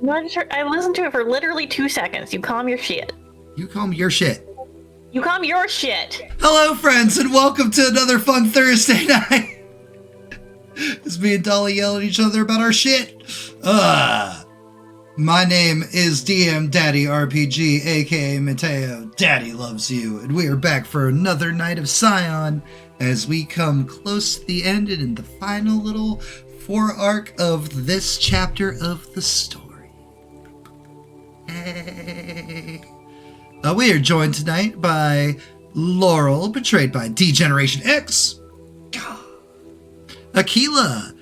I listened to it for literally 2 seconds. You calm your shit. You calm your shit. You calm your shit. Hello, friends, and welcome to another fun Thursday night. It's me and Dolly yelling at each other about our shit. My name is DM Daddy RPG, aka Mateo. Daddy loves you, and we are back for another night of Scion as we come close to the end and in the final little fore-arc of this chapter of the story. Hey. We are joined tonight by Laurel, portrayed by DeJenerationX. Aquila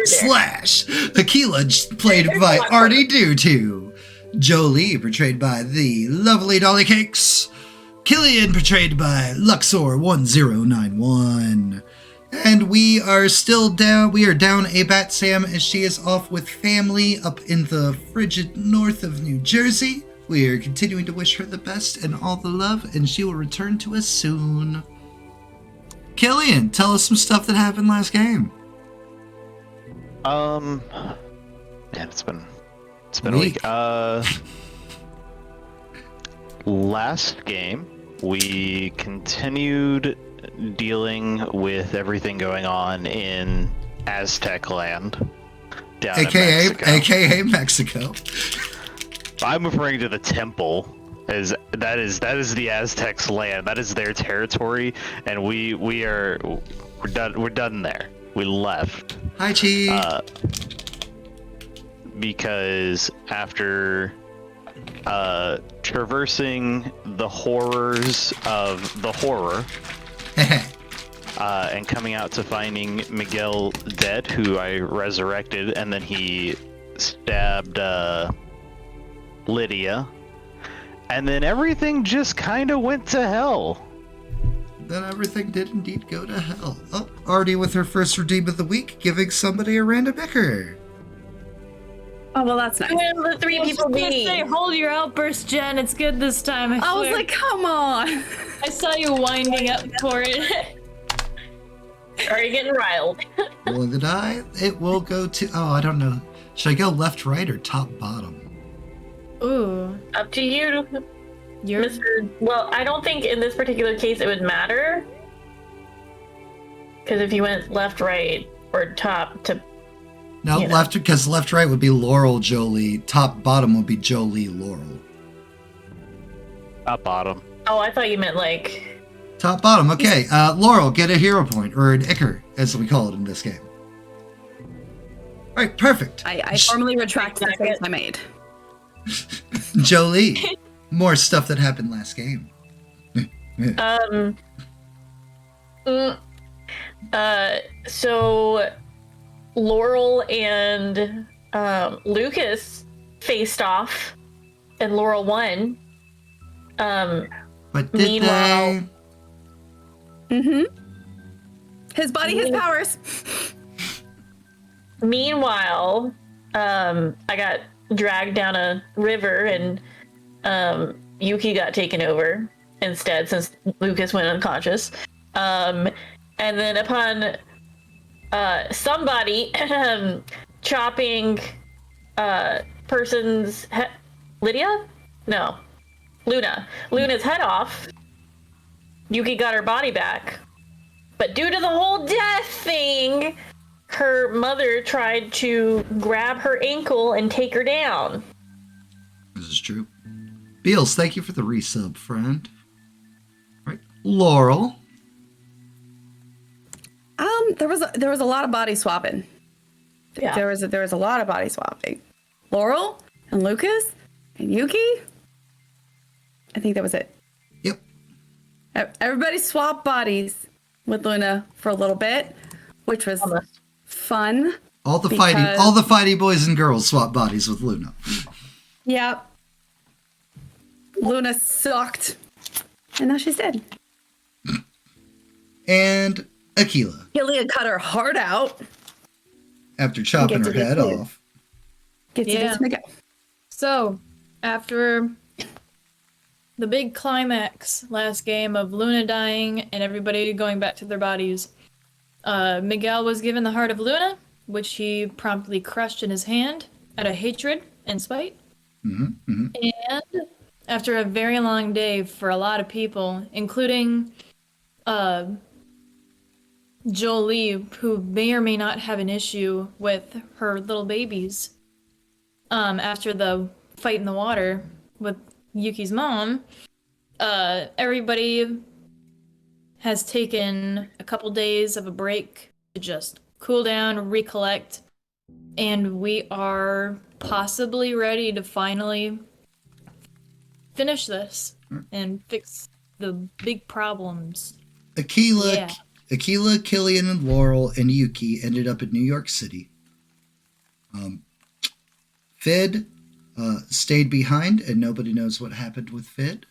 slash Aquila, played by Artie Doo. Jolie, portrayed by the lovely Dawlicakes. Killian, portrayed by Luxor1091. And we are still down. We are down a Bat Sam as she is off with family up in the frigid north of New Jersey. We are continuing to wish her the best and all the love, and she will return to us soon. Killian, tell us some stuff that happened last game. Yeah, it's been a week. Last game we continued dealing with everything going on in Aztec land down AKA, in Mexico. AKA Mexico. I'm referring to the temple as that is the Aztecs' land. That is their territory, and we're done there. We left. Hi, Chi. Because after traversing the horrors of the horror and coming out to finding Miguel dead, who I resurrected, and then he stabbed Lydia, and then everything just kind of went to hell. Then everything did indeed go to hell. Oh, Artie with her first redeem of the week, giving somebody a random bicker. Oh, well, that's nice. And the three people Say, hold your outburst, Jen. It's good this time. I was swear. like, come on. I saw you winding up for it. Are you getting riled? Well, did I? It will go to... Oh, I don't know. Should I go left, right, or top, bottom? Ooh. Up to you, You're... Mr. Well, I don't think in this particular case it would matter. Because if you went left, right, or top to... No, left, because left, right would be Laurel, Jolie. Top, bottom would be Jolie, Laurel. Top, bottom. Oh, I thought you meant like... Top, bottom, okay. Laurel, get a hero point, or an icker, as we call it in this game. All right, perfect. I formally retract the face I made. Jolie, more stuff that happened last game. So Laurel and Lucas faced off, and Laurel won. But did meanwhile, His body, his powers. Meanwhile, I got dragged down a river, and Yuki got taken over instead since Lucas went unconscious. And then upon somebody chopping person's Lydia? No. Luna's head off, Yuki got her body back. But due to the whole death thing, her mother tried to grab her ankle and take her down. This is true. Beals, thank you for the resub, friend. All right, Laurel. There was a lot of body swapping. Yeah. There was a lot of body swapping. Laurel and Lucas and Yuki. I think that was it. Yep. Everybody swapped bodies with Luna for a little bit, which was fun. All the fighty boys and girls swap bodies with Luna. Yep. Luna sucked, and now she's dead. And Aquila, Gilead cut her heart out. after chopping her head off. Gets Yeah. it. So, after the big climax last game of Luna dying and everybody going back to their bodies, Miguel was given the heart of Luna, which he promptly crushed in his hand out of hatred and spite. Mm-hmm, mm-hmm. And after a very long day for a lot of people, including Jolie, who may or may not have an issue with her little babies, after the fight in the water with Yuki's mom, everybody has taken a couple days of a break to just cool down, recollect, and we are possibly ready to finally finish this and fix the big problems. Aquila, Yeah. Killian, and Laurel and Yuki ended up in New York City. Fid stayed behind, and nobody knows what happened with Fid.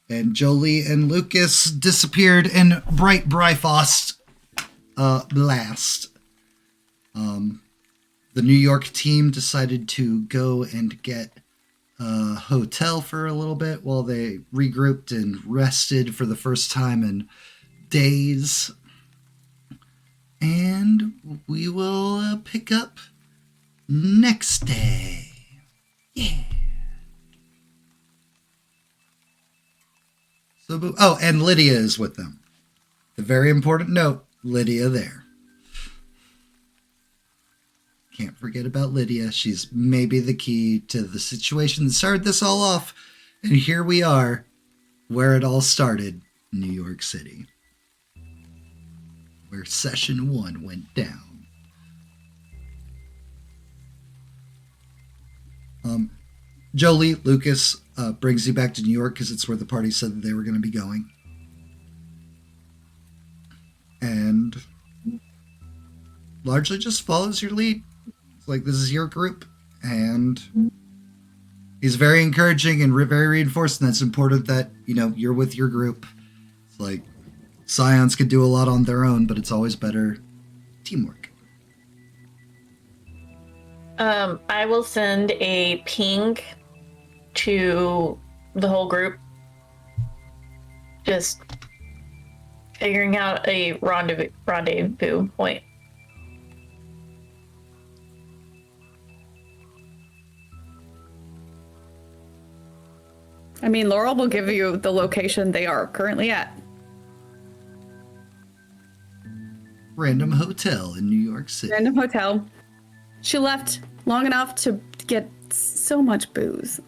And Jolie and Lucas disappeared in Bright Bifrost blast. The New York team decided to go and get a hotel for a little bit while they regrouped and rested for the first time in days. And we will pick up next day. Yeah. So, oh, and Lydia is with them. The very important note, Lydia there. Can't forget about Lydia. She's maybe the key to the situation that started this all off. And here we are, where it all started, New York City. Where Session 1 went down. Jolie, Lucas brings you back to New York because it's where the party said that they were going to be going. And largely just follows your lead. It's like, this is your group. And he's very encouraging and very reinforcing. That's important that, you know, you're with your group. It's like, Scions could do a lot on their own, but it's always better teamwork. I will send a ping to the whole group. Just figuring out a rendezvous point. I mean, Laurel will give you the location they are currently at. Random hotel in New York City. Random hotel. She left long enough to get so much booze.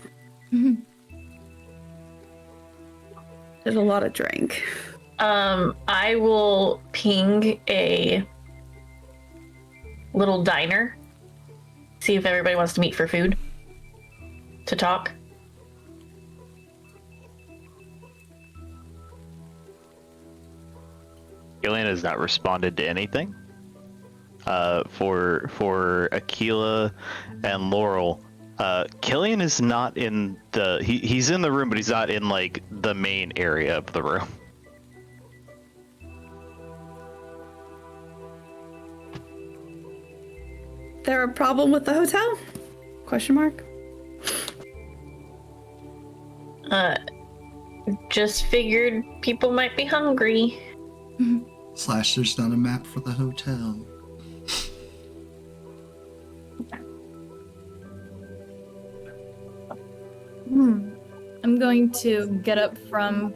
There's a lot of drink. I will ping a little diner. See if everybody wants to meet for food. To talk. Killian has not responded to anything. For Aquila and Laurel, Killian is not in the. He's in the room, but he's not in like the main area of the room. There a problem with the hotel? Question mark. Just figured people might be hungry. / there's not a map for the hotel. I'm going to get up from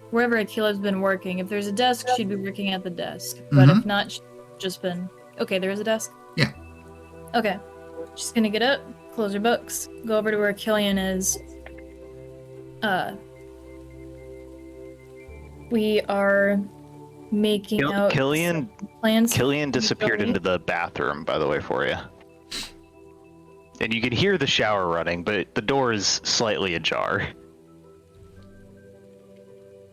wherever Akila's been working. If there's a desk, she'd be working at the desk. But if not, she's just been... Okay, there is a desk? Yeah. Okay. She's gonna get up, close her books, go over to where Killian is. We are making out Killian plans. Killian disappeared into the bathroom, by the way, for you. And you can hear the shower running, but the door is slightly ajar.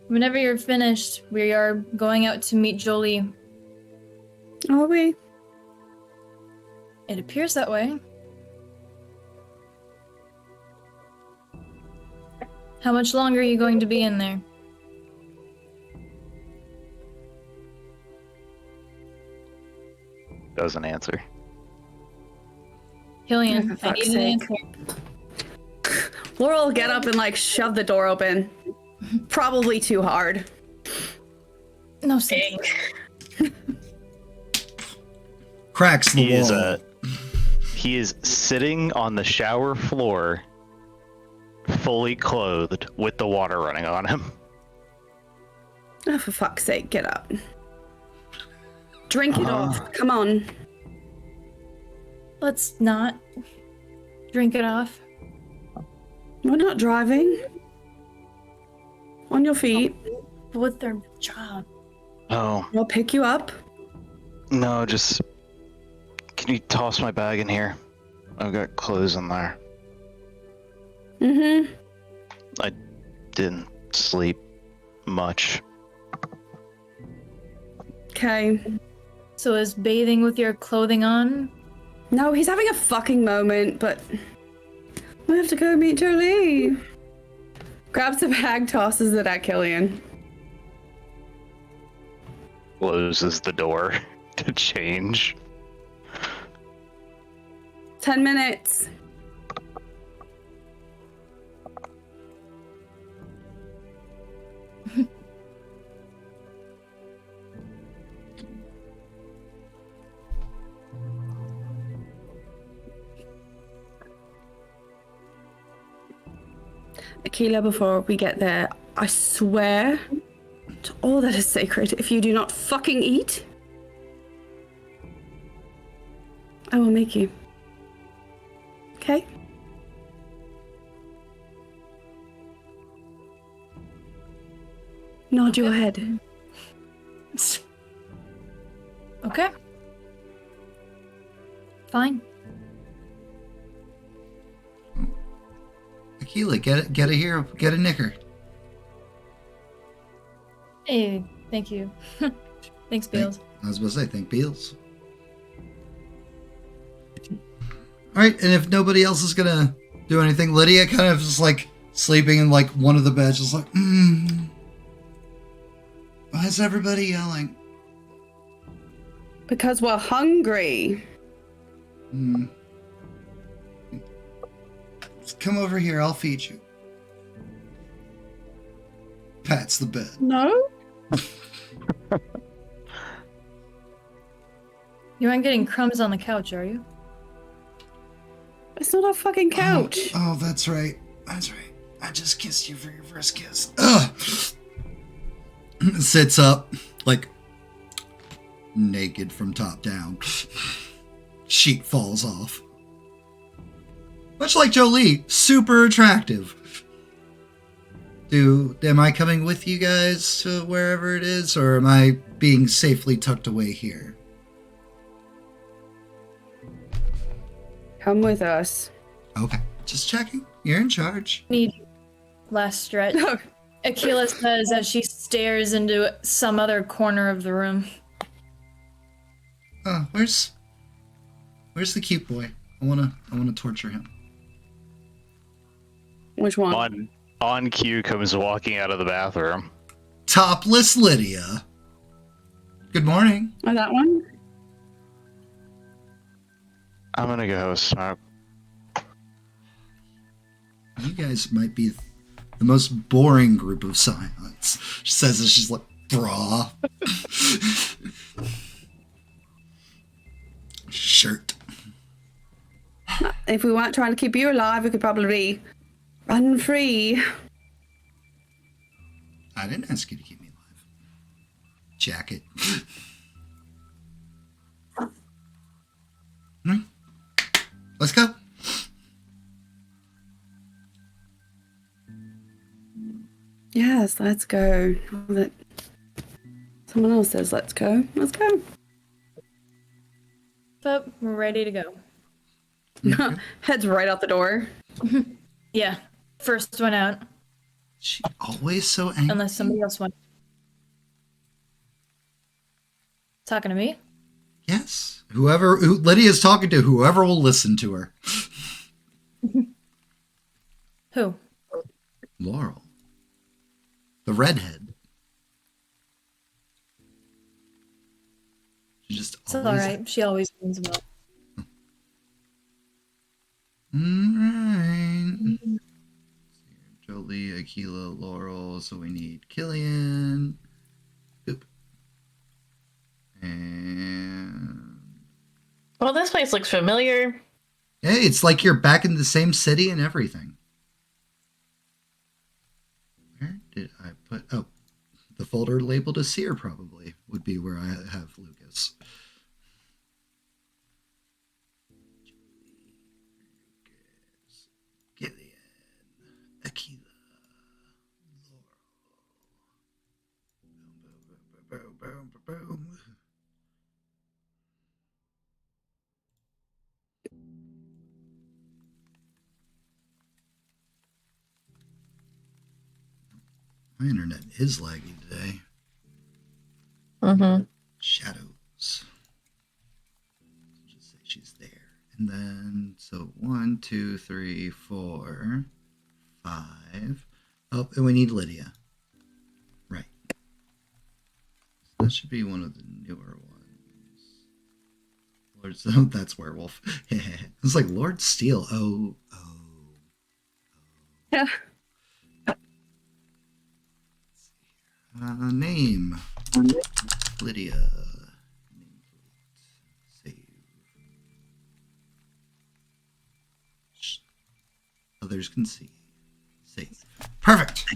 Whenever you're finished, we are going out to meet Jolie. Are we? It appears that way. How much longer are you going to be in there? Doesn't answer. Killian, For I fuck's need an sake. answer. Laurel will get up and like shove the door open. Probably too hard. No, thank Dang. Cracks the wall. He is sitting on the shower floor, fully clothed, with the water running on him. Oh, for fuck's sake, get up. Drink it off. Come on. Let's not drink it off. We're not driving. On your feet. With their job. Oh, I'll pick you up. no, just... Can you toss my bag in here? I've got clothes in there. Mm-hmm. I didn't sleep much. Okay. So is bathing with your clothing on? No, he's having a fucking moment, but we have to go meet Jolie. Grabs the bag, tosses it at Killian. Closes the door to change. 10 minutes. Akila, before we get there, I swear to all that is sacred, if you do not fucking eat, I will make you. Okay? Nod your head. Okay. Fine. Aquila, get a here, get a knicker. Hey, thank you. Thanks, Beals. I was about to say, thank Beals. Alright, and if nobody else is gonna do anything, Lydia kind of just like sleeping in like one of the beds, just like, why is everybody yelling? Because we're hungry. Just come over here, I'll feed you. Pats the bed. No? You aren't getting crumbs on the couch, are you? It's not a fucking couch. Oh, that's right. That's right. I just kissed you for your first kiss. Ugh! Sits up, like, naked from top down. Sheet falls off. Much like Jolie, super attractive. Am I coming with you guys to wherever it is, or am I being safely tucked away here? Come with us. Okay, just checking. You're in charge. Need last stretch. Aquila says as she stares into some other corner of the room. Where's the cute boy? I wanna torture him. Which one? On cue comes walking out of the bathroom. Topless Lydia. Good morning. Oh, that one? I'm gonna go smoke. You guys might be the most boring group of Scions. She says as she's like, bra. Shirt. If we weren't trying to keep you alive, we could probably run free. I didn't ask you to keep me alive. Jacket. Let's go. Yes, let's go. Someone else says, let's go. Let's go. But we're ready to go. Heads right out the door. Yeah. First one out. She always so angry. Unless somebody else wants. Talking to me? Yes. Who Lydia's talking to, whoever will listen to her. Who? Laurel. The redhead. She just It's always... alright. She always means well. Alright. Jolie, Aquila, Laurel, so we need Killian. Oop. And... Well, this place looks familiar. Hey, it's like you're back in the same city and everything. Where did I put... Oh, the folder labeled as Seer probably would be where I have Lucas. Gideon, Aquila, Laurel. Boom, boom, boom, boom. My internet is laggy today. Mm-hmm. Shadows. I'll just say she's there. And then, so 1, 2, 3, 4, 5. Oh, and we need Lydia. Right. So that should be one of the newer ones. Lord, oh, that's werewolf. It's like Lord Steel. Oh. Yeah. Name. Lydia. Save. Others can see. Save. Perfect.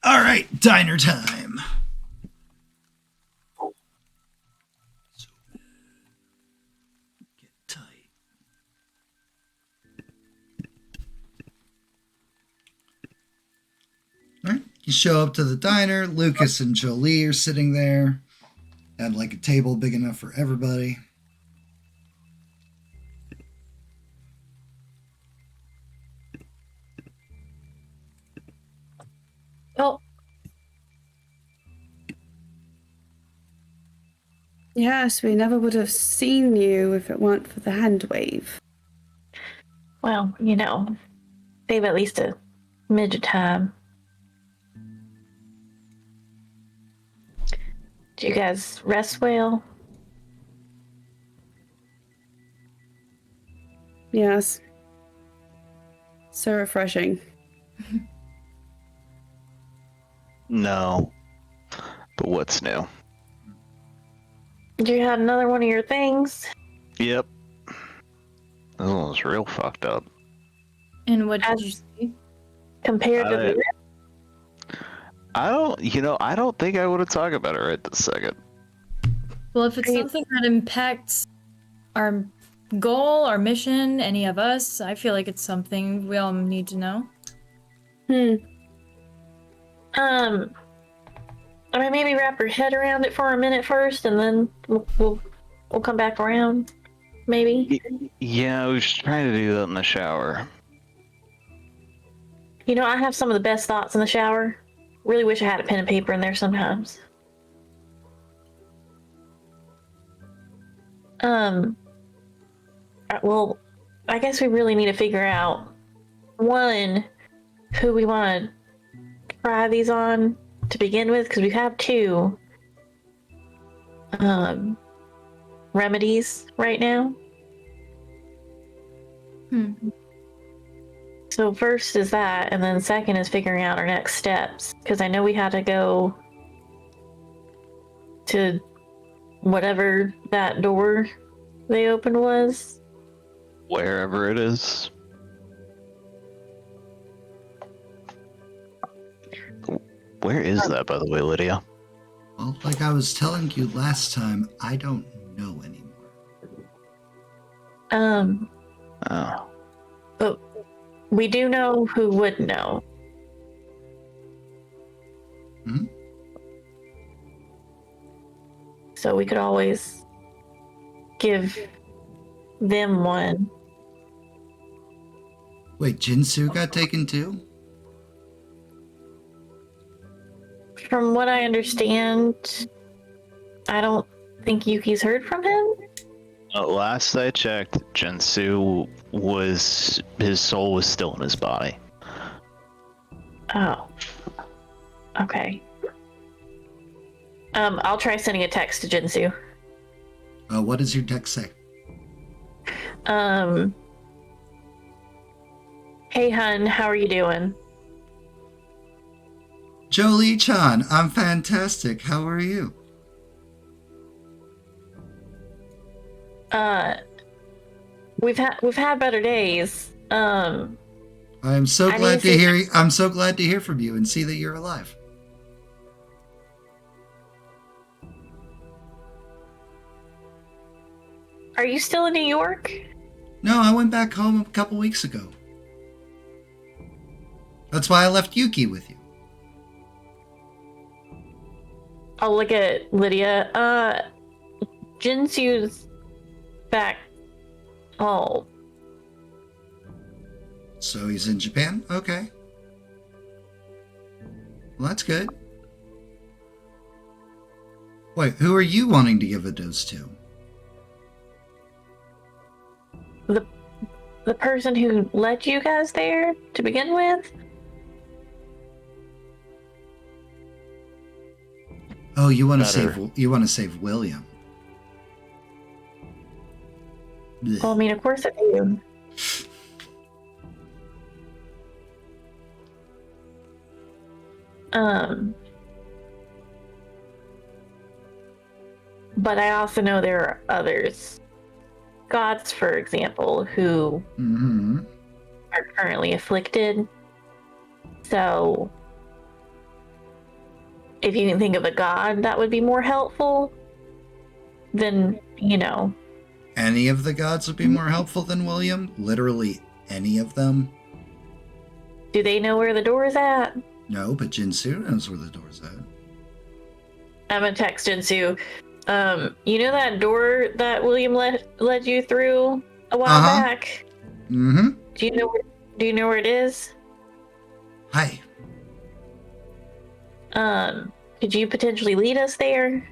All right, diner time. So, get tight. All right, you show up to the diner. Lucas and Jolie are sitting there at like a table big enough for everybody. Oh, Yes, we never would have seen you if it weren't for the hand wave. well, save at least a midget time. Do you guys rest well? Yes. So refreshing. No. But what's new? Did you have another one of your things? Yep. This one was real fucked up. And what did As- you see? Compared to the I don't think I want to talk about it right this second. Well, if it's Great. something that impacts our goal, our mission, any of us, I feel like it's something we all need to know. I mean, maybe wrap your head around it for a minute first, and then we'll come back around. Maybe. Yeah, I was trying to do that in the shower. I have some of the best thoughts in the shower. Really wish I had a pen and paper in there sometimes. Well, I guess we really need to figure out, one, who we want to try these on to begin with, because we have two remedies right now. So first is that, and then second is figuring out our next steps, because I know we had to go to whatever that door they opened was. Wherever it is. Where is that, by the way, Lydia? Well, like I was telling you last time, I don't know anymore. Oh. But we do know who would know. Hmm? So we could always give them one. Wait, Jinsu got taken too? From what I understand, I don't think Yuki's heard from him. Last I checked, Jinsu his soul was still in his body. Oh. Okay. I'll try sending a text to Jinsu. What does your text say? Hey hun, how are you doing? Jolie-chan, I'm fantastic. How are you? we've had better days. I'm so I mean, glad to see- hear. I'm so glad to hear from you and see that you're alive. Are you still in New York? No, I went back home a couple weeks ago. That's why I left Yuki with you. I'll look at Lydia. Jinsu's back home. So he's in Japan? Okay. Well, that's good. Wait, who are you wanting to give a dose to? The person who led you guys there to begin with? Oh, you want to Better. save William. Blech. Well, I mean, of course I do. But I also know there are others. Gods, for example, who Mm-hmm. are currently afflicted. So, if you can think of a god that would be more helpful, then, Any of the gods would be more helpful than William? Literally any of them? do they know where the door is at? No, but Jinsu knows where the door's at. I'm gonna text Jinsu. You know that door that William led you through a while Uh-huh. back? Mm-hmm. Do you know where it is? Hi. Could you potentially lead us there?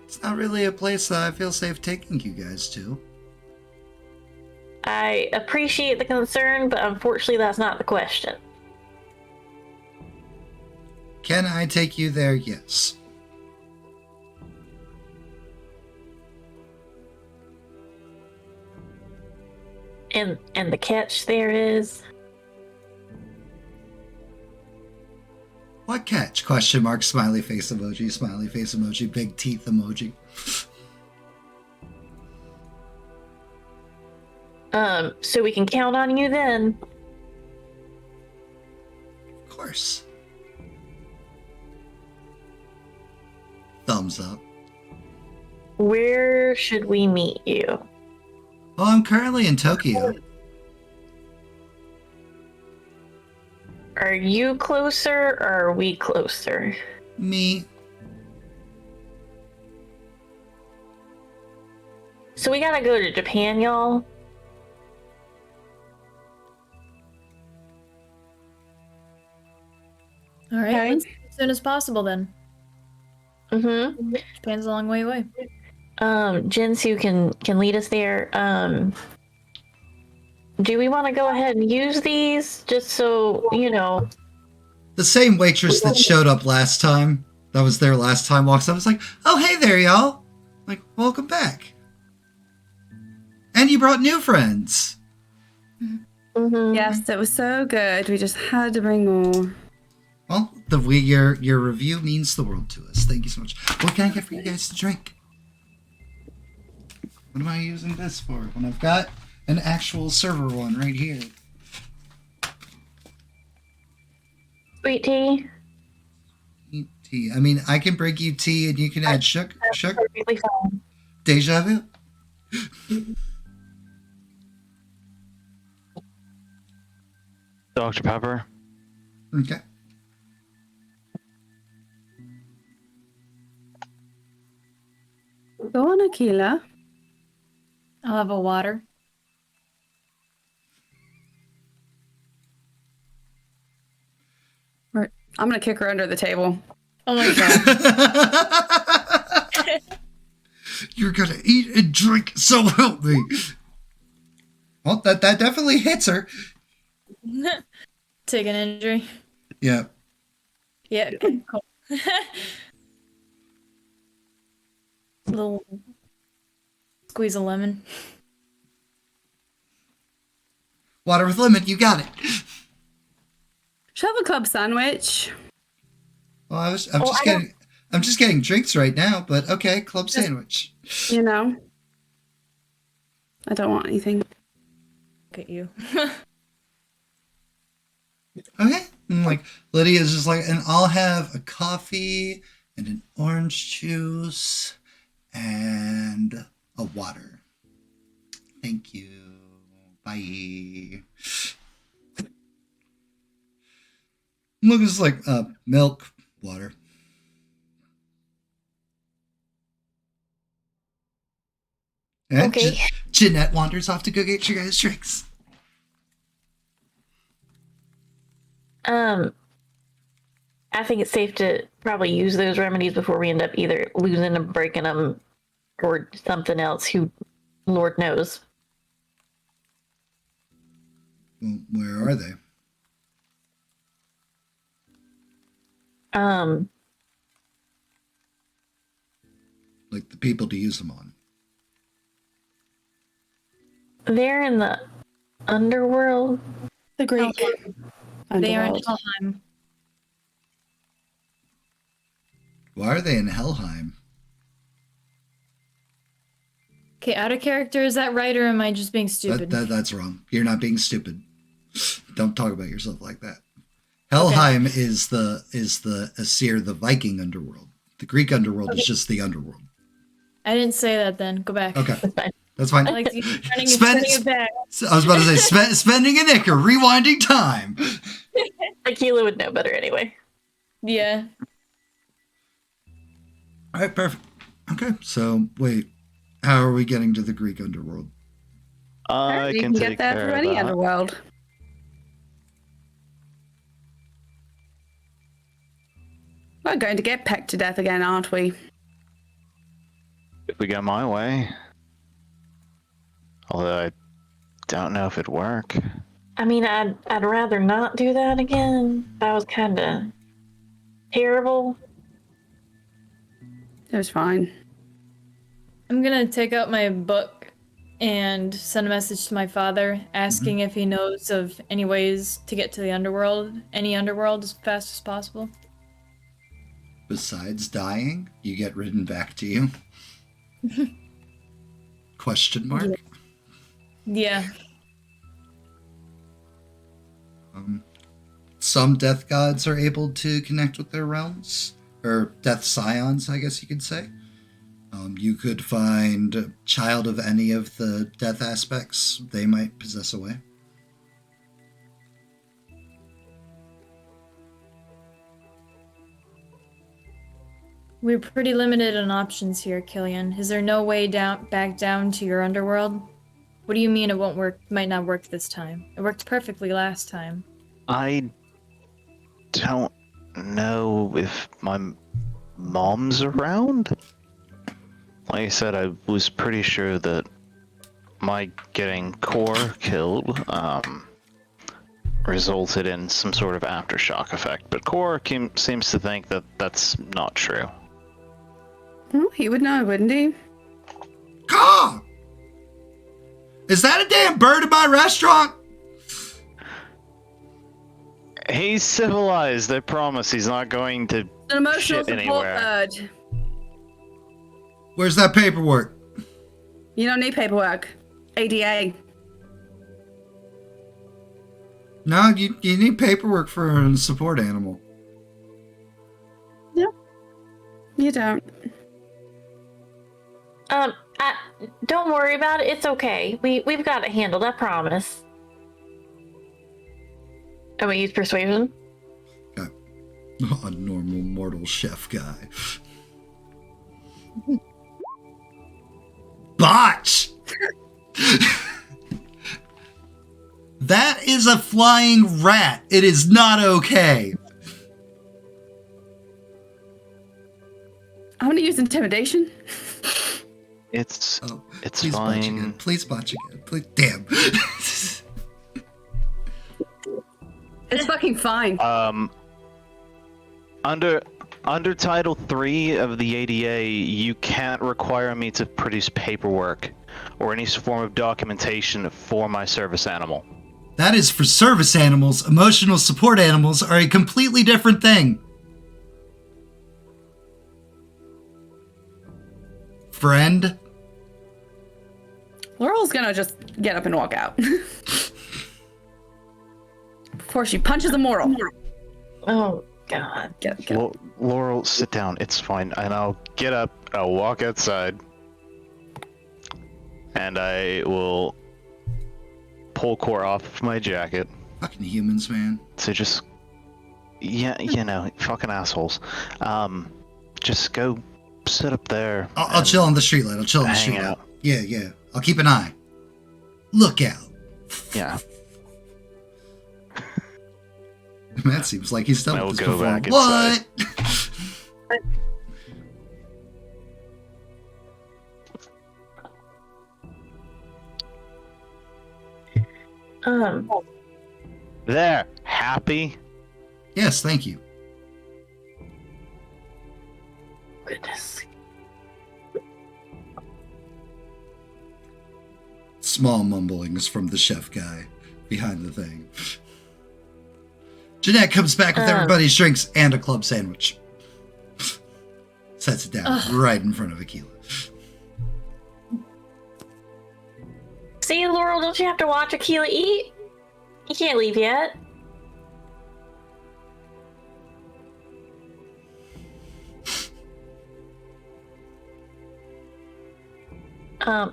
It's not really a place that I feel safe taking you guys to. I appreciate the concern, but unfortunately that's not the question. Can I take you there? Yes. And the catch there is What catch? Question mark, smiley face emoji, big teeth emoji. so we can count on you then. Of course. Thumbs up. Where should we meet you? Well, I'm currently in Tokyo. Are you closer or are we closer? Me. So we gotta go to Japan, y'all. All right, Okay. let's do it as soon as possible then. Mm-hmm. Japan's a long way away. Jinsu can lead us there. Do we want to go ahead and use these just so The same waitress that showed up last time, that was there last time, walks up and was like, oh, hey there, y'all. Like, welcome back. And you brought new friends. Mhm. Yes, it was so good. We just had to bring more. Well, your review means the world to us. Thank you so much. What can I get for you guys to drink? What am I using this for when I've got an actual server one right here? Sweet tea. Tea. I mean, I can bring you tea and you can add sugar. Perfectly fine. Deja vu. Dr. Pepper. Okay. Go on, Akila. I'll have a water. I'm gonna kick her under the table. Oh my god. You're gonna eat and drink, so help me. Well, that definitely hits her. Take an injury. Yeah. Yeah, cool. Little squeeze a lemon. Water with lemon, you got it. Should I have a club sandwich? Well, I'm just getting drinks right now, but okay, club sandwich. You know? I don't want anything. Look at you. Okay. And like Lydia's just like, and I'll have a coffee and an orange juice and a water. Thank you. Bye. Lucas is like, milk, water. And Okay. Jeanette wanders off to go get your guys' drinks. I think it's safe to probably use those remedies before we end up either losing them, breaking them, or something else. Who, Lord knows. Well, where are they? Like the people to use them on. They're in the underworld. The Greek. They are in underworld. Helheim. Why are they in Helheim? Okay, out of character, is that right, or am I just being stupid? That's wrong. You're not being stupid. Don't talk about yourself like that. Helheim is the Aesir, the Viking underworld. The Greek underworld is just the underworld. I didn't say that then. Go back. Okay, That's fine. that's fine. I like you turning Spend- it back. I was about to say, spending an ichor, rewinding time. Aquila would know better anyway. Yeah. All right, perfect. Okay, so wait, how are we getting to the Greek underworld? I You can can take get there care from of any that. underworld. We're going to get pecked to death again, aren't we? If we go my way. Although I don't know if it'd work. I mean, I'd rather not do that again. That was kind of terrible. It was fine. I'm gonna take out my book and send a message to my father asking if he knows of any ways to get to the underworld, any underworld, as fast as possible. Besides dying, you get ridden back to you? Question mark? Yeah. Some death gods are able to connect with their realms, or death scions, I guess you could say. You could find a child of any of the death aspects. They might possess a way. We're pretty limited on options here, Killian. Is there no way back down to your underworld? What do you mean it won't work? Might not work this time. It worked perfectly last time. I don't know if my mom's around. Like I said, I was pretty sure that my getting Core killed resulted in some sort of aftershock effect, but Core seems to think that that's not true. Oh, he would know, wouldn't he? Caw! Is that a damn bird in my restaurant? He's civilized, I promise. He's not going to An emotional shit support anywhere. bird. Where's that paperwork? You don't need paperwork. ADA. No, you need paperwork for a support animal. You don't. Don't worry about it. It's okay. We've got it handled. I promise. And we use persuasion. Okay. A normal mortal chef guy. Botch! That is a flying rat. It is not okay. I want to use intimidation. It's Oh, it's please botch fine. again. Please botch again. Please. Damn. It's fucking fine. Under Title 3 of the ADA, you can't require me to produce paperwork or any form of documentation for my service animal. That is for service animals. Emotional support animals are a completely different thing. Friend? Laurel's gonna just get up and walk out. Before she punches a mortal. Oh, God. Get up. Laurel, sit down. It's fine. And I'll get up. I'll walk outside. And I will pull core off of my jacket. Fucking humans, man. So just, yeah, fucking assholes. Just go sit up there. I'll chill on the streetlight. I'll chill on the hang streetlight. out. Yeah. I'll keep an eye. Look out. Yeah. That seems like he's done I will this go before. back What? There. Happy? Yes, thank you. Goodness. Small mumblings from the chef guy behind the thing. Jeanette comes back with everybody's drinks and a club sandwich. Sets it down right in front of Aquila. See, Laurel, don't you have to watch Aquila eat? You can't leave yet.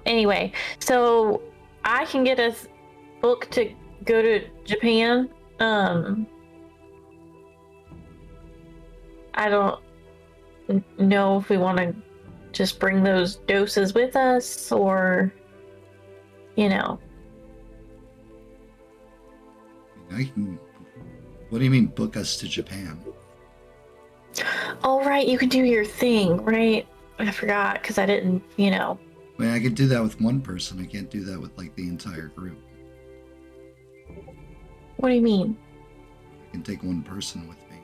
Anyway, so I can get us booked to go to Japan. I don't know if we want to just bring those doses with us or, What do you mean, book us to Japan? Oh, right, you can do your thing, right? I forgot because I didn't, I mean, I can do that with one person. I can't do that with, like, the entire group. What do you mean? I can take one person with me.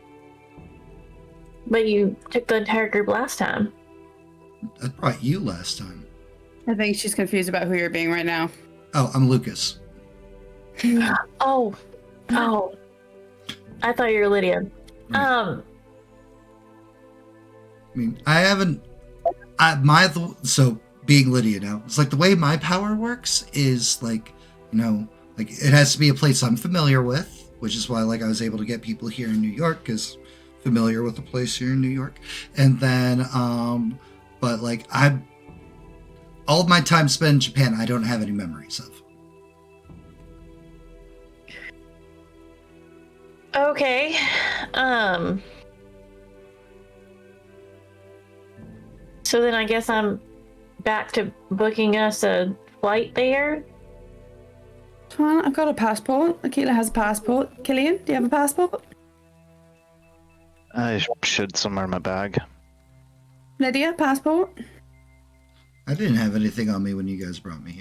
But you took the entire group last time. I brought you last time. I think she's confused about who you're being right now. Oh, I'm Lucas. Oh. I thought you were Lydia. Right. I mean, I haven't. So being Lydia now, it's like the way my power works is like, like it has to be a place I'm familiar with, which is why like I was able to get people here in New York because familiar with the place here in New York, and then but like all of my time spent in Japan, I don't have any memories of. Okay. So then I guess I'm back to booking us a flight there. Well, I've got a passport. Aquila has a passport. Killian, do you have a passport? I should somewhere in my bag. Lydia, passport? I didn't have anything on me when you guys brought me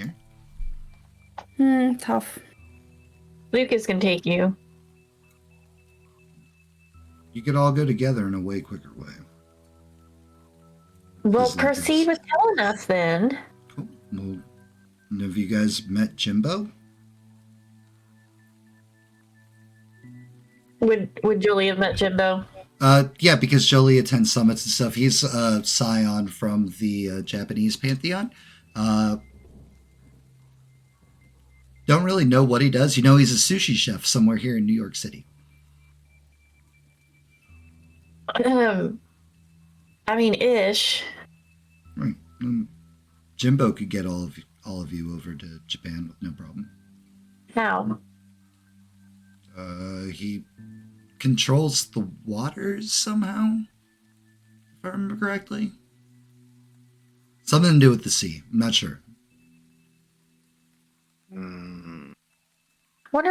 here. Tough. Lucas can take you. You could all go together in a way quicker way. Well, Is that proceed yours? with telling us then. Cool. Well, have you guys met Jimbo? Would Julie have met Jimbo? Yeah, because Jolie attends summits and stuff. He's Scion from the Japanese pantheon. Don't really know what he does. He's a sushi chef somewhere here in New York City. I mean, ish. Right. Jimbo could get all of you over to Japan with no problem. How? He controls the waters somehow, if I remember correctly. Something to do with the sea. I'm not sure. Wonder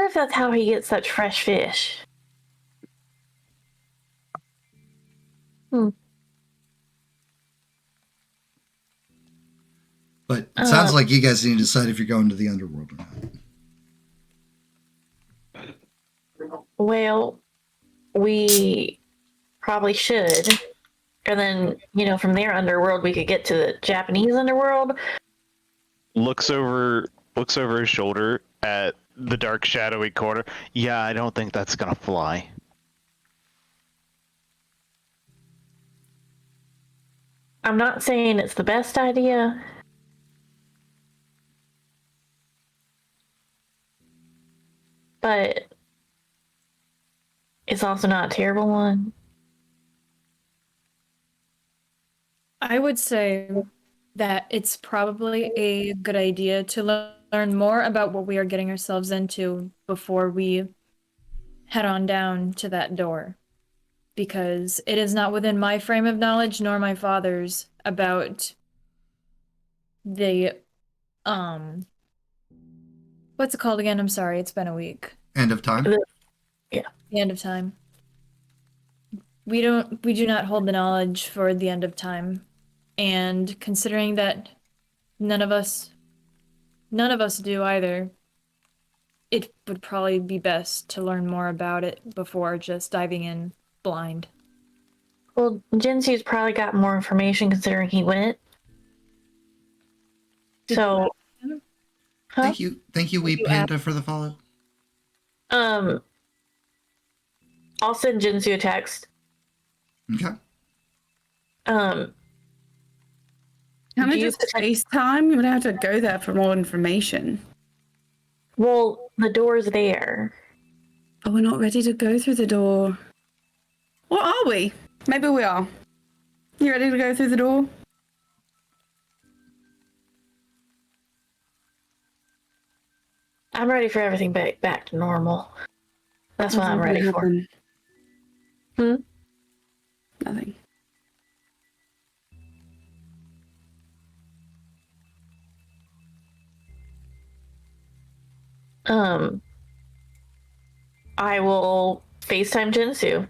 if that's how he gets such fresh fish. But it sounds like you guys need to decide if you're going to the underworld or not. Well, we probably should. And then, from their underworld, we could get to the Japanese underworld. Looks over his shoulder at the dark, shadowy corner. Yeah, I don't think that's gonna fly. I'm not saying it's the best idea. but it's also not a terrible one. I would say that it's probably a good idea to learn more about what we are getting ourselves into before we head on down to that door. Because it is not within my frame of knowledge nor my father's about the what's it called again? I'm sorry, it's been a week. End of time. Yeah. The end of time. We do not hold the knowledge for the end of time. And considering that none of us do either, it would probably be best to learn more about it before just diving in blind. Well, Jinsu's probably got more information considering he went. So, huh? Thank you, Wee Panda, for the follow. I'll send Jinsu a text. Okay. Can I Do you- just FaceTime? You would have to go there for more information. Well, the door's there. Oh, we're not ready to go through the door. Or are we? Maybe we are. You ready to go through the door? I'm ready for everything back to normal. That's what I'm ready for. Nothing. I will FaceTime Jinsu.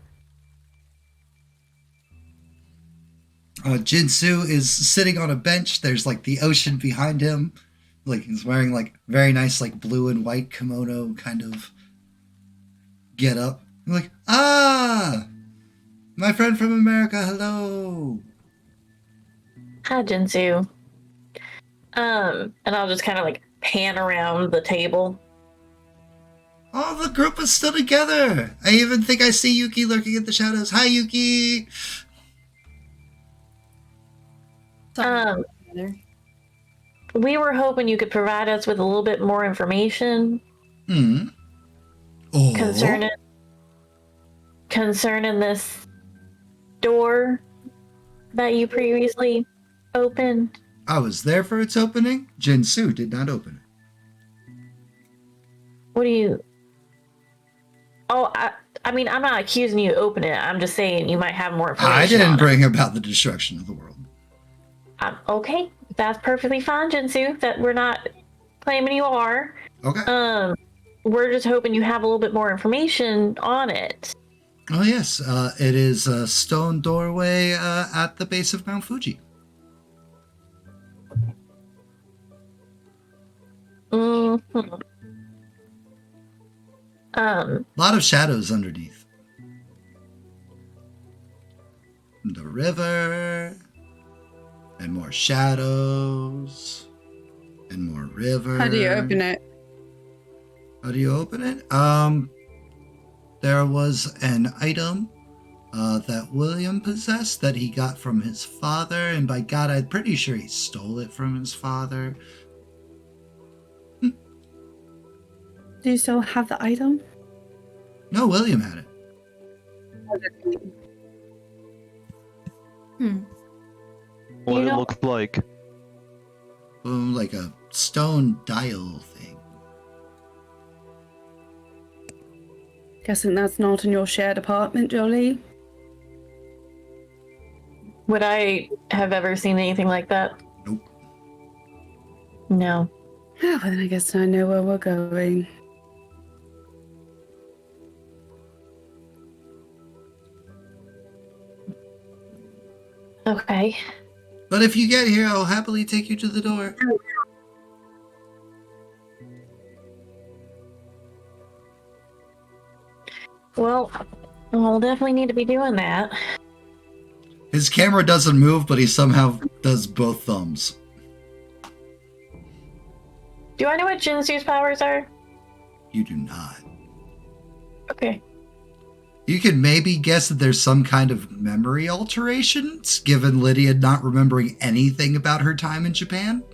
Jinsu is sitting on a bench. There's like the ocean behind him. Like he's wearing like very nice like blue and white kimono kind of get up. I'm like, my friend from America, hello. Hi, Jinsu. And I'll just kind of like pan around the table. Oh, the group is still together. I even think I see Yuki lurking in the shadows. Hi, Yuki. We were hoping you could provide us with a little bit more information concerning this door that you previously opened. I was there for its opening. Jinsu did not open it. What do you... Oh, I mean, I'm not accusing you of opening it. I'm just saying you might have more information. I didn't bring about the destruction of the world. Okay, that's perfectly fine, Jinsu. That we're not claiming you are. Okay. We're just hoping you have a little bit more information on it. Oh, yes. It is a stone doorway at the base of Mount Fuji. Mm-hmm. A lot of shadows underneath. The river, and more shadows, and more river. How do you open it? How do you open it? There was an item that William possessed that he got from his father, and by God, I'm pretty sure he stole it from his father. Do you still have the item? No, William had it. What You it know- looked like. Like a stone dial thing. Guessing that's not in your shared apartment, Jolie. Would I have ever seen anything like that? Nope. No. Oh, well, then I guess I know where we're going. Okay. But if you get here, I'll happily take you to the door. Well, we'll definitely need to be doing that. His camera doesn't move, but he somehow does both thumbs. Do I know what Jinsu's powers are? You do not. Okay. You can maybe guess that there's some kind of memory alterations, given Lydia not remembering anything about her time in Japan.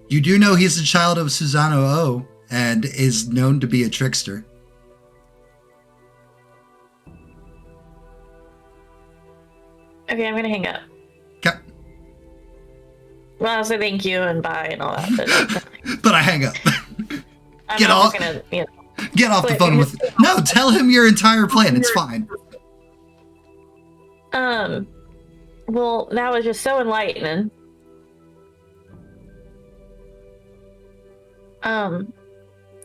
You do know he's a child of Susano O and is known to be a trickster. Okay, I'm gonna hang up. Okay. Well, I'll say thank you and bye and all that. But I hang up. I'm Get not off. just gonna, Get off the But- phone with. No, tell him your entire plan. It's fine. Well, that was just so enlightening.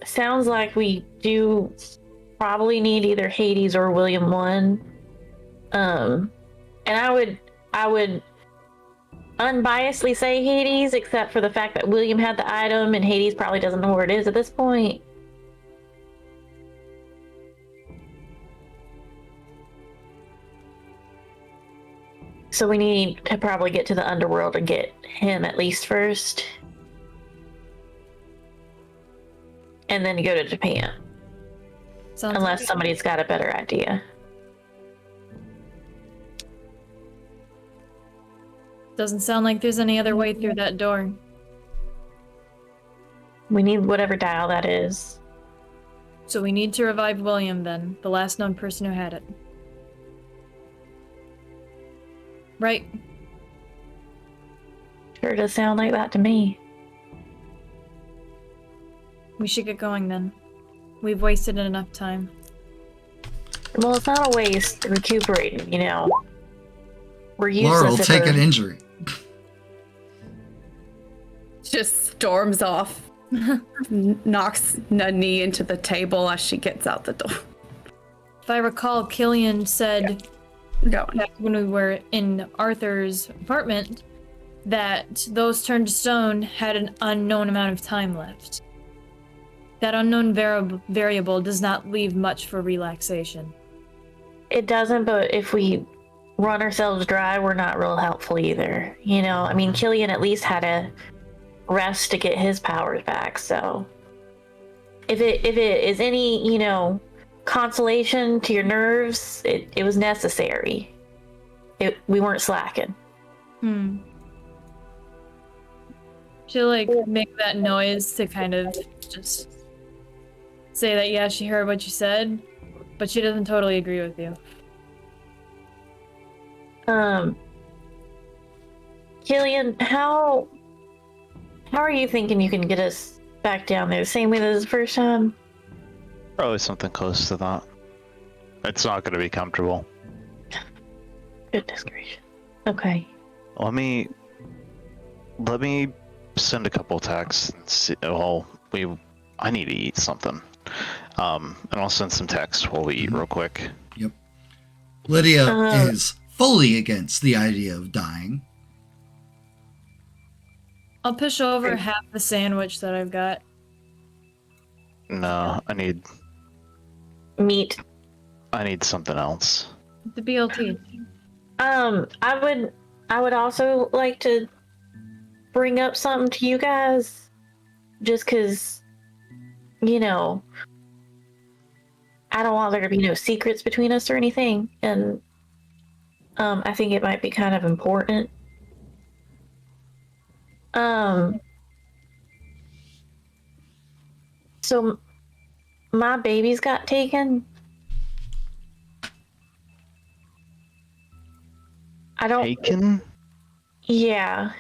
Sounds like we do probably need either Hades or William One. And I would unbiasedly say Hades, except for the fact that William had the item and Hades probably doesn't know where it is at this point. So we need to probably get to the underworld and get him at least first. And then go to Japan. Sounds Unless like- somebody's got a better idea. Doesn't sound like there's any other way through that door. We need whatever dial that is. So we need to revive William then, the last known person who had it. Right. Sure does sound like that to me. We should get going then. We've wasted enough time. Well, it's not a waste recuperating, you know. We're useless. Laura will if take we're- an injury. Just storms off. Knocks a knee into the table as she gets out the door. If I recall, Killian said Going. back when we were in Arthur's apartment that those turned to stone had an unknown amount of time left. That unknown variable does not leave much for relaxation. It doesn't, but if we run ourselves dry, we're not real helpful either. You know, I mean, Killian at least had a rest to get his powers back, so if it is any, you know, consolation to your nerves, it was necessary. We weren't slacking. She'll like make that noise to kind of just say that yeah, she heard what you said, but she doesn't totally agree with you. Killian, how are you thinking you can get us back down there the same way as the first time? Probably something close to that. It's not going to be comfortable. Goodness gracious. Okay. Let me send a couple texts and see. Well, I need to eat something. And I'll send some texts while we eat real quick. Yep. Lydia Uh-huh. is fully against the idea of dying. I'll push over half the sandwich that I've got. No, I need Meat. something else. The BLT. I would also like to bring up something to you guys, just because, you know, I don't want there to be no secrets between us or anything, and I think it might be kind of important. So my babies got taken. I don't. Taken? Yeah.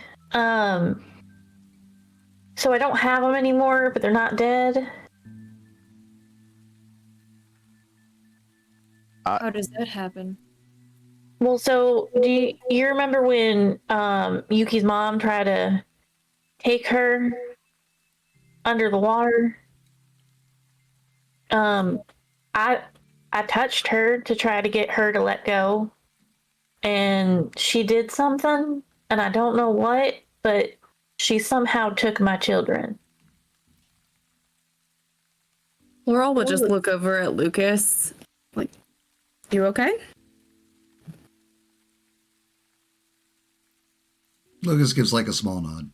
So I don't have them anymore, but they're not dead. How does that happen? Well, so do you remember when Yuki's mom tried to take her under the water? I touched her to try to get her to let go, and she did something, and I don't know what, but she somehow took my children. Laurel will just look over at Lucas. Like, you okay? Lucas gives like a small nod.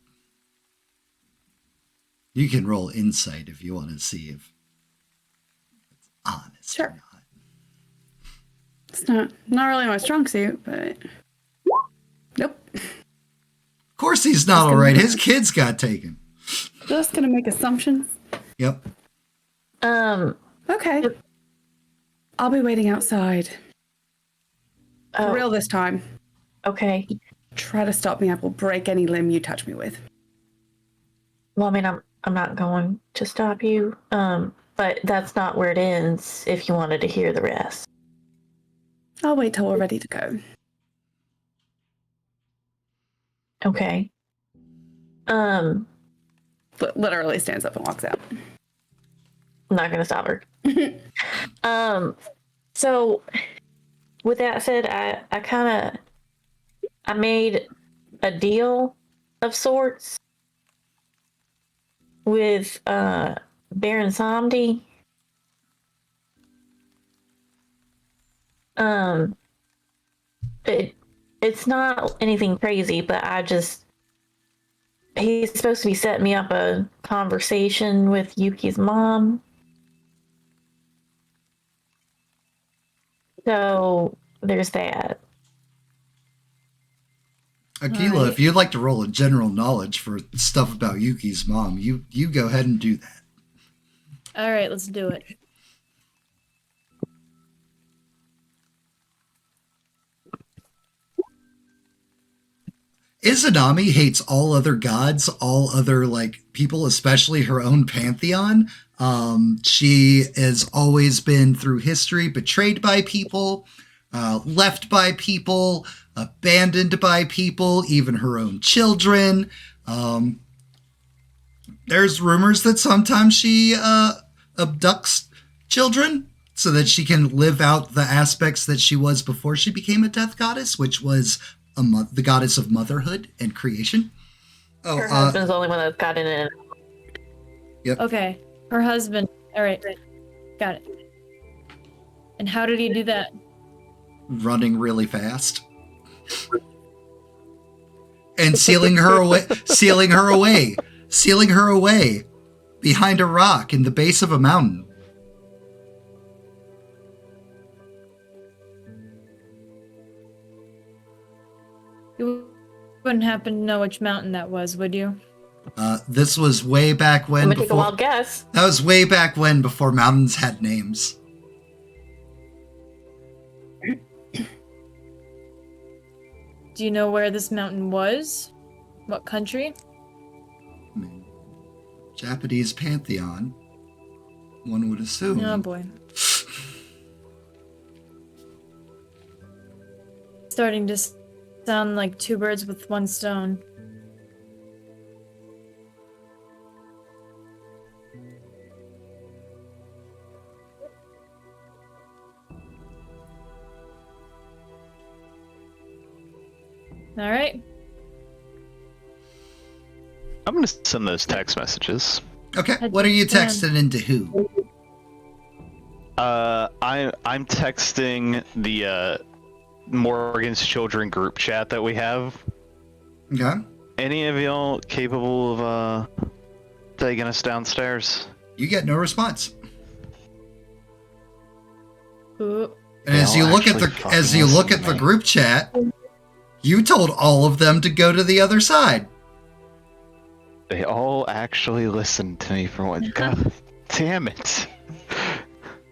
You can roll insight if you want to see if it's honest Sure. or not. It's not really my strong suit, but nope. Of course he's not all right. His kids got taken. Just gonna make assumptions. Yep. Okay. I'll be waiting outside. For Oh, real this time. okay. Try to stop me, I will break any limb you touch me with. Well, I mean, I'm not going to stop you. But that's not where it ends. If you wanted to hear the rest. I'll wait till we're ready to go. Okay. Literally stands up and walks out. I'm not gonna stop her. So with that said, I made a deal of sorts with Baron Samdi. It's not anything crazy, but he's supposed to be setting me up a conversation with Yuki's mom. So there's that. Akila, Alright. if you'd like to roll a general knowledge for stuff about Yuki's mom, you go ahead and do that. All right, let's do it. Izanami hates all other gods, all other people, especially her own pantheon. She has always been through history betrayed by people, left by people, abandoned by people, even her own children. There's rumors that sometimes she abducts children so that she can live out the aspects that she was before she became a death goddess, which was the goddess of motherhood and creation. Oh, Her husband's the only one that's gotten in. Okay, her husband. All right, got it. And how did he do that? running really fast. And sealing her away behind a rock in the base of a mountain. You wouldn't happen to know which mountain that was, would you? This was way back when. I'm gonna take a wild guess. That was way back when, before mountains had names. Do you know where this mountain was? What country? I mean, Japanese pantheon, one would assume. Oh boy. Starting to sound like two birds with one stone. All right. I'm gonna send those text messages. Okay, what are you texting into who? I'm texting the Morgan's Children group chat that we have. Okay. Any of y'all capable of taking us downstairs? You get no response. Ooh. And as you look at the group chat, you told all of them to go to the other side. They all actually listened to me for once. God damn it.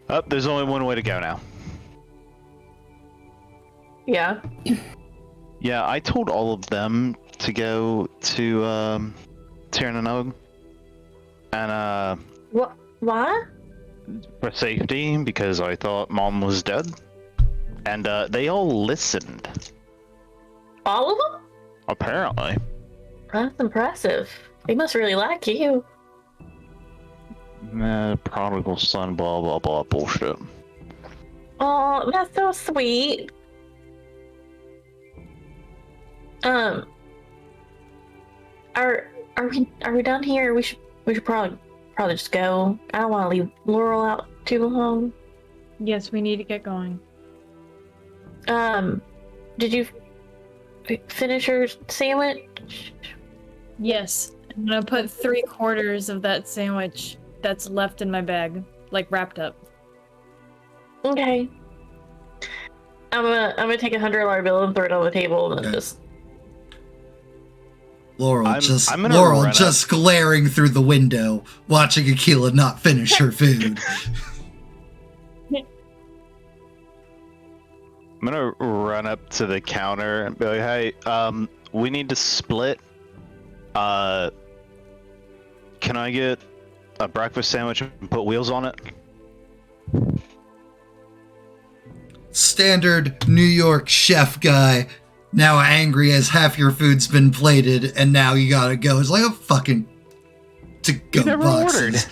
Oh, there's only one way to go now. Yeah. Yeah, I told all of them to go to Tiernanog. And What? Why? for safety, because I thought Mom was dead. And they all listened. All of them? Apparently. That's impressive. They must really like you. Prodigal son, blah blah blah bullshit. Oh, that's so sweet. Are we done here? We should probably just go. I don't want to leave Laurel out too long. Yes, we need to get going. Did you finish your sandwich? Yes. I'm gonna put 3/4 of that sandwich that's left in my bag, like wrapped up. Okay. I'm gonna take $100 bill and throw it on the table and then just. Laurel I'm gonna Laurel run just glaring through the window, watching Aquila not finish her food. I'm gonna run up to the counter and be like, "Hey, we need to split. Can I get a breakfast sandwich and put wheels on it?" Standard New York chef guy, now angry as half your food's been plated, and now you gotta go. It's like a fucking to-go You never boxes.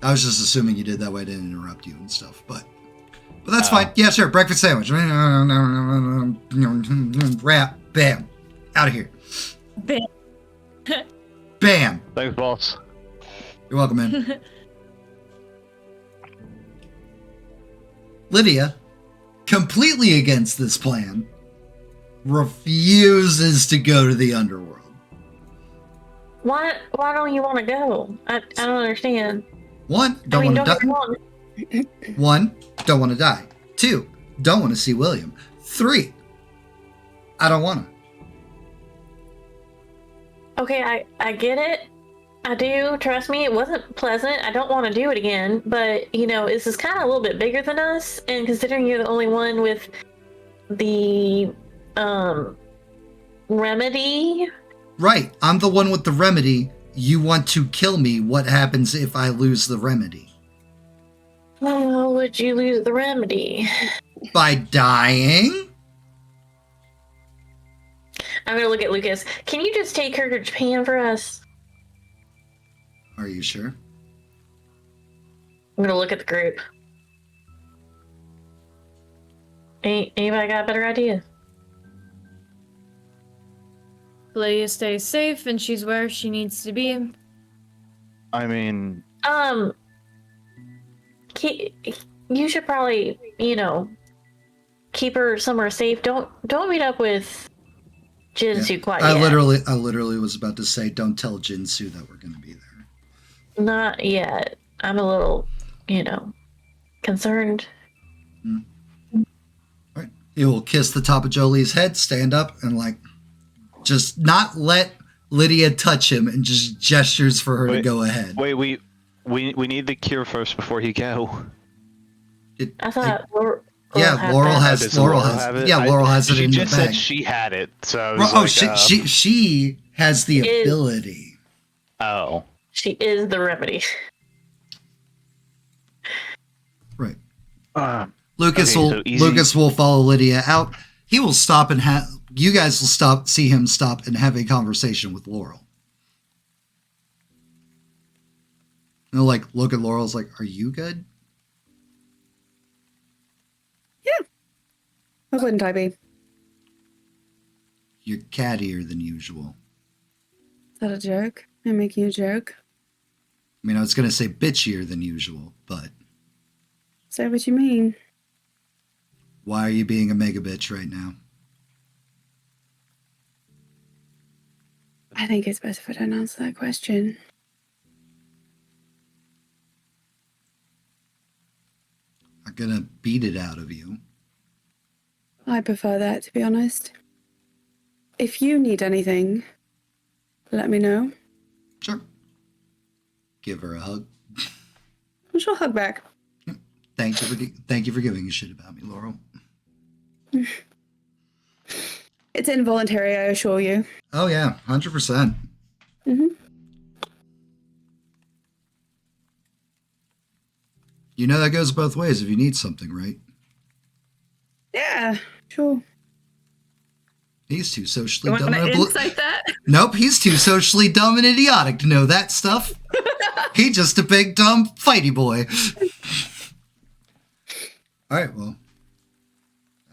I was just assuming you did that way. I didn't interrupt you and stuff, but that's fine. Yeah, sure. Breakfast sandwich. Wrap. Bam. Out of here. Bam. Bam. Thanks, boss. You're welcome, man. Lydia, completely against this plan, refuses to go to the underworld. Why don't you want to go? I don't understand. One, don't want to get me die. wrong. One, don't want to die. Two, don't want to see William. Three, I don't want to. Okay, I get it. I do. Trust me, it wasn't pleasant. I don't want to do it again. But, you know, this is kind of a little bit bigger than us. And considering you're the only one with the remedy. Right, I'm the one with the remedy. You want to kill me. What happens if I lose the remedy? How would you lose the remedy? By dying? I'm going to look at Lucas. Can you just take her to Japan for us? Are you sure? I'm going to look at the group. Anybody got a better idea? Lydia stays safe and she's where she needs to be. I mean, You should probably, you know, keep her somewhere safe. Don't meet up with Jinsu quite I yet. literally was about to say, don't tell Jinsu that we're going to be there. Not yet. I'm a little, you know, concerned. All right. He will kiss the top of Jolie's head, stand up, and just not let Lydia touch him, and just gestures for her to go ahead. Wait, we need the cure first before he go. I thought Laurel Laurel had has. Does Laurel have has. it? Yeah, Laurel has it She in the just bag. said she had it, so I was she has the ability. Oh. She is the remedy. Right. Okay, Lucas so easy. will follow Lydia out. He will stop and you guys will see him stop and have a conversation with Laurel. And they'll look at Laurel's are you good? Yeah. Why wouldn't I be? You're cattier than usual. Is that a joke? I'm making a joke. I mean, I was going to say bitchier than usual, but Say what you mean. why are you being a mega bitch right now? I think it's best if I don't answer that question. I'm going to beat it out of you. I prefer that, to be honest. If you need anything, let me know. Sure. Give her a hug. I shall hug back. Thank you for giving a shit about me, Laurel. It's involuntary, I assure you. Oh yeah, 100%. Mm-hmm. You know that goes both ways if you need something, right? Yeah, sure. He's too socially You dumb. want to and insight that? Nope, he's too socially dumb and idiotic to know that stuff. He's just a big dumb fighty boy. All right, well,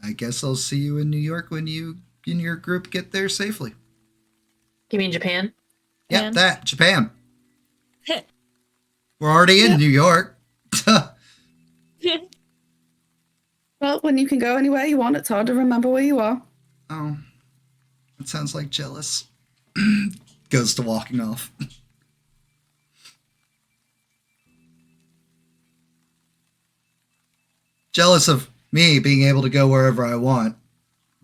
I guess I'll see you in New York when you and your group get there safely. You mean Japan? Yep, Japan. We're already in New York. Well, when you can go anywhere you want, it's hard to remember where you are. Oh, that sounds like jealous. Goes to walking off. Jealous of me being able to go wherever I want.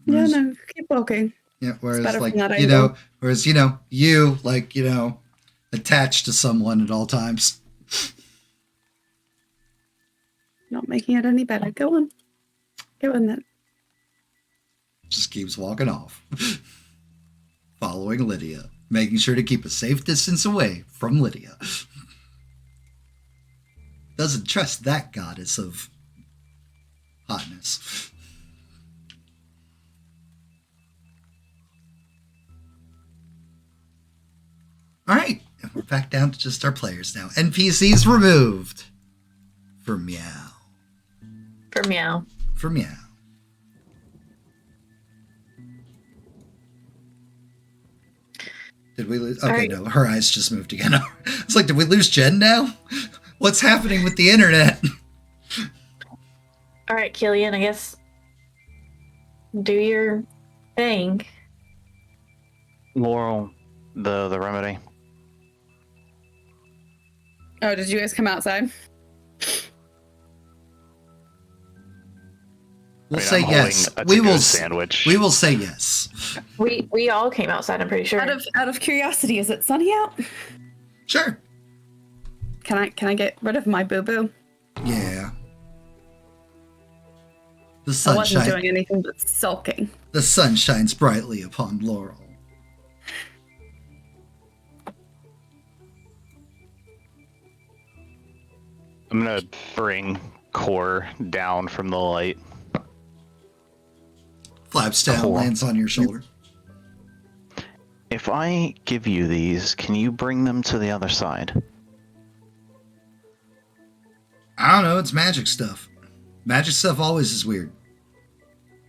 Yeah, no, keep walking. Yeah, whereas better like from that you angle. know, whereas you like attached to someone at all times. Not making it any better. Go on. Go on then. Just keeps walking off, following Lydia, making sure to keep a safe distance away from Lydia. Doesn't trust that goddess of hotness. All right, and we're back down to just our players now. NPCs removed. For meow. For meow. For meow. Did we lose? Okay, right. no, her eyes just moved again. It's like, did we lose Jen now? What's happening with the internet? All right, Killian, I guess do your thing. Laurel, the remedy. Oh, did you guys come outside? We'll I mean, say I'm yes. holding a We to-go will. sandwich. We will say yes. We all came outside, I'm pretty sure. Out of curiosity, is it sunny out? Sure. Can I get rid of my boo boo? Yeah. The I sun wasn't shines. doing anything but sulking. The sun shines brightly upon Laurel. I'm gonna bring Core down from the light. Flaps down, Cool. lands on your shoulder. If I give you these, can you bring them to the other side? I don't know. It's magic stuff. Magic stuff always is weird.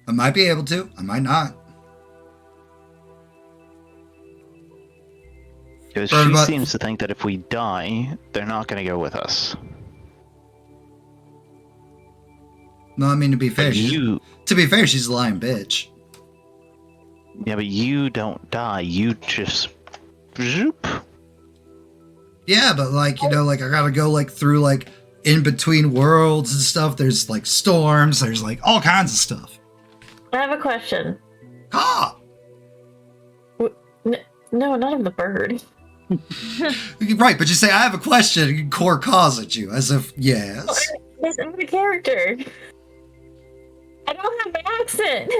I might be able to. I might not. Because Or she about- seems to think that if we die, they're not gonna go with us. No, I mean to be fair. But She's a lying bitch. yeah, but you don't die. You just zoop. Yeah, but like I gotta go like through like in between worlds and stuff. There's like storms. There's like all kinds of stuff. I have a question. Ah, No, not of the bird. right. But you say I have a question. And Core calls at you as if yes. I'm the character. I don't have an accent.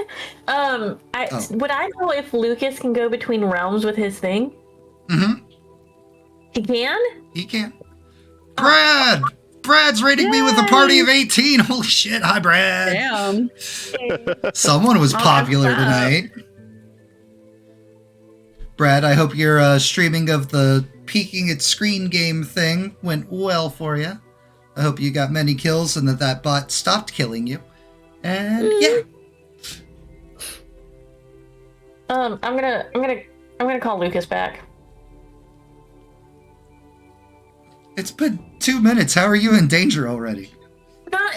Would I know if Lucas can go between realms with his thing? Mm-hmm. He can? He can. Brad's rating me with a party of 18. Holy shit! Hi, Brad. Damn. Someone was Oh, popular that's up. tonight. Brad, I hope your streaming of the peeking at screen game thing went well for you. I hope you got many kills and that bot stopped killing you. And yeah, I'm gonna call Lucas back. it's been 2 minutes. How are you in danger already? Not.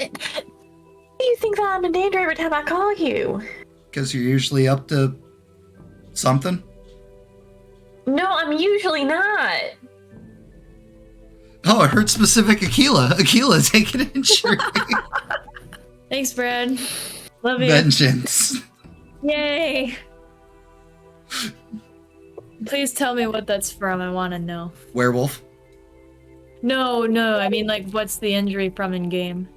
You think that I'm in danger every time I call you? Because you're usually up to something. No, I'm usually not. Oh, I heard specific Aquila. Aquila taking injury. Thanks, Brad. Love you. Vengeance. Yay. Please tell me what that's from. I want to know. Werewolf. No, I mean, like, what's the injury from in game?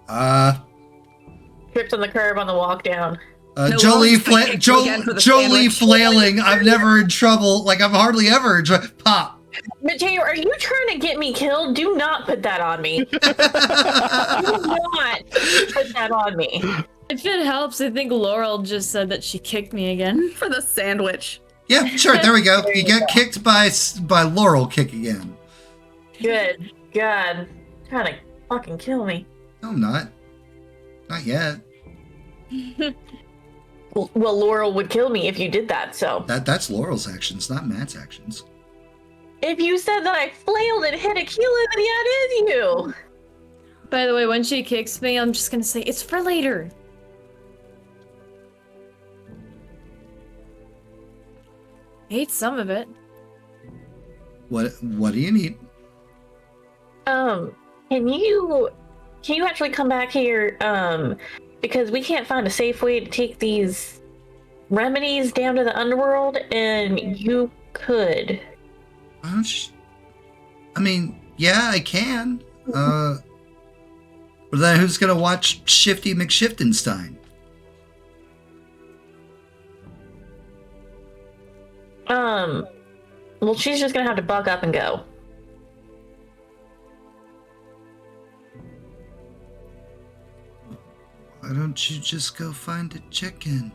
Tripped on the curb on the walk down. No, Jolie, Lauren's gonna kick you again for the Jolie sandwich. flailing. I'm never in trouble. Like, I'm hardly ever in trouble. Pop. Mateo, are you trying to get me killed? Do not put that on me. Do not put that on me. If it helps, I think Laurel just said that she kicked me again. For the sandwich. Yeah, sure. There we go. You get kicked by Laurel kick again. Good God. Trying to fucking kill me. No, I'm not. Not yet. Well, Laurel would kill me if you did that, so. That's Laurel's actions, not Matt's actions. If you said that I flailed and hit Aquila, then yeah, it is you. By the way, when she kicks me, I'm just gonna say, it's for later. I ate some of it. What do you need? Can you actually come back here, because we can't find a safe way to take these remedies down to the underworld, and you could. Why don't you... I mean, yeah, I can. But then who's gonna watch Shifty McShiftenstein? Well, she's just gonna have to buck up and go. Why don't you just go find a chicken?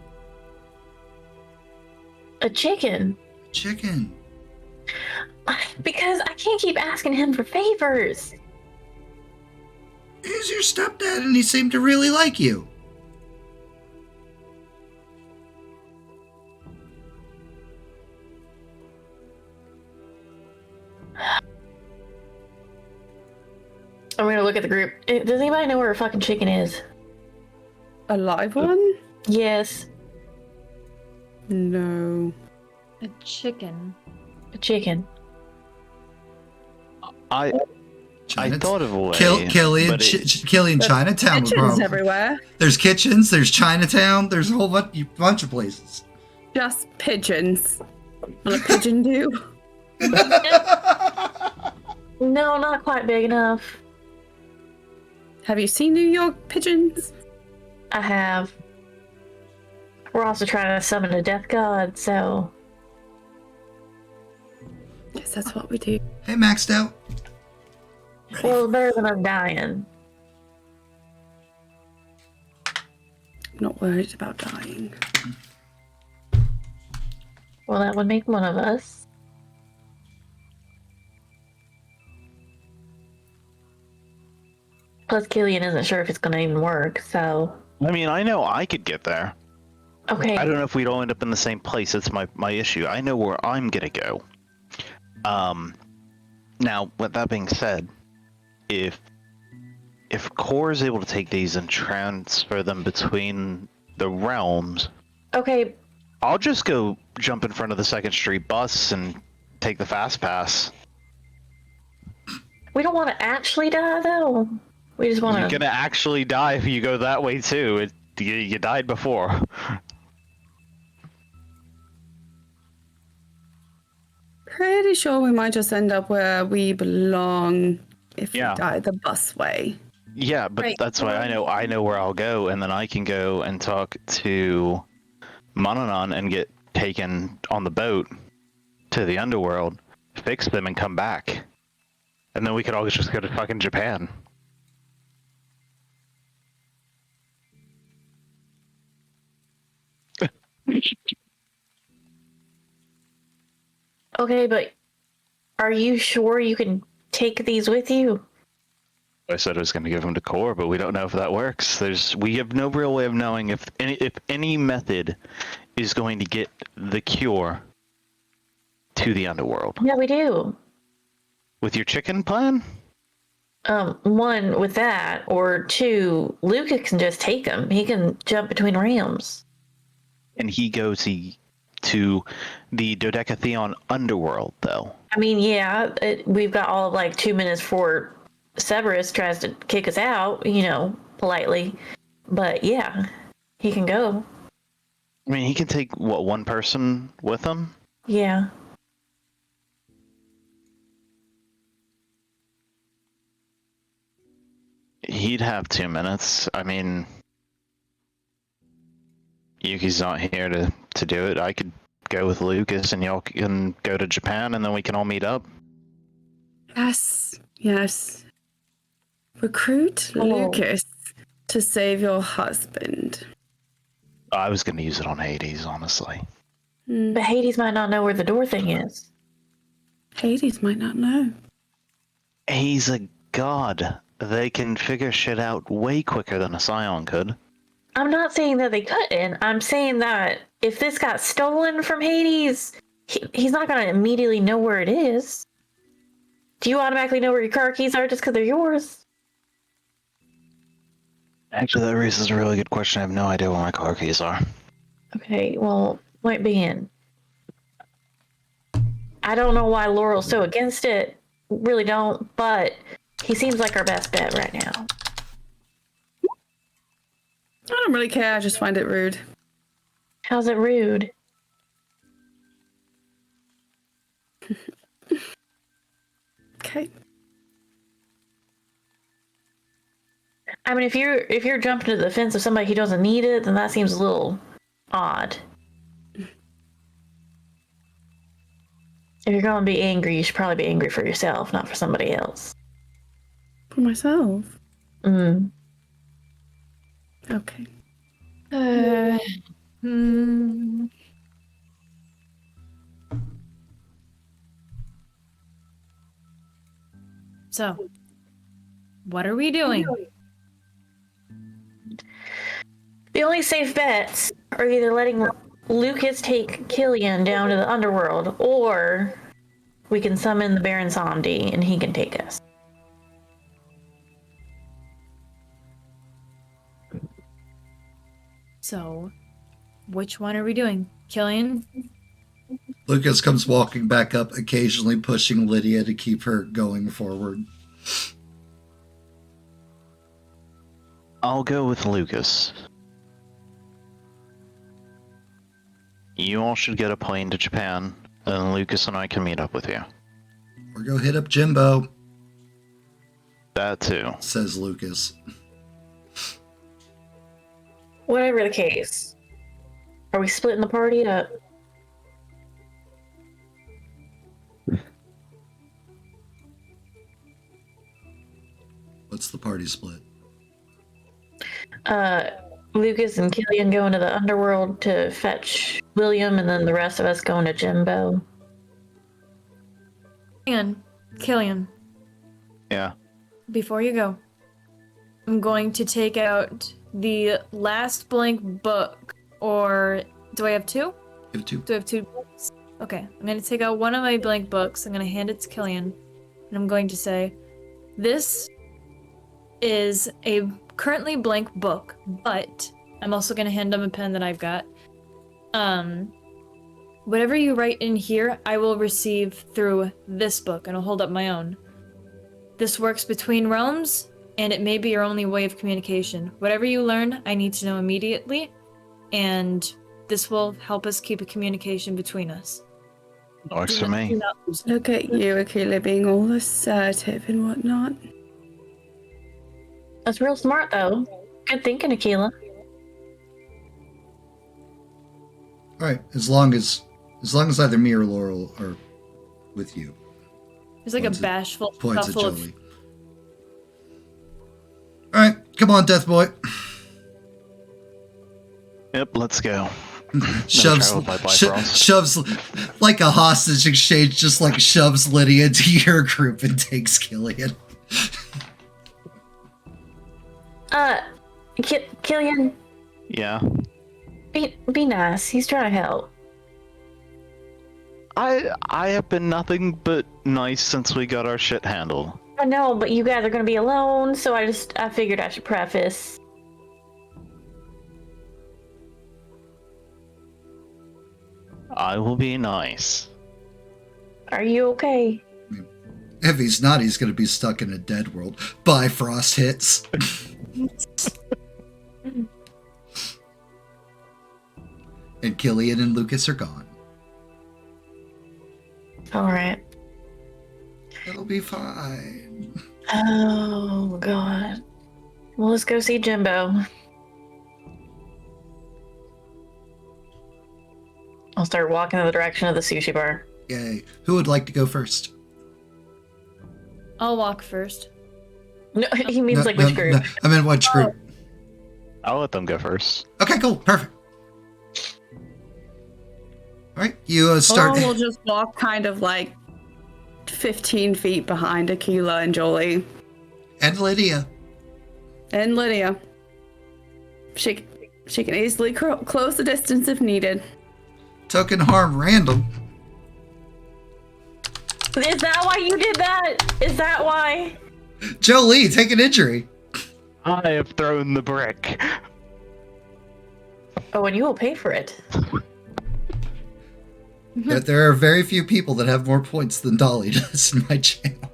A chicken? Chicken. Because I can't keep asking him for favors. He's your stepdad and he seemed to really like you. I'm gonna look at the group. Does anybody know where a fucking chicken is? A live one? Yes, No. A chicken. a chicken. I thought of a way. Killian but it- Chinatown. Kitchens Bro. everywhere. There's kitchens, there's Chinatown, there's a whole bunch of places. Just pigeons. Will a pigeon do? No, not quite big enough. Have you seen New York pigeons? I have. We're also trying to summon a death god, so. Yes, that's what we do. Hey, maxed out. Well, better than us dying. I'm not worried about dying. Well, that would make one of us. Plus, Killian isn't sure if it's gonna even work, so. I mean, I know I could get there. Okay. I don't know if we'd all end up in the same place. That's my issue. I know where I'm gonna go. Now, with that being said, if Core is able to take these and transfer them between the realms, Okay, I'll just go jump in front of the 2nd Street bus and take the fast pass. we don't want to actually die, though. We just want You're to. gonna actually die if you go that way too. You died before. Pretty sure we might just end up where we belong if Yeah. we die the bus way. Yeah, but Right. that's why I know where I'll go, and then I can go and talk to Mononon and get taken on the boat to the underworld, fix them, and come back. And then we could all just go to fucking Japan. Okay, but are you sure you can take these with you? I said I was going to give them to Core, but we don't know if that works. We have no real way of knowing if any method is going to get the cure to the underworld. Yeah, we do. With your chicken plan? One, with that, or two, Luca can just take them. He can jump between realms. And he goes to the Dodecatheon underworld, though. I mean, yeah, we've got all of like 2 minutes before Severus tries to kick us out, politely. But yeah, he can go. I mean, he can take, one person with him? Yeah. He'd have 2 minutes. I mean, Yuki's not here to do it. I could go with Lucas and y'all can go to Japan and then we can all meet up. Yes. Recruit Oh. Lucas to save your husband. I was going to use it on Hades, honestly. But Hades might not know where the door thing is. Hades might not know. He's a god. They can figure shit out way quicker than a Scion could. I'm not saying that they couldn't. I'm saying that if this got stolen from Hades, he's not going to immediately know where it is. Do you automatically know where your car keys are just because they're yours? Actually, that raises a really good question. I have no idea where my car keys are. Okay, well, point being, I don't know why Laurel's so against it. Really don't, but he seems like our best bet right now. don't really care. I just find it rude. How's it rude? Okay. I mean, if you're jumping to the defense of somebody who doesn't need it, then that seems a little odd. If you're gonna be angry, you should probably be angry for yourself, not for somebody else. For myself. Mm. Okay. So, what are we doing? The only safe bets are either letting Lucas take Killian down to the underworld, or we can summon the Baron Samedi and he can take us. So, which one are we doing? Killian? Lucas comes walking back up, occasionally pushing Lydia to keep her going forward. I'll go with Lucas. You all should get a plane to Japan, and Lucas and I can meet up with you. Or go hit up Jimbo, That too. says Lucas. Whatever the case, are we splitting the party up? What's the party split? Lucas and Killian going to the underworld to fetch William, and then the rest of us going to Jimbo. And Killian, Yeah. before you go, I'm going to take out the last blank book, or do I have two? Give it to. Do I have two books? Okay, I'm going to take out one of my blank books, I'm going to hand it to Killian, and I'm going to say, this is a currently blank book, but I'm also going to hand him a pen that I've got. Whatever you write in here, I will receive through this book, and I'll hold up my own. This works between realms, and it may be your only way of communication. Whatever you learn, I need to know immediately, and this will help us keep a communication between us. Works Do for not- me. do not lose it. Look at you, Akila, being all assertive and whatnot. That's real smart, though. Good thinking, Akila. All right, as long as either me or Laurel are with you. There's like Points a at- bashful Points at shuffle of Jolie. All right, come on, Death Boy. Yep, let's go. shoves travel by Bifrost. shoves like a hostage exchange, just like shoves Lydia into your group and takes Killian. Killian, Yeah. be nice. He's trying to help. I have been nothing but nice since we got our shit handled. I know, but you guys are gonna be alone, so I figured I should preface. I will be nice. Are you okay? If he's not, he's going to be stuck in a dead world. Bifrost hits. And Killian and Lucas are gone. All right. It'll be fine. Oh God. Well, let's go see Jimbo. I'll start walking in the direction of the sushi bar. Yay. Who would like to go first? I'll walk first. No, he means No, like no, which group? no, I'm in which group? I'll let them go first. Okay, cool. Perfect. All right, you start. Or we'll just walk kind of like 15 feet behind Akila and Jolie. And Lydia. And Lydia. She can easily close the distance if needed. Token harm random. Is that why you did that? Is that why? Jolie, take an injury. I have thrown the brick. Oh, and you will pay for it. But there are very few people that have more points than Dolly does in my channel.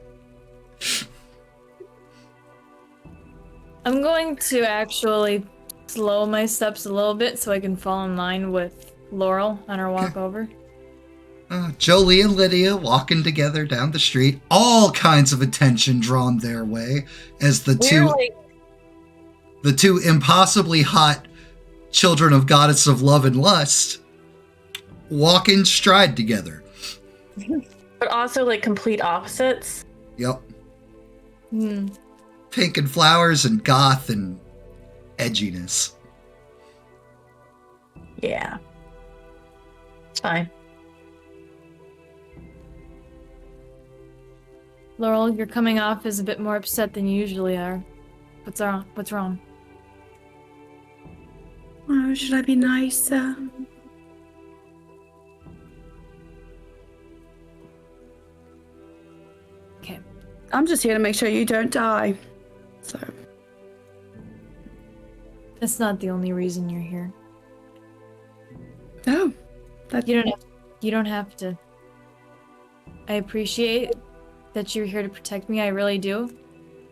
I'm going to actually slow my steps a little bit so I can fall in line with Laurel on our walk over. Jolie and Lydia walking together down the street. All kinds of attention drawn their way as the two impossibly hot children of goddess of love and lust walk in stride together. But also like complete opposites. Yep. Hmm. Pink and flowers and goth and edginess. Yeah. It's fine. Laurel, you're coming off as a bit more upset than you usually are. What's wrong? What's wrong? Oh, should I be nicer? Okay. I'm just here to make sure you don't die. So. That's not the only reason you're here. Oh. That You don't have to. I appreciate that you're here to protect me, I really do.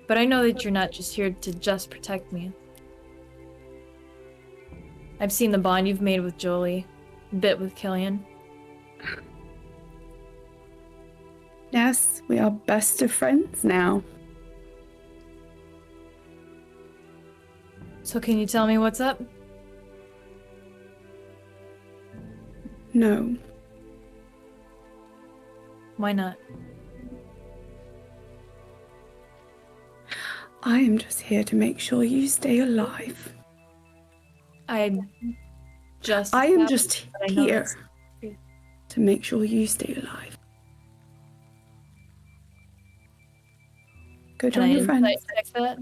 But I know that you're not just here to just protect me. I've seen the bond you've made with Jolie, a bit with Killian. Yes, we are best of friends now. So can you tell me what's up? No. Why not? I am just here to make sure you stay alive. I am just here to make sure you stay alive. Go join your friends. Insight check that?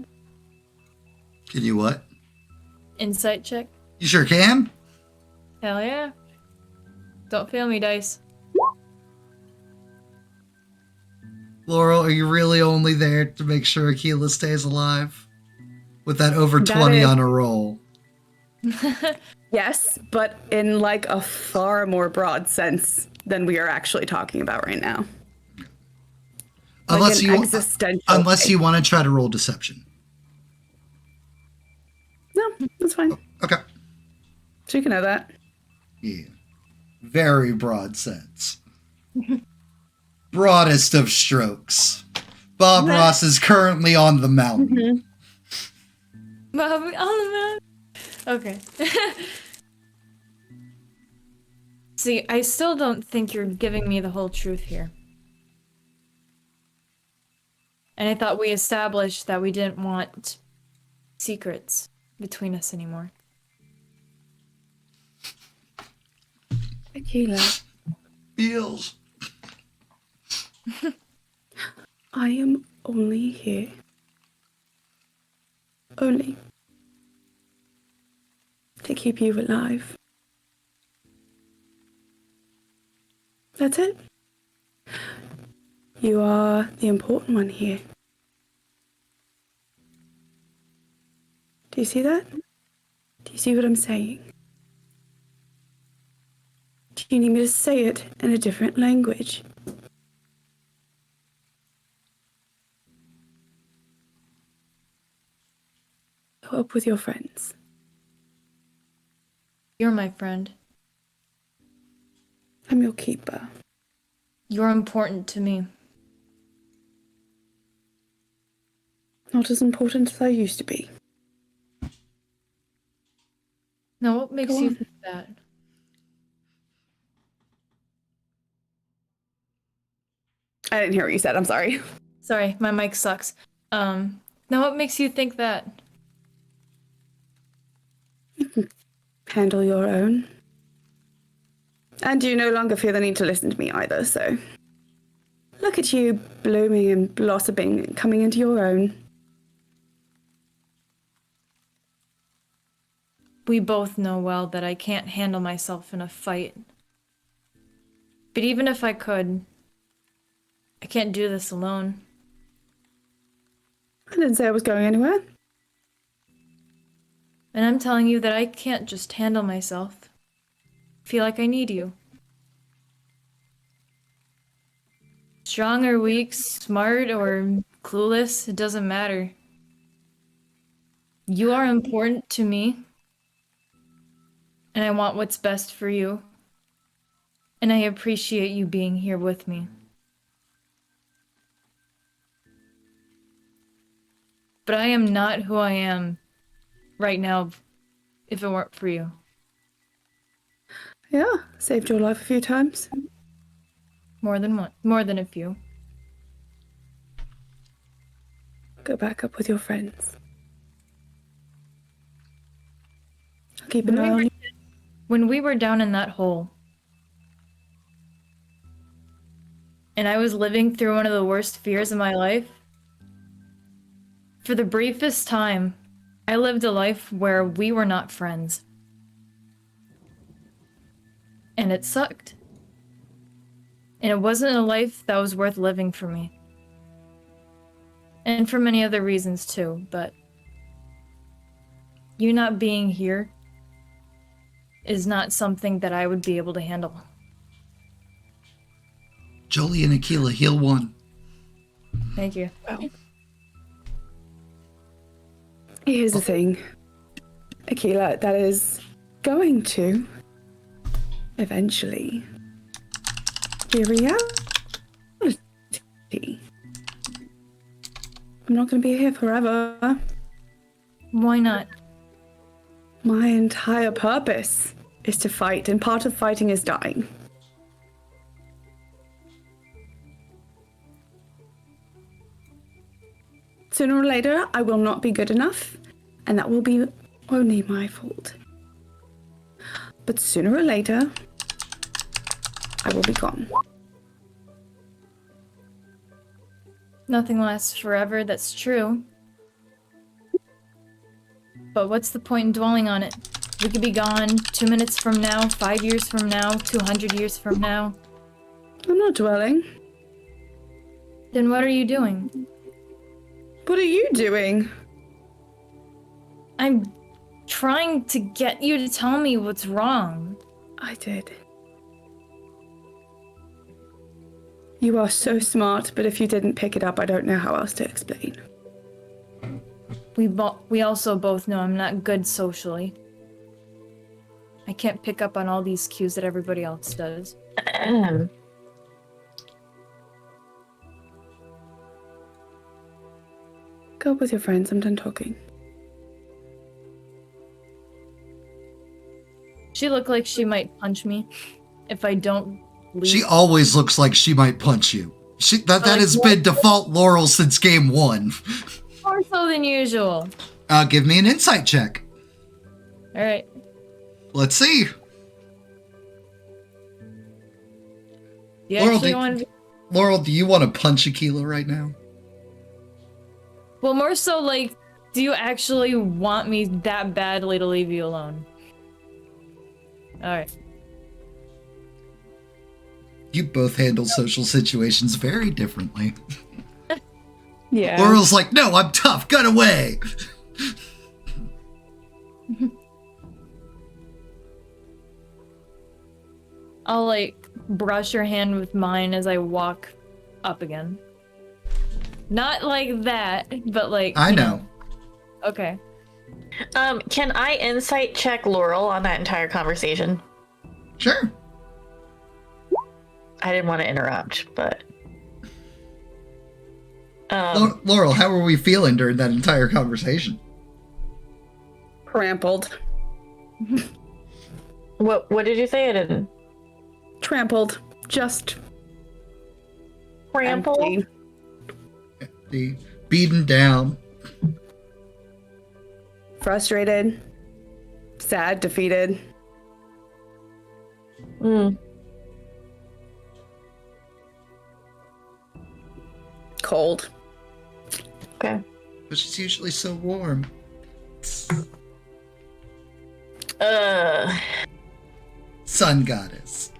Can you what? Insight check? You sure can? Hell yeah. Don't fail me, dice. Laurel, are you really only there to make sure Aquila stays alive? With that over 20 on a roll. Yes, but in like a far more broad sense than we are actually talking about right now. Unless like you want to try to roll deception. No, that's fine. Okay. So you can know that. Yeah. Very broad sense. Broadest of strokes. Bob Ross is currently on the mountain. Bob on the mountain? Okay. See, I still don't think you're giving me the whole truth here. And I thought we established that we didn't want secrets between us anymore. Aquila. Feels. I am only here. Only. To keep you alive. That's it. You are the important one here. Do you see that? Do you see what I'm saying? Do you need me to say it in a different language? Go up with your friends. You're my friend. I'm your keeper. You're important to me. Not as important as I used to be. Now, what makes Go you on. think that? I didn't hear what you said, I'm sorry. Sorry, my mic sucks. Now what makes you think that? Handle your own. And you no longer feel the need to listen to me either, so... Look at you, blooming and blossoming and coming into your own. We both know well that I can't handle myself in a fight. But even if I could, I can't do this alone. I didn't say I was going anywhere. And I'm telling you that I can't just handle myself. I feel like I need you. Strong or weak, smart or clueless, it doesn't matter. You are important to me, And I want what's best for you. And I appreciate you being here with me. But I am not who I am right now if it weren't for you. Yeah, saved your life a few times. More than one. More than a few. Go back up with your friends. I'll keep an eye on you. When we were down in that hole, and I was living through one of the worst fears of my life, for the briefest time, I lived a life where we were not friends. And it sucked. And it wasn't a life that was worth living for me. And for many other reasons too, but you not being here is not something that I would be able to handle. Jolie and Aquila, heal 1. Thank you. Here's the thing, Aquila, that is going to eventually be a reality. I'm not going to be here forever. Why not? My entire purpose is to fight, and part of fighting is dying. Sooner or later, I will not be good enough, and that will be only my fault. But sooner or later, I will be gone. Nothing lasts forever, that's true. But what's the point in dwelling on it? We could be gone 2 minutes from now, 5 years from now, 200 years from now. I'm not dwelling. Then what are you doing? What are you doing? I'm trying to get you to tell me what's wrong. I did. You are so smart, but if you didn't pick it up, I don't know how else to explain. We also both know I'm not good socially. I can't pick up on all these cues that everybody else does. Go with your friends, I'm done talking. She looked like she might punch me if I don't leave. She always looks like she might punch you. That has been default Laurel since game 1. More so than usual. Give me an insight check. Alright. Let's see. You Laurel, actually want to... Laurel, do you want to punch Aquila right now? Well, more so like, do you actually want me that badly to leave you alone? Alright. You both handle social situations very differently. Yeah. Laurel's like, no, I'm tough, gun away! I'll, like, brush your hand with mine as I walk up again. Not like that, but like... I know. Okay. Can I insight check Laurel on that entire conversation? Sure. I didn't want to interrupt, but... Laurel, how were we feeling during that entire conversation? Trampled. What did you say? I didn't... Trampled. Just... Trampled? empty. The beaten down. Frustrated. Sad, defeated. Cold. Okay. But she's usually so warm. Sun goddess.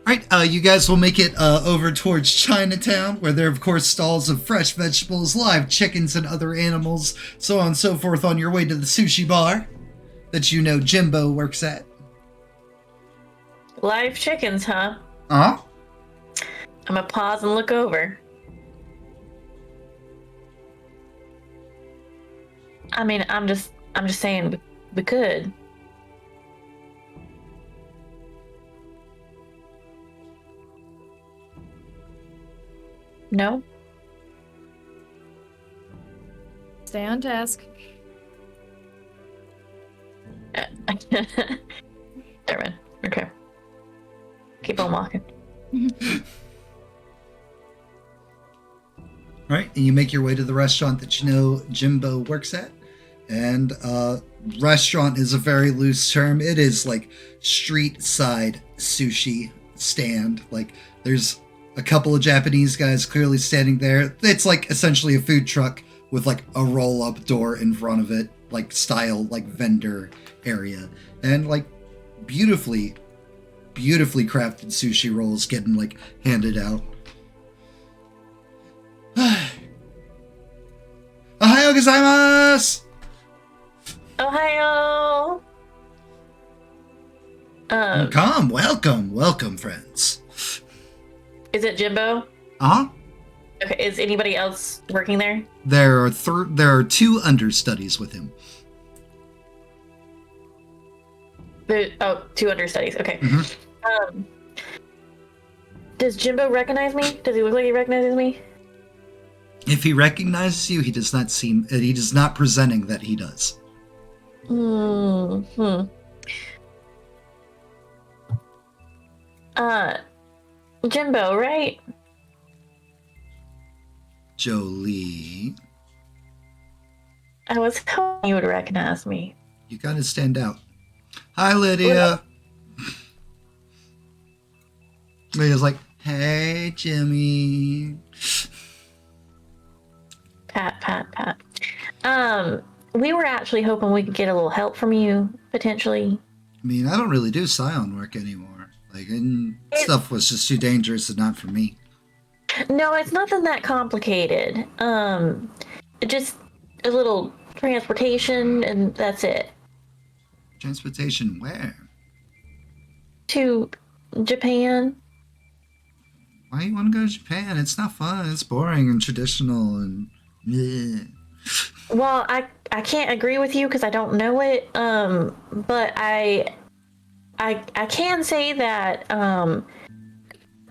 Alright, you guys will make it over towards Chinatown, where there are, of course, stalls of fresh vegetables, live chickens, and other animals, so on and so forth, on your way to the sushi bar that you know Jimbo works at. Live chickens, huh? Uh-huh. I'm gonna pause and look over. I mean, I'm just saying we could. No? Stay on task. Never mind. Okay. Keep on walking. All right, and you make your way to the restaurant that you know Jimbo works at. And restaurant is a very loose term. It is like street side sushi stand. Like there's a couple of Japanese guys clearly standing there. It's like essentially a food truck with like a roll up door in front of it, like style, like vendor area. And like beautifully crafted sushi rolls getting like handed out. Ohayo gozaimasu! Ohio! Come, welcome, friends. Is it Jimbo? Uh-huh. Okay, is anybody else working there? There are two understudies with him. Two understudies. Okay. Mm-hmm. Does Jimbo recognize me? Does he look like he recognizes me? If he recognizes you, he does not presenting that he does. Jimbo, right? Jolie, I was hoping you would recognize me. you gotta stand out. Hi, Lydia. Lydia's like, hey, Jimmy. Pat. We were actually hoping we could get a little help from you, potentially. I mean, I don't really do Scion work anymore. Like, and stuff was just too dangerous and not for me. No, it's nothing that complicated. Just a little transportation, and that's it. Transportation where? To Japan. Why you want to go to Japan? It's not fun. It's boring and traditional and... Bleh. Well, I can't agree with you because I don't know it. But I can say that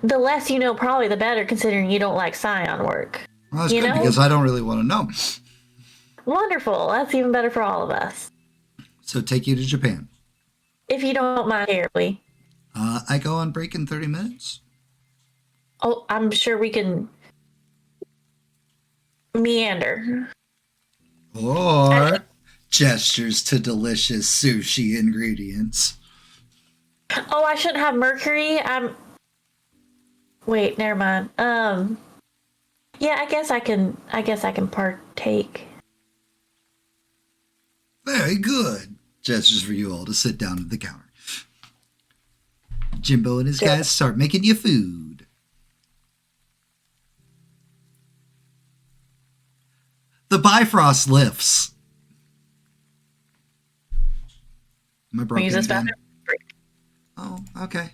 the less you know, probably the better, considering you don't like Scion work. Well, that's good because I don't really want to know. Wonderful. That's even better for all of us. So take you to Japan. If you don't mind terribly. I go on break in 30 minutes. Oh, I'm sure we can meander. Or gestures to delicious sushi ingredients. Oh, I shouldn't have mercury. Wait, never mind. Yeah, I guess I can partake. Very good. Gestures for you all to sit down at the counter. Jimbo and his guys start making you food. The Bifrost lifts. Am I broken Use this again? bathroom. Oh, okay.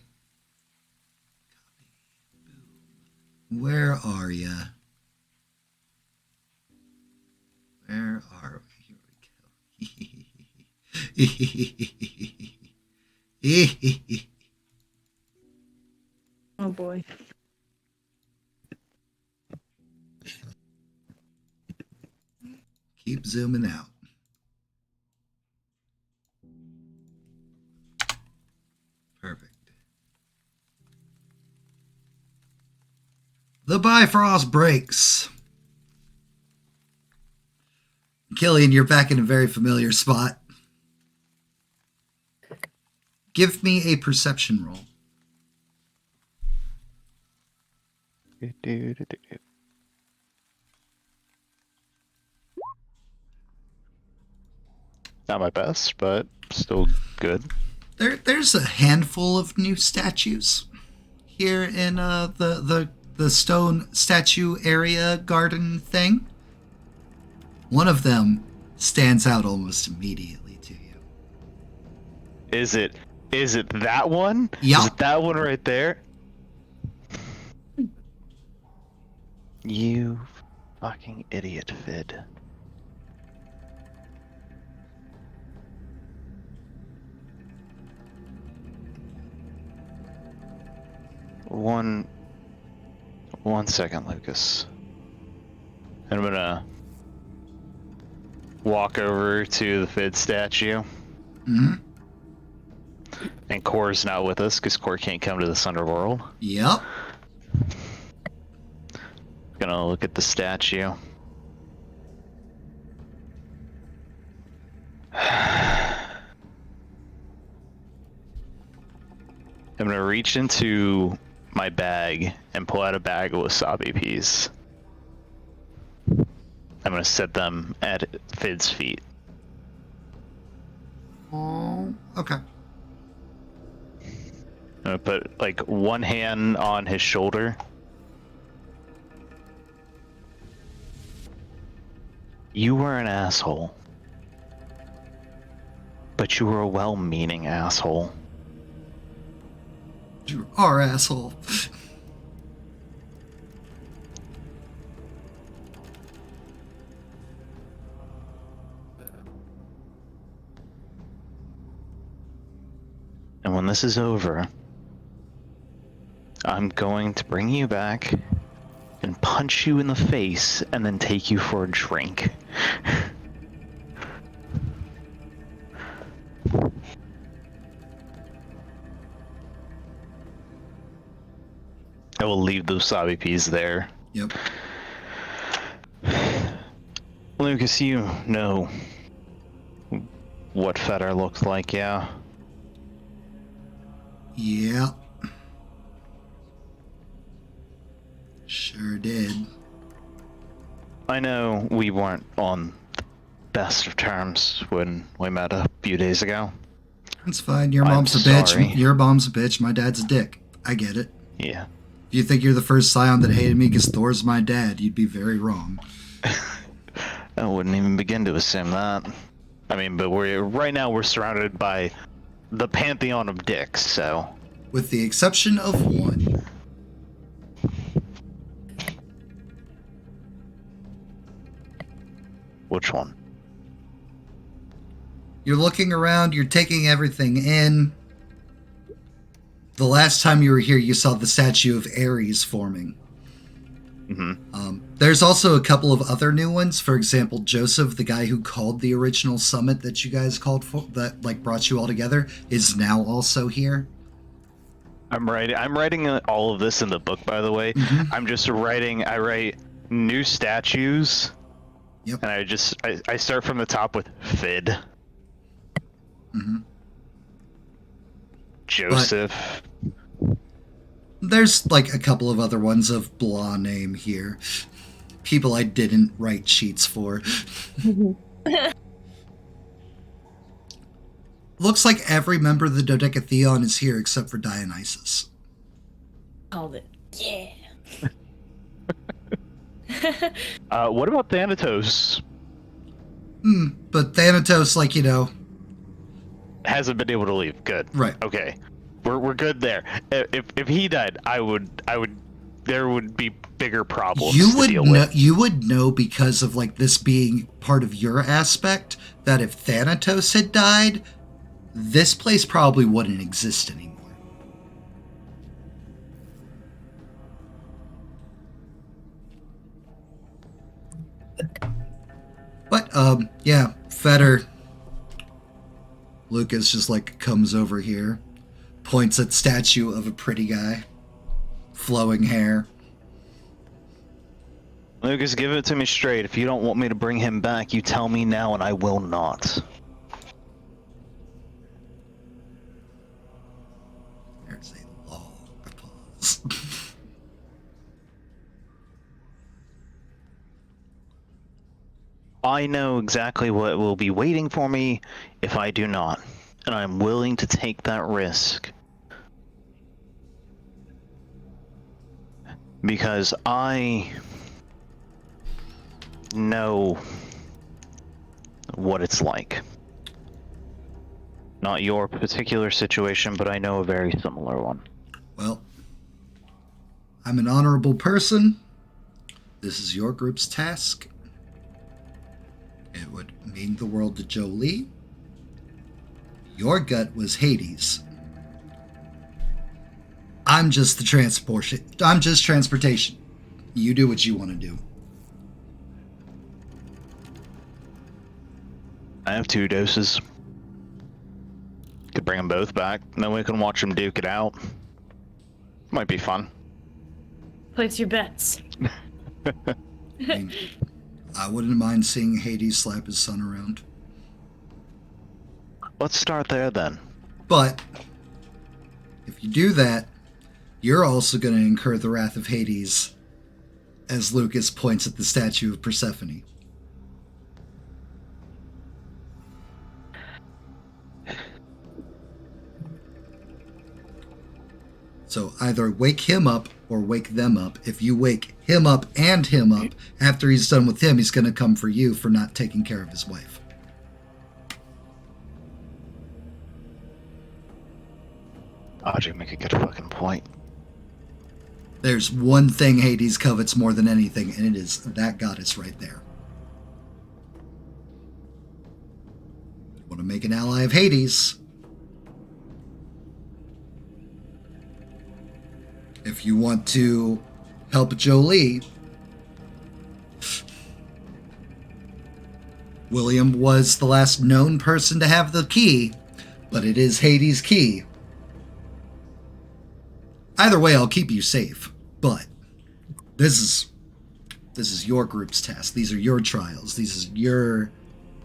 Where are ya? Where are we? Here we go. Oh boy. Keep zooming out. Perfect. The Bifrost breaks. Killian, you're back in a very familiar spot. Give me a perception roll. Not my best, but still good. There's a handful of new statues here in the stone statue area garden thing. One of them stands out almost immediately to you. Is it that one? Yup. Is it that one right there? You fucking idiot, Fid. One second, Lucas. I'm gonna walk over to the Fid statue. Mm-hmm. And Kor's not with us because Kor can't come to this underworld. Yep. Gonna look at the statue. I'm gonna reach into my bag and pull out a bag of wasabi peas. I'm gonna set them at Fid's feet. Oh, okay. I'm gonna put like one hand on his shoulder. You were an asshole. But you were a well-meaning asshole. You are asshole. And when this is over, I'm going to bring you back and punch you in the face and then take you for a drink. I will leave those wasabi peas there. Yep. Lucas, you know what Feder looks like, yeah? Yeah. Sure did. I know we weren't on the best of terms when we met a few days ago. That's fine. Your I'm mom's a sorry. bitch. Your mom's a bitch. My dad's a dick. I get it. Yeah. If you think you're the first Scion that hated me because Thor's my dad, you'd be very wrong. I wouldn't even begin to assume that. I mean, but right now we're surrounded by the pantheon of dicks, so... With the exception of one. Which one? You're looking around, you're taking everything in. The last time you were here, you saw the statue of Ares forming. Mm-hmm. There's also a couple of other new ones. For example, Joseph, the guy who called the original summit that you guys called for, that like brought you all together, is now also here. I'm writing all of this in the book, by the way. Mm-hmm. I write new statues. Yep. And I start from the top with Fid. Mm-hmm. Joseph. There's like a couple of other ones of blah name here. People I didn't write sheets for. Looks like every member of the Dodecatheon is here except for Dionysus. Called it. Yeah. What about Thanatos? But Thanatos, like, you know... Hasn't been able to leave. Good. Right. Okay. We're good there. If he died, there would be bigger problems to deal with. You would know because of like this being part of your aspect that if Thanatos had died, this place probably wouldn't exist anymore. But yeah, Feder. Lucas just like comes over here, points at statue of a pretty guy, flowing hair. Lucas, give it to me straight. If you don't want me to bring him back, you tell me now and I will not. There's a long pause. I know exactly what will be waiting for me if I do not, and I'm willing to take that risk. Because I know what it's like. Not your particular situation, but I know a very similar one. Well, I'm an honorable person. This is your group's task. It would mean the world to Jolie. Your gut was Hades. I'm just the transportation. I'm just transportation. You do what you want to do. I have 2 doses. Could bring them both back, and then we can watch them duke it out. Might be fun. Place your bets. I mean, I wouldn't mind seeing Hades slap his son around. Let's start there then. But if you do that, you're also going to incur the wrath of Hades, as Lucas points at the statue of Persephone. So either wake him up or wake them up. If you wake him up and him up, after he's done with him, he's going to come for you for not taking care of his wife. Audrey, make a good fucking point. There's one thing Hades covets more than anything, and it is that goddess right there. Want to make an ally of Hades? If you want to help Jolie, William was the last known person to have the key, but it is Hades' key. Either way, I'll keep you safe, but this is your group's task. These are your trials. These are your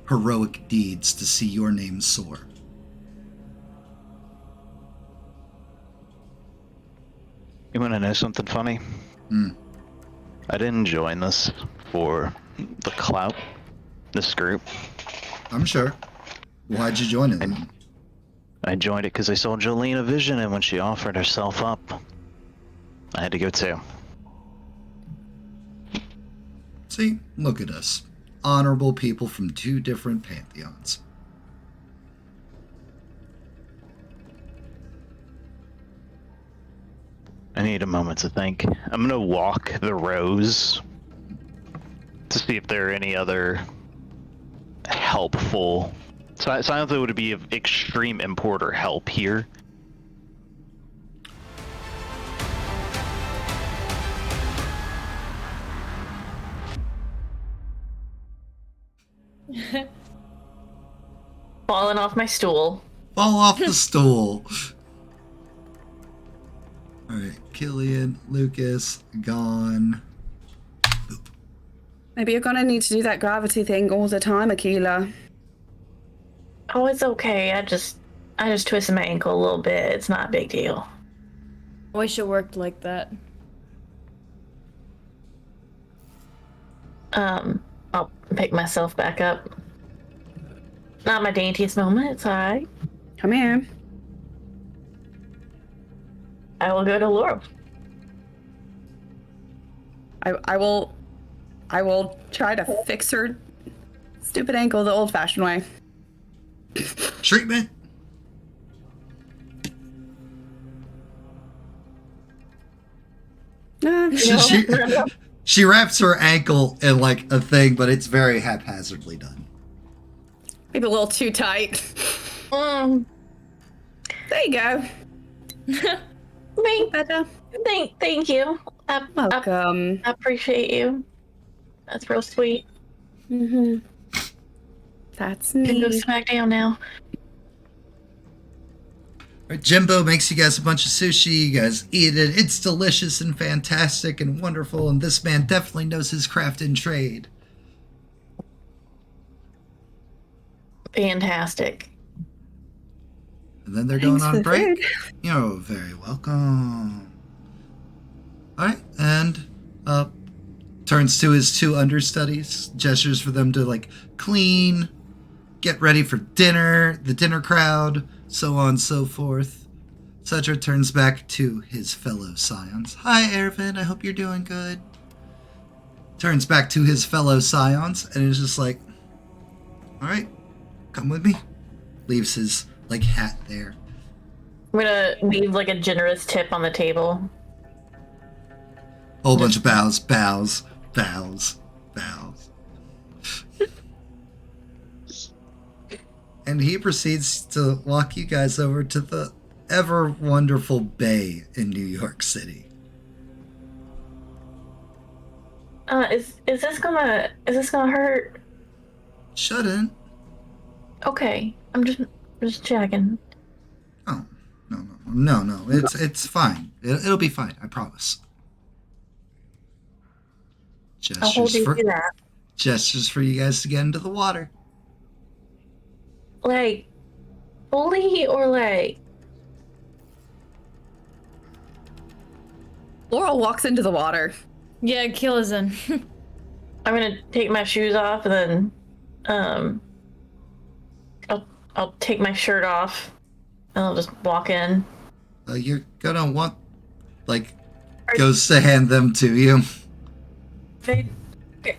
heroic deeds to see your name soar. You want to know something funny? I didn't join this for the clout, this group. I'm sure. Why'd you join it then? I joined it because I saw Jolene a vision, and when she offered herself up, I had to go too. See, look at us. Honorable people from 2 different pantheons. I need a moment to think. I'm gonna walk the rows to see if there are any other helpful. So I don't think it would be of extreme import or help here. Falling off my stool. Fall off the stool. Alright, Killian, Lucas, gone. Maybe you're gonna need to do that gravity thing all the time, Aquila. Oh, it's okay. I just twisted my ankle a little bit. It's not a big deal. I wish it worked like that. I'll pick myself back up. Not my daintiest moment. It's alright. Come here. I will go to Laurel. I will try to fix her stupid ankle the old-fashioned way. Treatment. She wraps her ankle in like a thing, but it's very haphazardly done. Maybe a little too tight. There you go. Better. Thank you. Welcome. I appreciate you. That's real sweet. Mm-hmm. That's I can go me. smack down now. Right, Jimbo makes you guys a bunch of sushi. You guys eat it. It's delicious and fantastic and wonderful. And this man definitely knows his craft and trade. Fantastic. And then they're going Thanks on for the break. food. You're very welcome. All right, and turns to his 2 understudies, gestures for them to like clean, get ready for dinner, the dinner crowd, so on and so forth. Cedra turns back to his fellow Scions. Hi, Ervin, I hope you're doing good. Turns back to his fellow Scions and is just like, all right, come with me. Leaves his like hat there. I'm gonna leave like a generous tip on the table. Whole bunch of bows, bows, bows, bows. And he proceeds to walk you guys over to the ever wonderful bay in New York City. Is this gonna hurt? Shouldn't. Okay, I'm just checking. Oh, no. It's fine. It'll be fine. I promise. I'll hold you to that. Gestures for you guys to get into the water. Like, fully or like? Laurel walks into the water. Yeah, kill is in. I'm gonna take my shoes off and then, I'll take my shirt off and I'll just walk in. You're gonna want, goes to hand them to you. They, I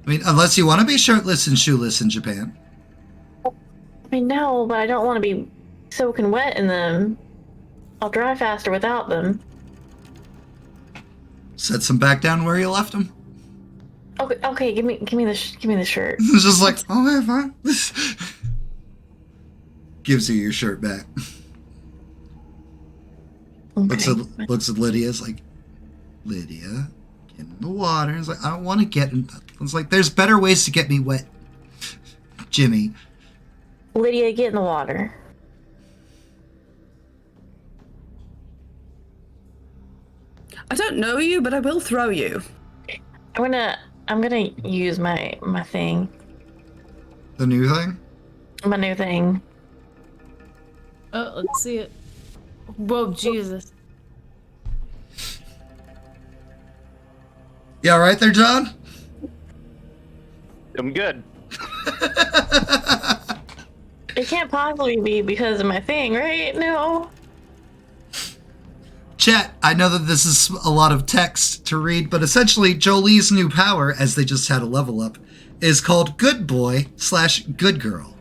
mean, unless you want to be shirtless and shoeless in Japan. I mean, no, but I don't want to be soaking wet in them. I'll dry faster without them. Set them back down where you left them. Okay, give me the shirt. It's just like, okay, fine. Gives you your shirt back. Okay. Looks at Lydia. Is like, Lydia, get in the water. It's like, I don't want to get in. It's like, there's better ways to get me wet, Jimmy. Lydia, get in the water. I don't know you, but I will throw you. I'm gonna use my thing. The new thing? My new thing. Oh, let's see it. Whoa, Jesus. You all right there, John? I'm good. It can't possibly be because of my thing, right? No. Chat, I know that this is a lot of text to read, but essentially Jolie's new power, as they just had a level up, is called Good Boy / Good Girl.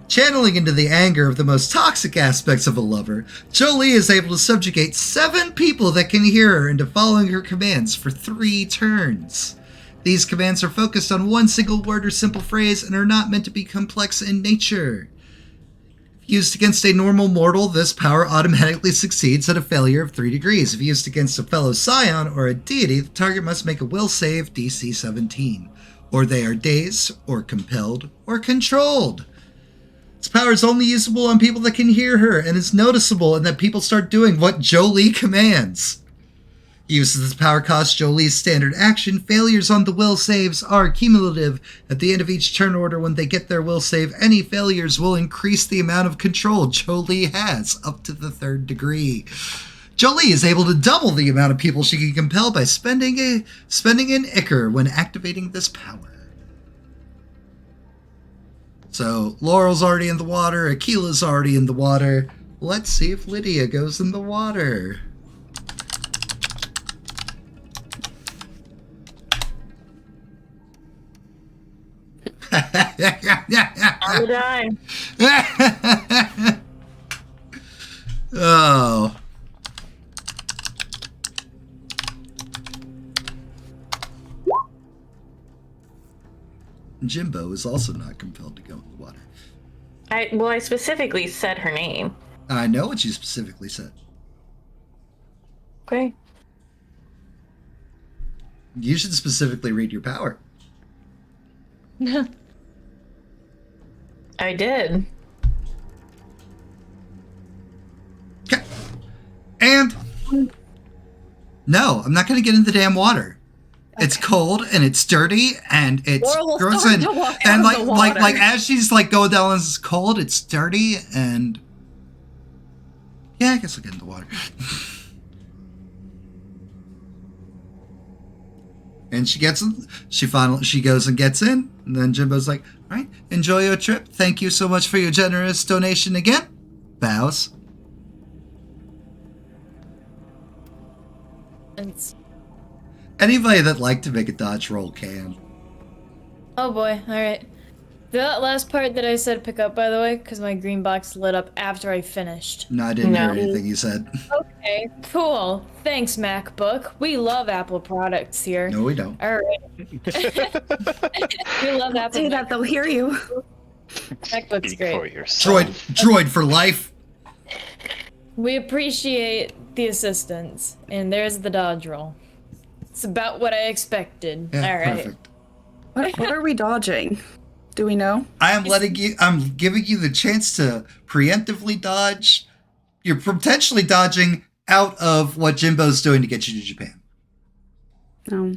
Channeling into the anger of the most toxic aspects of a lover, Jolie is able to subjugate 7 people that can hear her into following her commands for 3 turns. These commands are focused on one single word or simple phrase and are not meant to be complex in nature. If used against a normal mortal, this power automatically succeeds at a failure of 3 degrees. If used against a fellow Scion or a deity, the target must make a will save DC 17, or they are dazed, or compelled, or controlled. This power is only usable on people that can hear her, and is noticeable in that people start doing what Jolie commands. Use of this power costs Jolie's standard action. Failures on the will saves are cumulative. At the end of each turn order, when they get their will save, any failures will increase the amount of control Jolie has up to the 3rd degree. Jolie is able to double the amount of people she can compel by spending an Ichor when activating this power. So, Laurel's already in the water, Akila's already in the water. Let's see if Lydia goes in the water. I'll die. Oh. Jimbo is also not compelled to go in the water. I specifically said her name. I know what you specifically said. Okay. You should specifically read your power. I did. Okay. And no, I'm not going to get in the damn water. Okay. It's cold and it's dirty and it's gross and like as she's like going down, it's cold, it's dirty and yeah, I guess I'll get in the water. And she goes and gets in, and then Jimbo's like, all right, enjoy your trip. Thank you so much for your generous donation again. Bows. Thanks. Anybody that'd like to make a dodge roll can. Oh boy, alright. That last part that I said pick up, by the way, because my green box lit up after I finished. No, I didn't hear anything you said. Okay, cool. Thanks, MacBook. We love Apple products here. No, we don't. Alright. We love Apple. Say that, they'll hear you. MacBook's Speak for great. yourself. Droid for life. We appreciate the assistance, and there's the dodge roll. It's about what I expected. Yeah, All right. perfect. What are we dodging? Do we know? I'm giving you the chance to preemptively dodge. You're potentially dodging out of what Jimbo's doing to get you to Japan. No.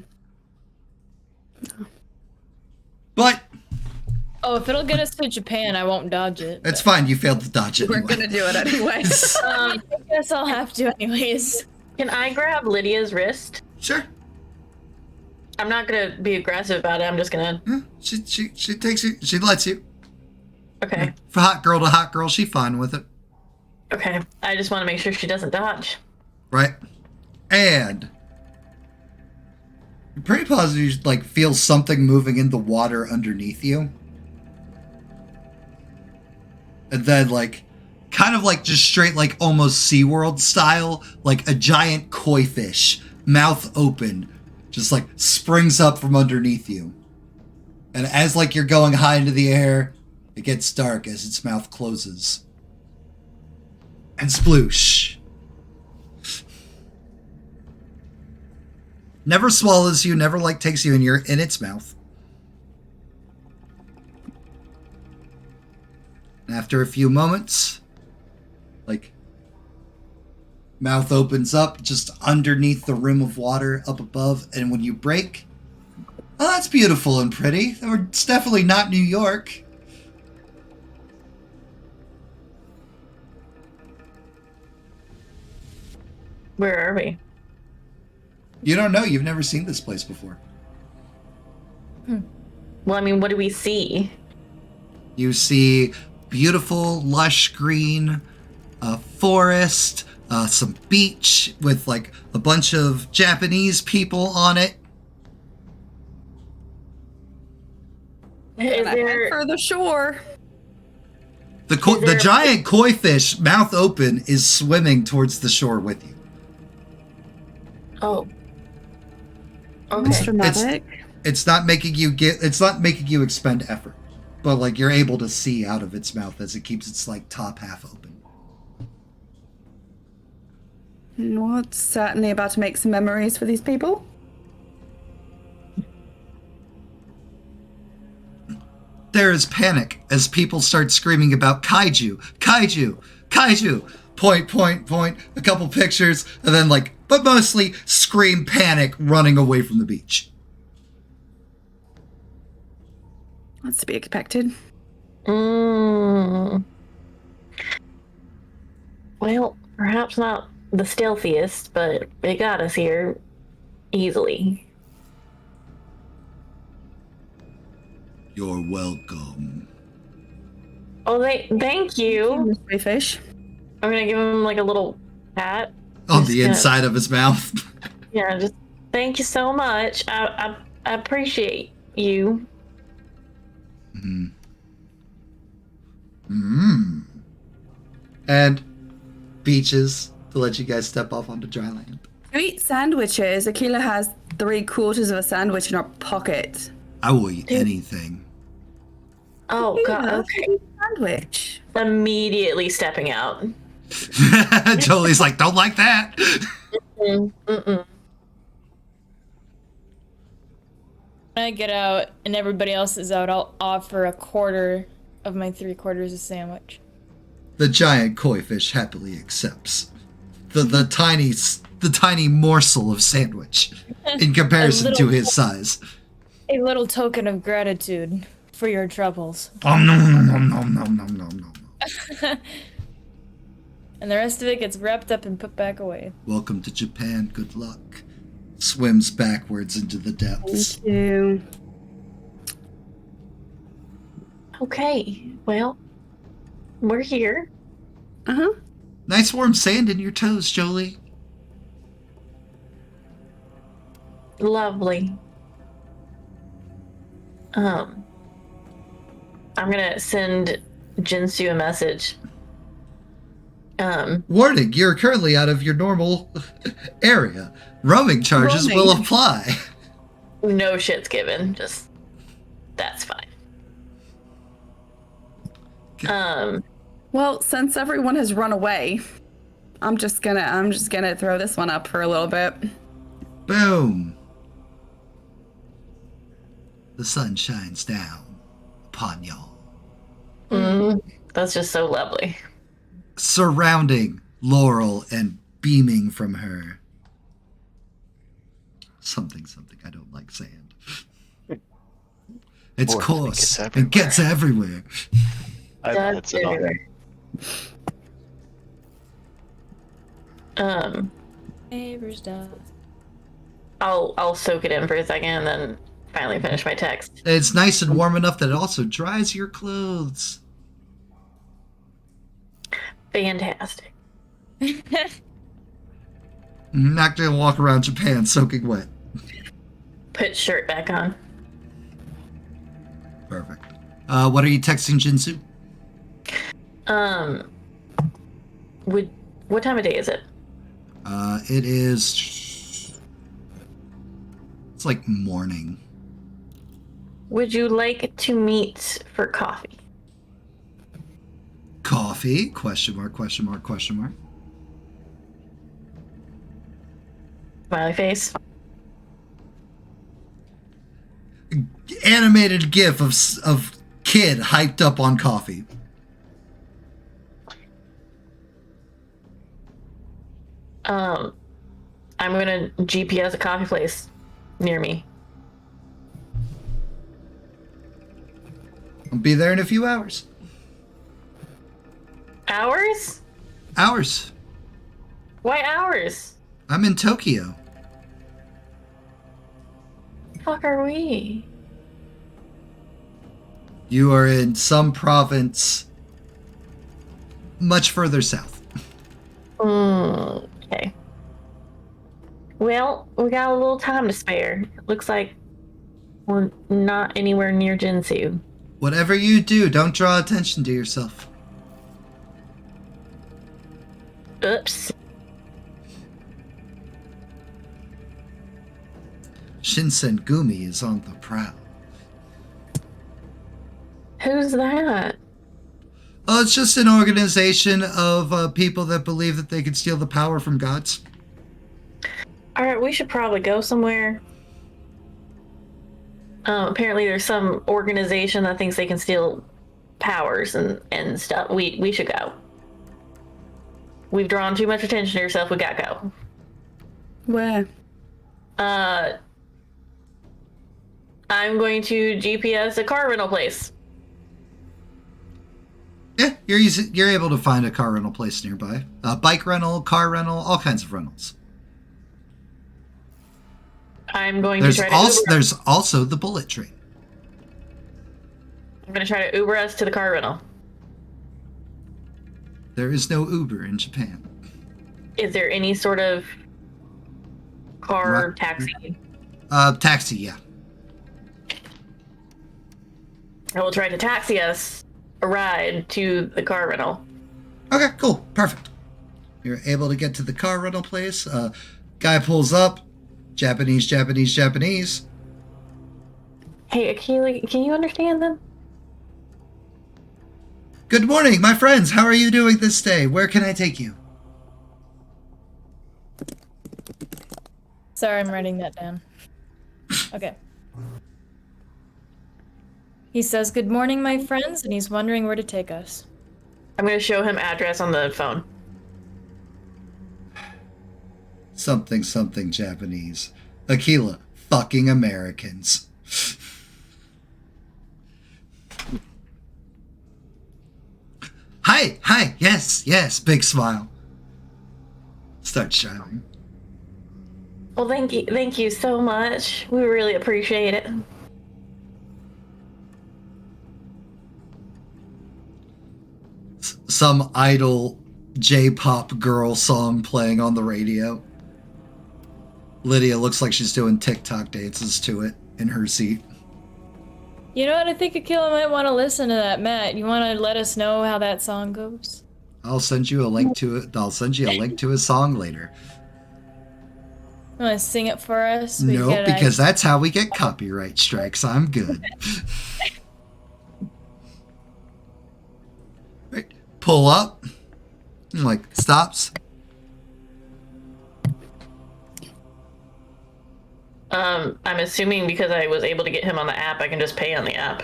But Oh, if it'll get us to Japan, I won't dodge it. it's fine. You failed to dodge it. We're gonna do it anyway. I guess I'll have to anyways. Can I grab Lydia's wrist? Sure. I'm not gonna be aggressive about it. I'm just gonna. Yeah, she takes you. She lets you. Okay. For hot girl to hot girl, she's fine with it. Okay. I just want to make sure she doesn't dodge. Right. And you're pretty positive you like feel something moving in the water underneath you. And then like kind of like just straight like almost SeaWorld style, like a giant koi fish, mouth open, just like springs up from underneath you. And as like you're going high into the air, it gets dark as its mouth closes. And sploosh. Never swallows you, never like takes you in its mouth. And after a few moments, like mouth opens up just underneath the rim of water up above, and when you break, oh, that's beautiful and pretty. It's definitely not New York. Where are we? You don't know. You've never seen this place before. Well, I mean, what do we see? You see beautiful, lush green forest, some beach with like a bunch of Japanese people on it. Is Head there? for the shore. The giant koi fish, mouth open, is swimming towards the shore with you. Oh. That's Okay. dramatic. It's not making you expend effort, but like you're able to see out of its mouth as it keeps its like top half open. Well, it's certainly about to make some memories for these people. There is panic as people start screaming about kaiju, kaiju, kaiju. Point, point, point. A couple pictures, and then like, but mostly scream panic running away from the beach. That's to be expected. Well, perhaps not the stealthiest, but it got us here easily. You're welcome. Oh, thank you. Mystery fish. I'm gonna give him like a little pat. On Just the gonna- inside of his mouth. Yeah, just thank you so much. I appreciate you. And beaches to let you guys step off onto dry land. You eat sandwiches. Akila has 3/4 of a sandwich in her pocket. I will eat anything. Oh god, Yeah, okay. Sandwich. Immediately stepping out. Jolie's like, don't like that. Mm-mm. When I get out and everybody else is out, I'll offer 1/4 of my 3/4 a sandwich. The giant koi fish happily accepts the tiny morsel of sandwich in comparison to his size. A little token of gratitude for your troubles. Nom nom nom nom nom nom nom nom. And the rest of it gets wrapped up and put back away. Welcome to Japan. Good luck. Swims backwards into the depths. Thank you. Okay, well, we're here. Uh-huh. Nice warm sand in your toes, Jolie. Lovely. I'm gonna send Jinsu a message. Warning, you're currently out of your normal area. Roaming charges will Roaming. apply. No shit's given. Just that's fine. Okay. Well, since everyone has run away, I'm just gonna throw this one up for a little bit. Boom. The sun shines down upon y'all. That's just so lovely. Surrounding Laurel and beaming from her. Something I don't like sand. It's Boy, coarse. it It gets everywhere. That's it all. Neighbors die. I'll soak it in for a second and then finally finish my text. It's nice and warm enough that it also dries your clothes. Fantastic. I'm not gonna walk around Japan soaking wet. Put shirt back on. Perfect. What are you texting Jinsu? What time of day is it? It is. It's like morning. Would you like to meet for coffee? Coffee? Question mark, question mark, question mark. Smiley face. Animated gif of kid hyped up on coffee. I'm gonna GPS a coffee place near me. I'll be there in a few hours. Hours? Hours. Why hours? I'm in Tokyo. Fuck are we? You are in some province much further south. Okay. Well, we got a little time to spare. Looks like we're not anywhere near Jinsu. Whatever you do, don't draw attention to yourself. Oops. Shinsengumi is on the prowl. Who's that? Oh, it's just an organization of people that believe that they can steal the power from gods. Alright, we should probably go somewhere. Apparently there's some organization that thinks they can steal powers and stuff. We should go. We've drawn too much attention to yourself, we gotta go. Where? I'm going to GPS a car rental place. Yeah, you're able to find a car rental place nearby. Bike rental, car rental, all kinds of rentals. I'm going to try to Uber. There's also the bullet train. I'm going to try to Uber us to the car rental. There is no Uber in Japan. Is there any sort of car taxi? Taxi, yeah. I will try to taxi us a ride to the car rental. Okay, cool. Perfect. You're able to get to the car rental place. Guy pulls up. Japanese. Hey, Akila, can you understand them? Good morning, my friends. How are you doing this day? Where can I take you? Sorry, I'm writing that down. Okay. He says, "Good morning, my friends," and he's wondering where to take us. I'm going to show him address on the phone. Something Japanese. Akila, fucking Americans. Hi, yes, big smile. Start shouting. Well, thank you so much. We really appreciate it. Some idle J-pop girl song playing on the radio. Lydia looks like she's doing TikTok dances to it in her seat. You know what? I think Akila might want to listen to that, Matt. You want to let us know how that song goes? I'll send you a link to it. I'll send you a link to a song later. You want to sing it for us? No, because that's how we get copyright strikes. I'm good. Right. Pull up. Like, stops. I'm assuming because I was able to get him on the app, I can just pay on the app.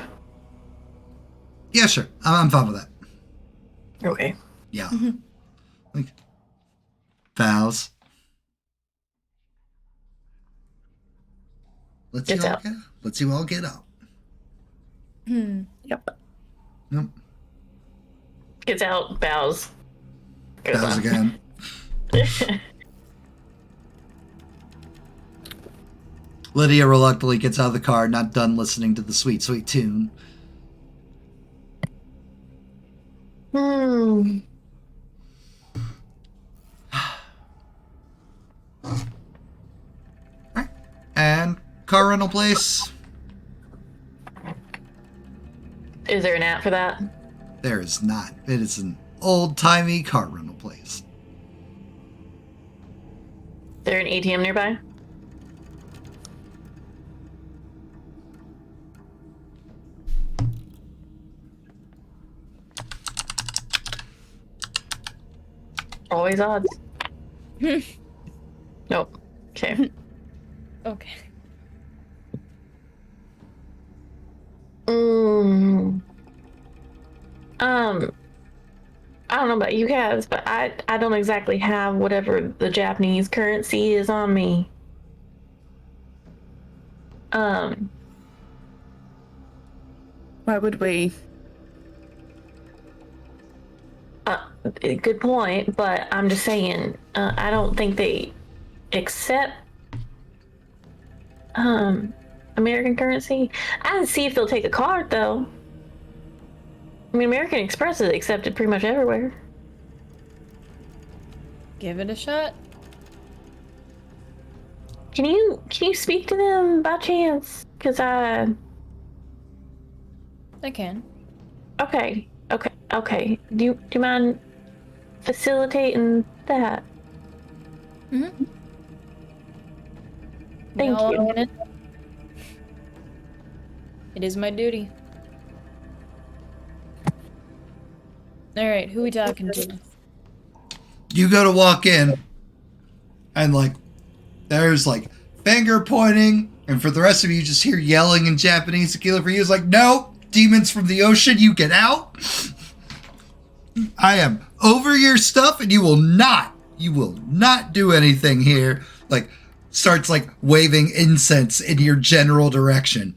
Yeah, sure. I'm fine with that. Okay. Yeah. Like, Vows. Let's you all get up. Yep. Yep. Gets out, bows. Goes Vows on. again. Lydia reluctantly gets out of the car, not done listening to the sweet, sweet tune. And car rental place. Is there an app for that? There is not. It is an old-timey car rental place. Is there an ATM nearby? Always odds. Nope. Okay. Okay. I don't know about you guys, but I don't exactly have whatever the Japanese currency is on me. Why would we? Good point, but I'm just saying, I don't think they accept American currency. I didn't see if they'll take a card though. I mean, American Express is accepted pretty much everywhere. Give it a shot. Can you speak to them by chance? Cause I can. okay. Do you mind facilitating that? Mm-hmm. Thank you. It is my duty. Alright, who we talking to? You go to walk in, and like, there's like finger pointing, and for the rest of you, just hear yelling in Japanese. Aquila for you is like, no, demons from the ocean, you get out. I am over your stuff, and you will not do anything here. Like, starts like waving incense in your general direction.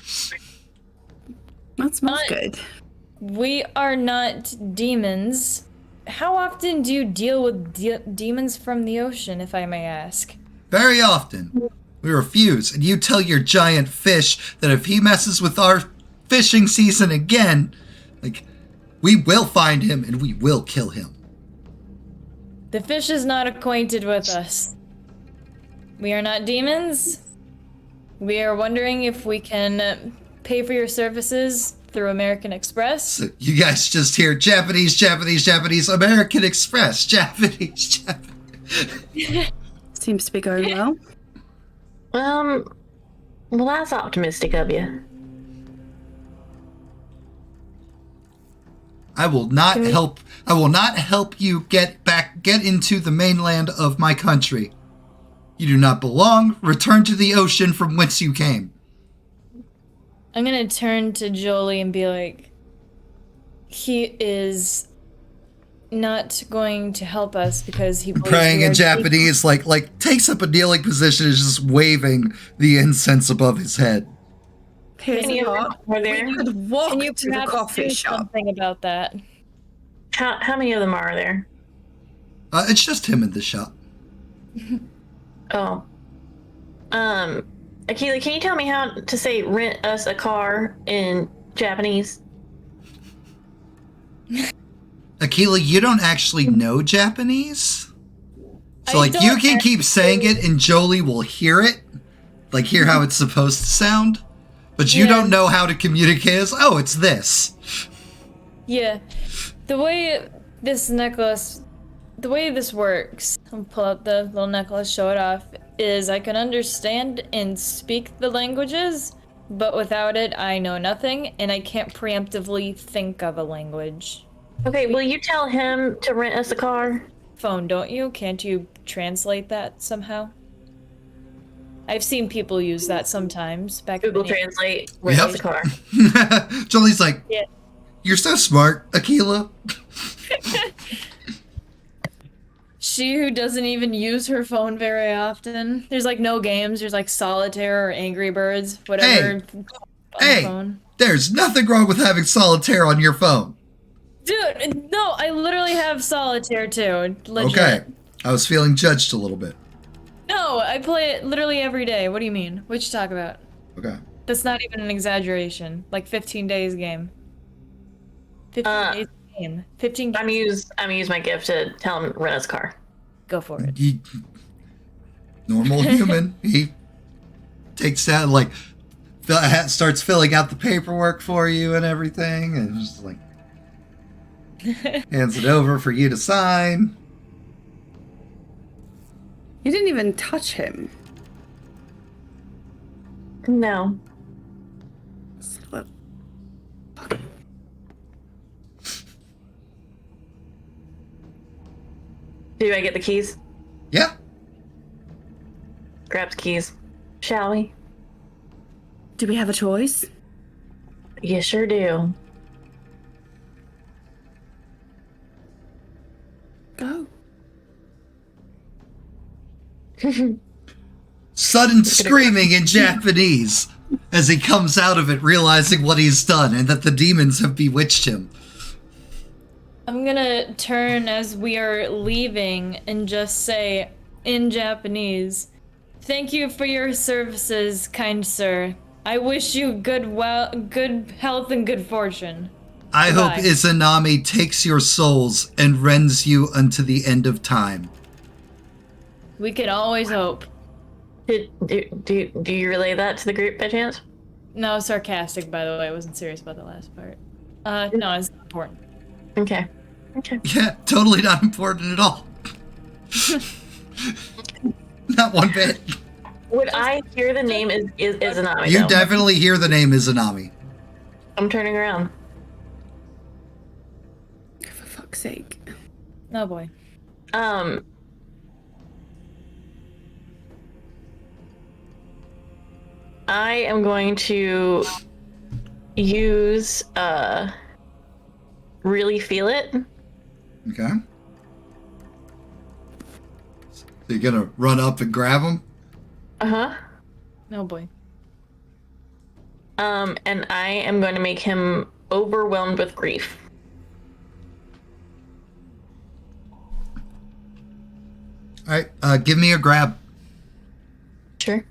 That smells good. We are not demons. How often do you deal with demons from the ocean, if I may ask? Very often. We refuse, and you tell your giant fish that if he messes with our fishing season again, like, we will find him and we will kill him. The fish is not acquainted with us. We are not demons. We are wondering if we can pay for your services through American Express. So you guys just hear Japanese, American Express, Japanese. Seems to be going well. Well, that's optimistic of you. I will not help you get into the mainland of my country. You do not belong. Return to the ocean from whence you came. I'm gonna turn to Jolie and be like, he is not going to help us because he believes Praying we in are Japanese, like takes up a kneeling position, is just waving the incense above his head. Here's Any a of thought. them are there? We could walk Can you to the perhaps coffee do shop. something about that? How many of them are there? It's just him in the shop. Oh. Akila, can you tell me how to say rent us a car in Japanese? Aquila, you don't actually know Japanese? So, I like, you don't can keep saying it and Jolie will hear it. Like, hear how it's supposed to sound. But you Yeah. don't know how to communicate as, oh, it's this. Yeah. The way this works, I'll pull out the little necklace, show it off, is I can understand and speak the languages, but without it, I know nothing, and I can't preemptively think of a language. Okay, will you tell him to rent us a car? Phone, don't you? Can't you translate that somehow? I've seen people use that sometimes. Back in Google the day. Translate. Where's Yep. the car? Jolie's like, Yeah. you're so smart, Aquila. She who doesn't even use her phone very often. There's like no games. There's like Solitaire or Angry Birds, whatever. on the Hey, phone. there's nothing wrong with having solitaire on your phone. Dude, no, I literally have Solitaire too. Legit. Okay. I was feeling judged a little bit. No, I play it literally every day. What do you mean? What you talk about? Okay. That's not even an exaggeration. Like 15 days game. 15 days game. 15 I'm games. gonna use my gift to tell him to rent his car. Go for it. He, normal human. He takes that, like, starts filling out the paperwork for you and everything, and just like hands it over for you to sign. You didn't even touch him. No. Well, Do I get the keys? Yeah. Grab the keys. Shall we? do we have a choice? You sure do. Go. Sudden screaming in Japanese as he comes out of it, realizing what he's done and that the demons have bewitched him. I'm gonna turn as we are leaving and just say, in Japanese, "Thank you for your services, kind sir. I wish you good health and good fortune." I hope Goodbye. Izanami takes your souls and rends you unto the end of time. We can always hope. Do you relay that to the group by chance? No, sarcastic, by the way. I wasn't serious about the last part. No, it's not important. Okay. Okay. Yeah, totally not important at all. Not one bit. Would I hear the name is Izanami? You though? definitely hear the name Izanami. I'm turning around. For fuck's sake. Oh boy. I am going to use really feel it. Okay. So you're gonna run up and grab him? Uh-huh. Oh boy. And I am going to make him overwhelmed with grief. Alright, give me a grab. Sure.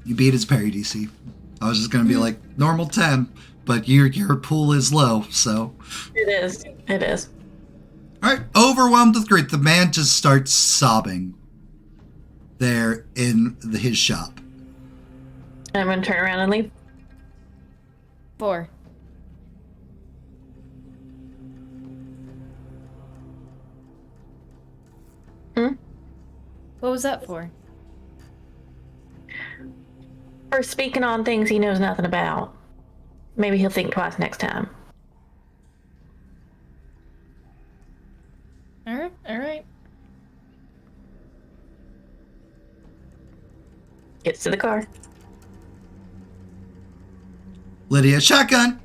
You beat his parry DC. I was just gonna be like, normal 10, but your pool is low, so. It is. It is. Alright, overwhelmed with grief, the man just starts sobbing there in his shop. I'm going to turn around and leave. 4. What was that for? For speaking on things he knows nothing about. Maybe he'll think twice next time. Alright, alright. Gets to the car. Lydia, shotgun!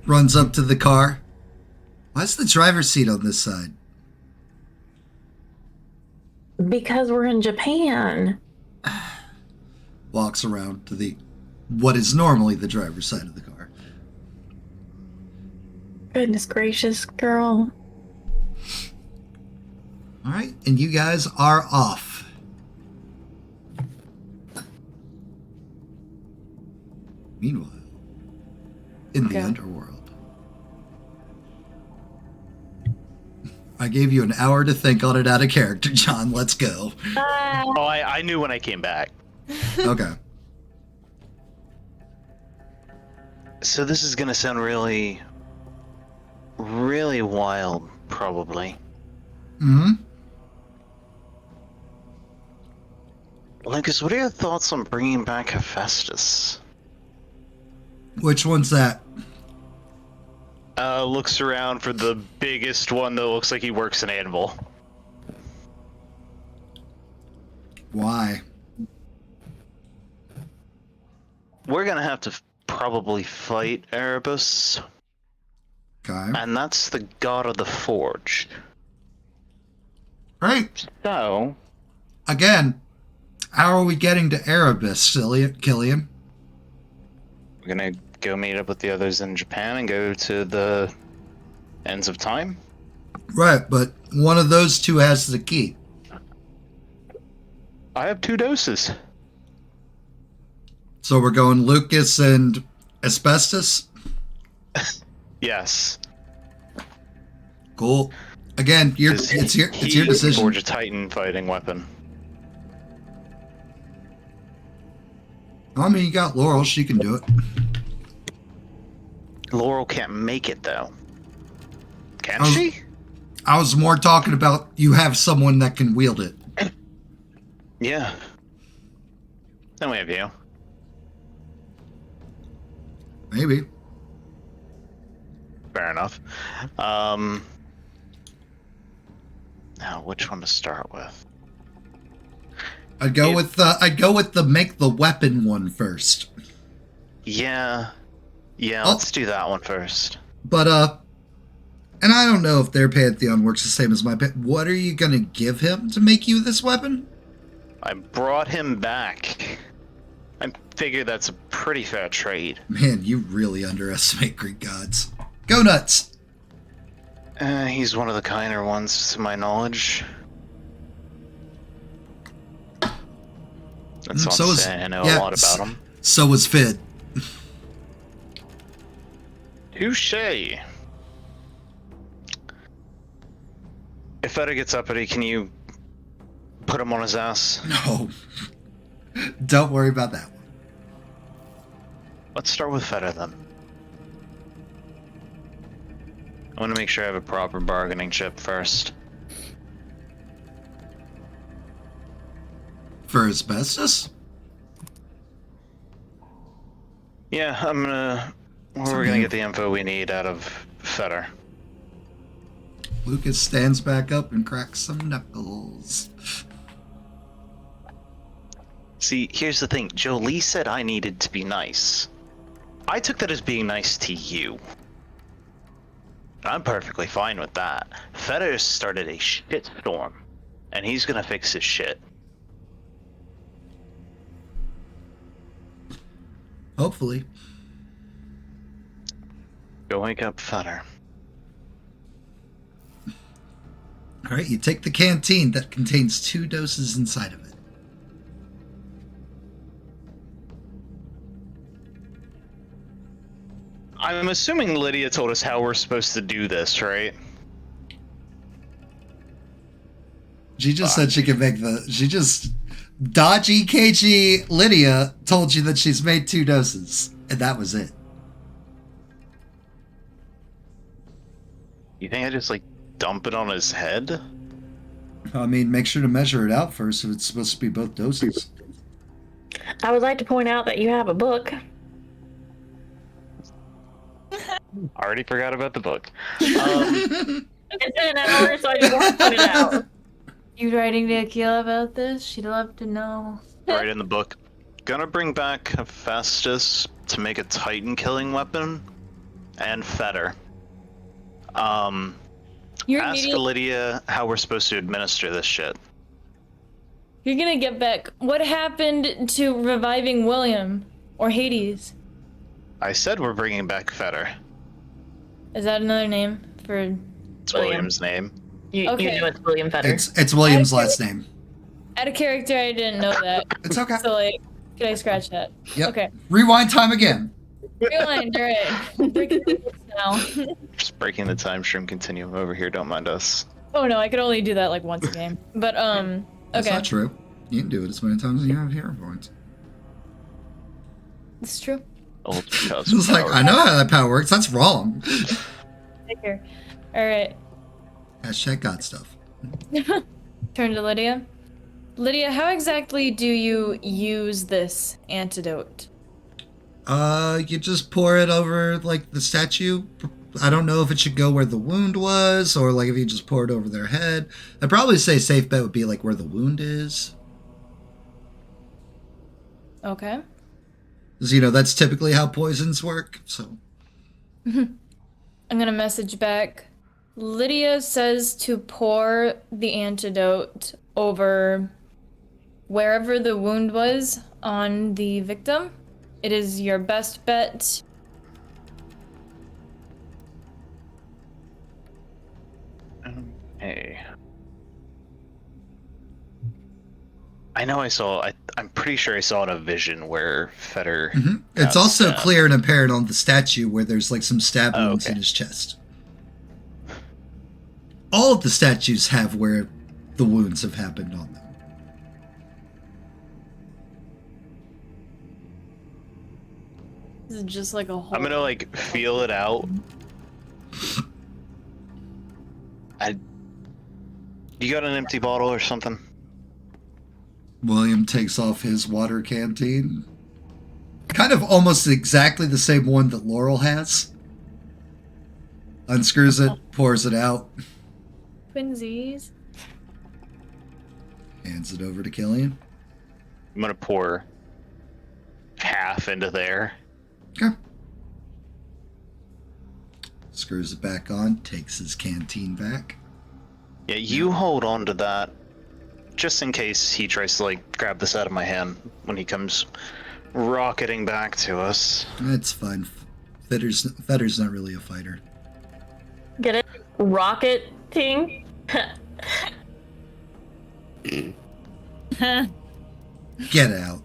Runs up to the car. Why's the driver's seat on this side? Because we're in Japan. Walks around to what is normally the driver's side of the car. Goodness gracious, girl. Alright, and you guys are off. Meanwhile, in the underworld. I gave you an hour to think on it out of character, John. Let's go. Oh, I knew when I came back. Okay. So this is gonna sound really, really wild, probably. Hmm. Lucas, what are your thoughts on bringing back Hephaestus? Which one's that? looks around for the biggest one that looks like he works an anvil. Why? We're gonna have to probably fight Erebus, Okay. and that's the god of the forge. Right. So, Again, how are we getting to Erebus, Killian? we're gonna go meet up with the others in Japan and go to the ends of time. Right, but one of those two has the key. I have 2 doses. So we're going Lucas and Asbestos? Yes. Cool. Again, it's your He can decision. forge a Titan fighting weapon. I mean, you got Laurel. She can do it. Laurel can't make it though. Can Oh. she? I was more talking about you have someone that can wield it. Yeah. Then we have you. Maybe. Fair enough. Now, which one to start with? I'd go with the make the weapon one first. Yeah. Yeah, Oh. let's do that one first. But and I don't know if their pantheon works the same as my what are you gonna give him to make you this weapon? I brought him back. I figure that's a pretty fair trade. Man, you really underestimate Greek gods. Go nuts. He's one of the kinder ones, to my knowledge. That's all I'm saying. I know a lot about him. So was Fid. Touche. If Feder gets uppity, can you put him on his ass? No. Don't worry about that one. Let's start with Feder then. I want to make sure I have a proper bargaining chip first. For Asbestos? Yeah, we're gonna get the info we need out of Feder. Lucas stands back up and cracks some knuckles. See, here's the thing. Jolie said I needed to be nice. I took that as being nice to you. I'm perfectly fine with that. Feder started a shitstorm, and he's gonna fix his shit. Hopefully. Go wake up Feder. Alright, you take the canteen that contains 2 doses inside of it. I'm assuming Lydia told us how we're supposed to do this, right? She just said she could make dodgy, cagey Lydia told you that she's made 2 doses, and that was it. You think I just, dump it on his head? I mean, make sure to measure it out first if it's supposed to be both doses. I would like to point out that you have a book. Already forgot about the book. It's been an hour, so I just want to point it out. You writing to Akila about this? She'd love to know. Right in the book. Gonna bring back Hephaestus to make a Titan killing weapon, and Feder. You're Ask immediate- Lydia how we're supposed to administer this shit. You're gonna get back. What happened to reviving William or Hades? I said we're bringing back Feder. Is that another name for? It's William. William's name. You Okay. know it's William Feder. It's William's last name. Out of character, I didn't know that. It's okay. So can I scratch that? Yep. Okay. Rewind time again. Rewind. All right. Breaking the rules now. Just breaking the time stream continuum over here, don't mind us. Oh no, I could only do that once a game. But That's okay. not true. You can do it as many times as you have hero points. It's true. Old because It's like, I know how that power works. That's wrong. Take care. All right. Hashtag God stuff. Turn to Lydia. Lydia, how exactly do you use this antidote? You just pour it over the statue I don't know if it should go where the wound was, or like if you just pour it over their head. I'd probably say safe bet would be like where the wound is. Okay. Because, that's typically how poisons work, so. I'm gonna message back. Lydia says to pour the antidote over wherever the wound was on the victim. It is your best bet. Hey. I know I'm pretty sure I saw in a vision where Fetter... It's also clear and apparent on the statue where there's like some stab wounds in his chest. All of the statues have where the wounds have happened on them. This is just like a whole... I'm gonna like feel it out. You got an empty bottle or something? William takes off his water canteen. Kind of almost exactly the same one that Laurel has. Unscrews it, pours it out. Twinsies. Hands it over to Killian. I'm gonna pour half into there. Okay. Screws it back on, takes his canteen back. Yeah, you hold on to that. Just in case he tries to like grab this out of my hand when he comes rocketing back to us. That's fine. Fetter's not really a fighter. Get it? Rocketing? Get out.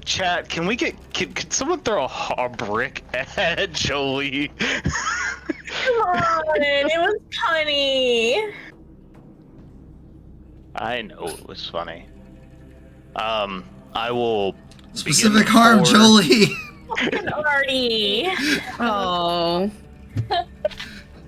Chat, can we can someone throw a brick at Jolie? Come on, it was funny. I know it was funny. I will Specific harm, Jolie. Artie. Oh.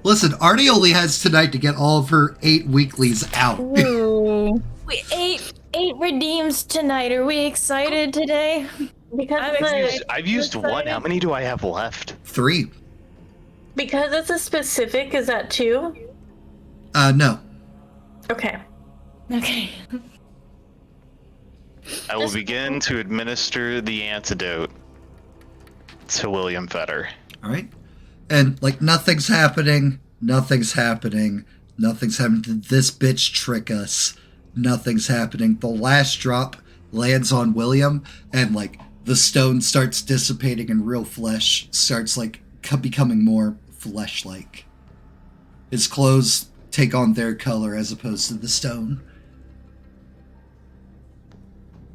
Listen, Artie only has tonight to get all of her 8 weeklies out. Ooh. We eight redeems tonight. Are we excited today? Because I've used one. How many do I have left? 3. Because it's a specific, is that 2? No. Okay. Okay. I will begin to administer the antidote to William Fetter. All right. And, like, nothing's happening. Nothing's happening. Nothing's happening. Did this bitch trick us? Nothing's happening. The last drop lands on William, and, like, the stone starts dissipating and real flesh starts, like, becoming more flesh-like. His clothes take on their color as opposed to the stone.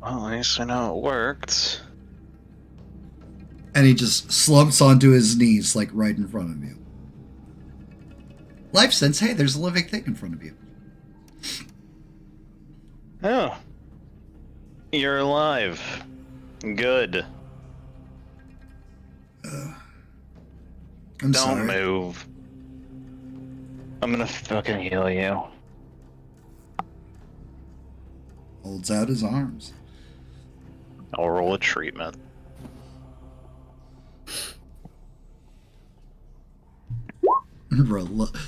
Well, at least I know it worked. And he just slumps onto his knees, like, right in front of you. Life sense, hey, there's a living thing in front of you. Oh. You're alive. Good. I'm Don't sorry. move. I'm gonna fucking heal you. Holds out his arms. I'll roll a treatment.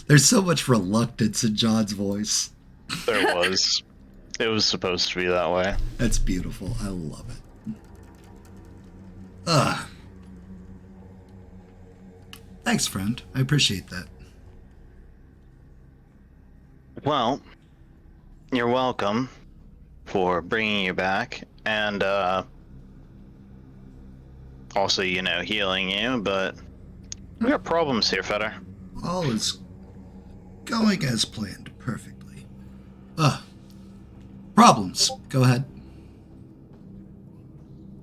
There's so much reluctance in John's voice. There was. It was supposed to be that way. That's beautiful. I love it. Ugh. Thanks, friend. I appreciate that. Well, you're welcome for bringing you back, and also, healing you, but we got problems here, Fetter. All is going as planned perfectly. Problems. Go ahead.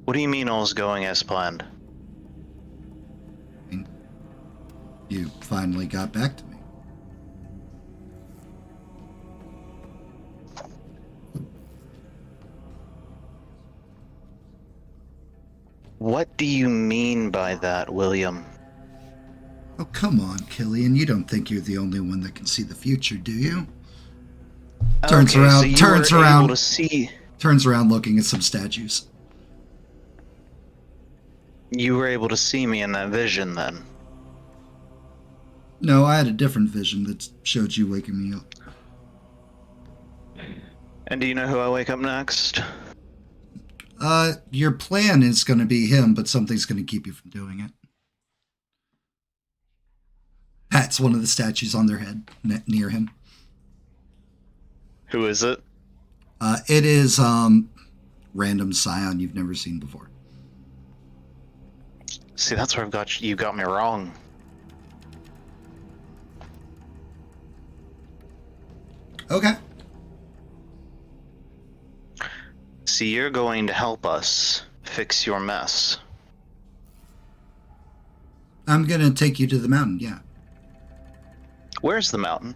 What do you mean all's going as planned? You finally got back to me. What do you mean by that, William? Oh, come on, Killian. You don't think you're the only one that can see the future, do you? Turns Okay, around, so you turns were around. able to see. Turns around looking at some statues. You were able to see me in that vision, then. No, I had a different vision that showed you waking me up. And do you know who I wake up next? Your plan is going to be him, but something's going to keep you from doing it. That's one of the statues on their head, near him. Who is it? It is, random Scion you've never seen before. See, that's where you got me wrong. Okay. See, you're going to help us fix your mess. I'm going to take you to the mountain, yeah. Where's the mountain?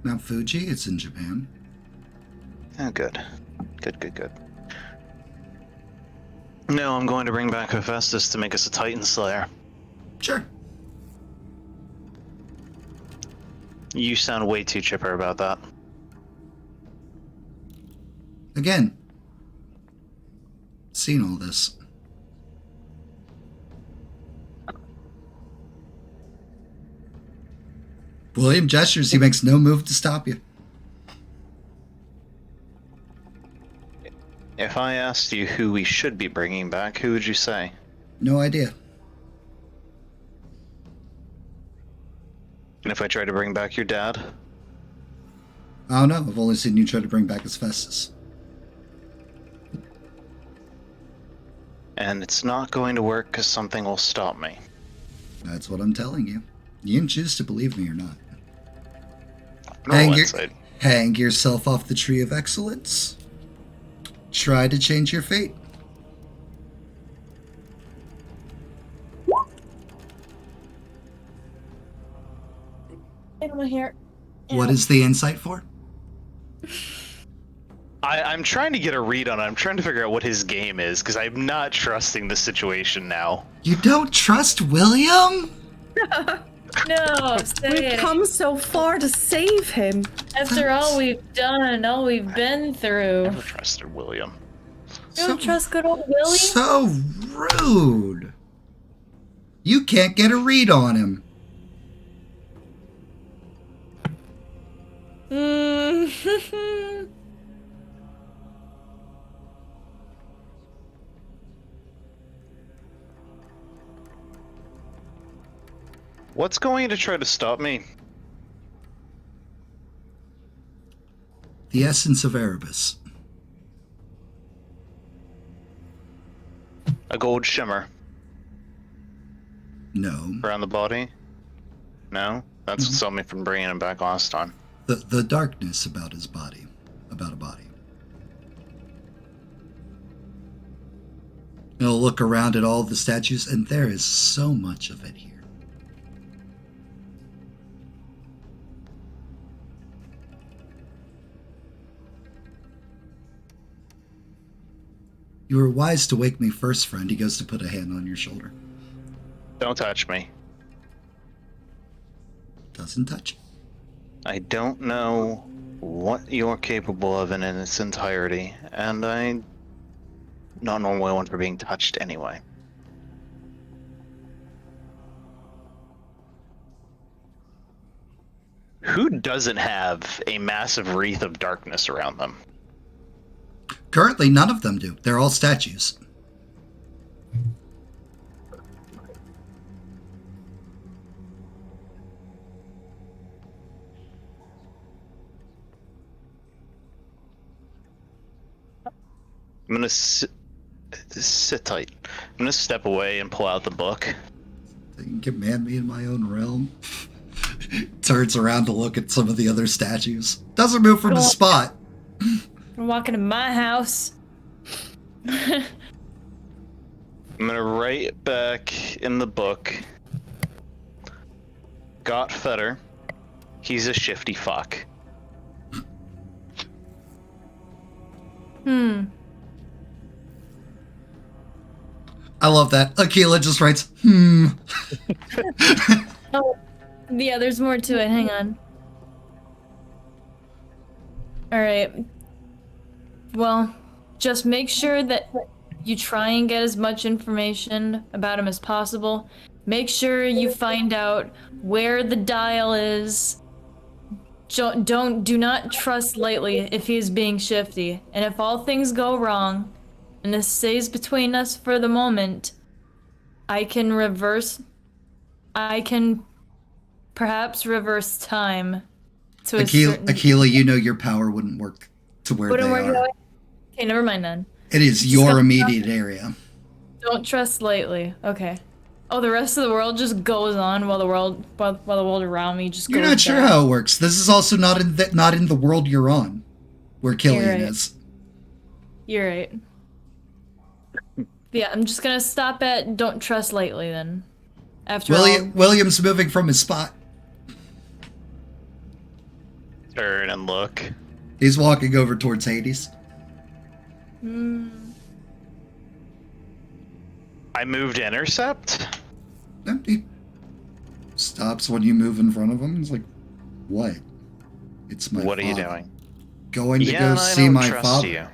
Mount Fuji, it's in Japan. Oh, good. Good. No, I'm going to bring back Hephaestus to make us a Titan Slayer. Sure. You sound way too chipper about that. Again, seen all this. William gestures. He makes no move to stop you. If I asked you who we should be bringing back, who would you say? No idea. And if I try to bring back your dad? I don't know. I've only seen you try to bring back Hephaestus. And it's not going to work because something will stop me. That's what I'm telling you. You can choose to believe me or not. Roll insight. Hang yourself off the tree of excellence. Try to change your fate. Get my hair. What is the insight for? I'm trying to get a read on it. I'm trying to figure out what his game is, because I'm not trusting the situation now. You don't trust William? No, say We've it. come so far to save him. After all we've done, all we've been through. Never trusted William. You don't trust good old Willie? So rude. You can't get a read on him. What's going to try to stop me? The essence of Erebus. A gold shimmer No. around the body? No? That's what stopped me from bringing him back last time. The darkness about his body. About a body. He'll look around at all the statues, and there is so much of it here. You were wise to wake me first, friend. He goes to put a hand on your shoulder. Don't touch me. Doesn't touch you. I don't know what you're capable of in its entirety, and I'm not normally one for being touched anyway. Who doesn't have a massive wreath of darkness around them? Currently, none of them do. They're all statues. I'm gonna sit tight. I'm gonna step away and pull out the book. They can command me in my own realm. Turns around to look at some of the other statues. Doesn't move from his spot. I'm walking to my house. I'm gonna write back in the book. Got Fetter. He's a shifty fuck. I love that. Aquila just writes, Oh, yeah, there's more to it. Hang on. Alright. Well, just make sure that you try and get as much information about him as possible. Make sure you find out where the dial is. Do not trust lightly if he's being shifty. And if all things go wrong, and this stays between us for the moment, I can perhaps reverse time to a certain... Aquila, you know your power wouldn't work to where they are. Okay, never mind then. It is your immediate area. Don't trust lightly. Okay. Oh, the rest of the world just goes on while the world around me just goes You're not sure down. how it works. This is also not in the world you're on, where Killian is. You're right. Yeah, I'm just gonna stop at don't trust lightly then. After William's moving from his spot. Turn and look. He's walking over towards Hades. I moved to intercept? He stops when you move in front of him. He's like, what? It's my What father. are you doing? Going to go see my father. You.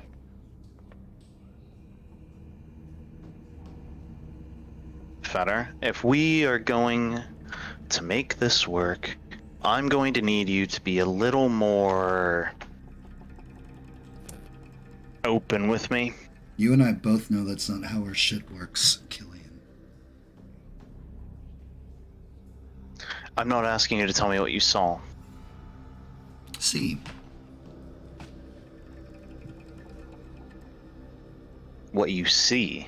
Fetter, if we are going to make this work, I'm going to need you to be a little more open with me. You and I both know that's not how our shit works, Killian. I'm not asking you to tell me what you saw. See. What you see.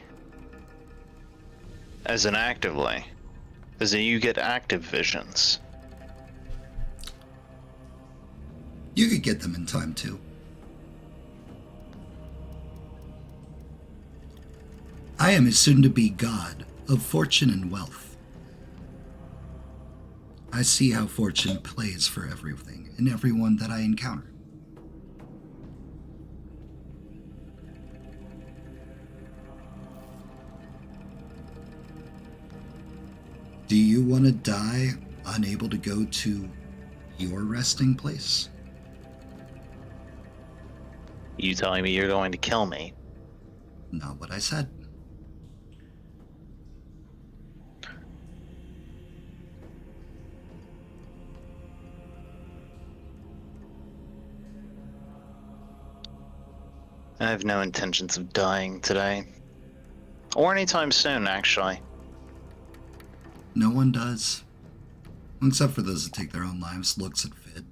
As in actively. As in you get active visions. You could get them in time, too. I am a soon-to-be god of fortune and wealth. I see how fortune plays for everything and everyone that I encounter. Do you want to die unable to go to your resting place? You telling me you're going to kill me? Not what I said. I have no intentions of dying today. Or anytime soon, actually. No one does. Except for those that take their own lives, looks at fit.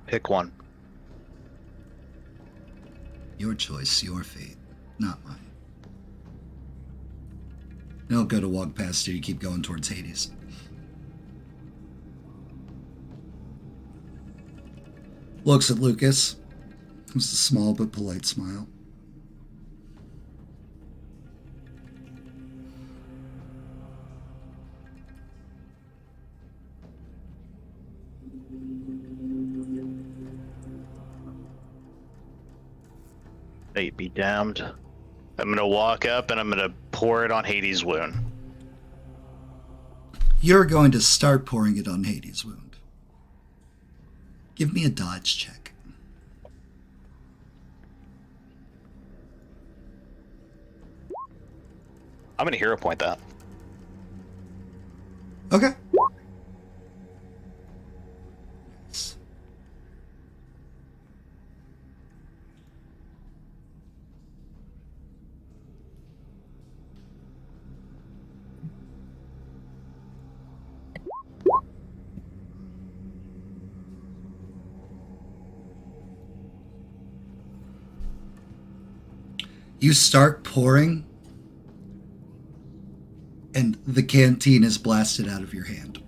Pick one. Your choice, your fate, not mine. Don't go to walk past you, you keep going towards Hades. Looks at Lucas. It's a small but polite smile. Fate be damned. I'm gonna walk up and I'm gonna pour it on Hades' wound. You're going to start pouring it on Hades' wound. Give me a dodge check. I'm gonna hero point that. Okay. You start pouring, and the canteen is blasted out of your hand.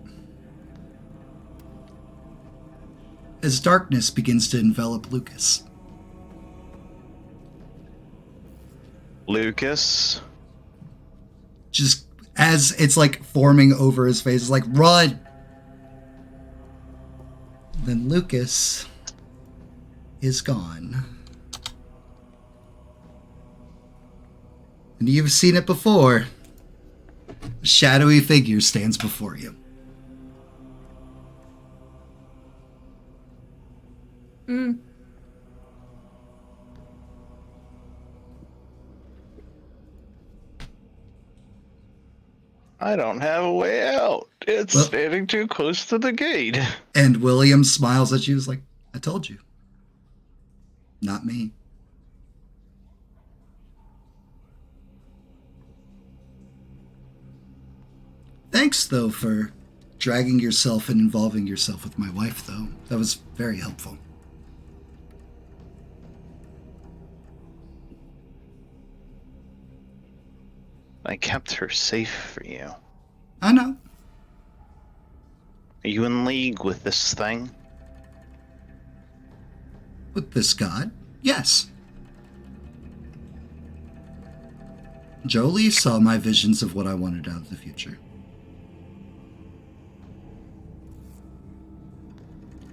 As darkness begins to envelop Lucas. Lucas? Just as it's like forming over his face, it's like, run! Then Lucas is gone. And you've seen it before. shadowy figure stands before you. I don't have a way out. It's Well- standing too close to the gate. And William smiles at you. He's like, I told you. Not me. Thanks, though, for dragging yourself and involving yourself with my wife, though. That was very helpful. I kept her safe for you. I know. Are you in league with this thing? With this god? Yes. Jolie saw my visions of what I wanted out of the future.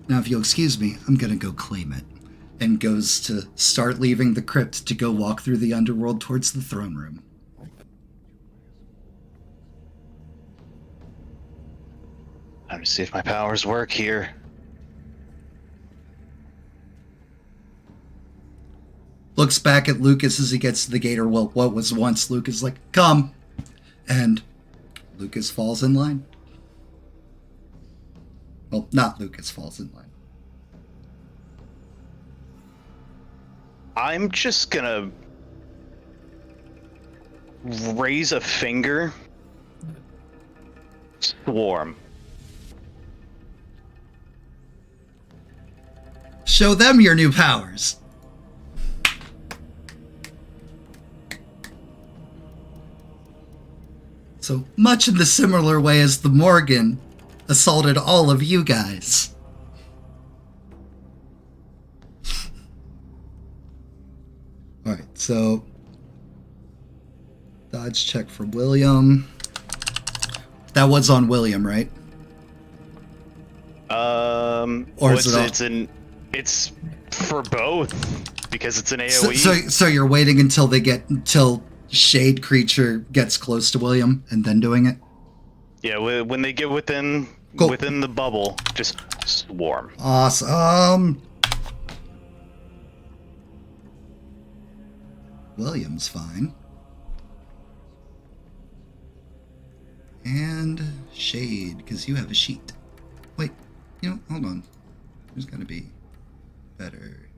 Now, if you'll excuse me, I'm gonna go claim it. And goes to start leaving the crypt to go walk through the underworld towards the throne room. Time to see if my powers work here. Looks back at Lucas as he gets to the gate, or well, what was once Lucas, like, come. And Lucas falls in line. Well, not Lucas falls in line. I'm just gonna raise a finger. Swarm. Show them your new powers. So much in the similar way as the Morgan assaulted all of you guys. Alright, so dodge check for William. That was on William, right? Or is it all- it's for both because it's an AoE. So you're waiting until Shade Creature gets close to William and then doing it? Yeah, when they get within the bubble, just swarm. Awesome. William's fine. And Shade, because you have a sheet. Wait, hold on. There's gotta be better.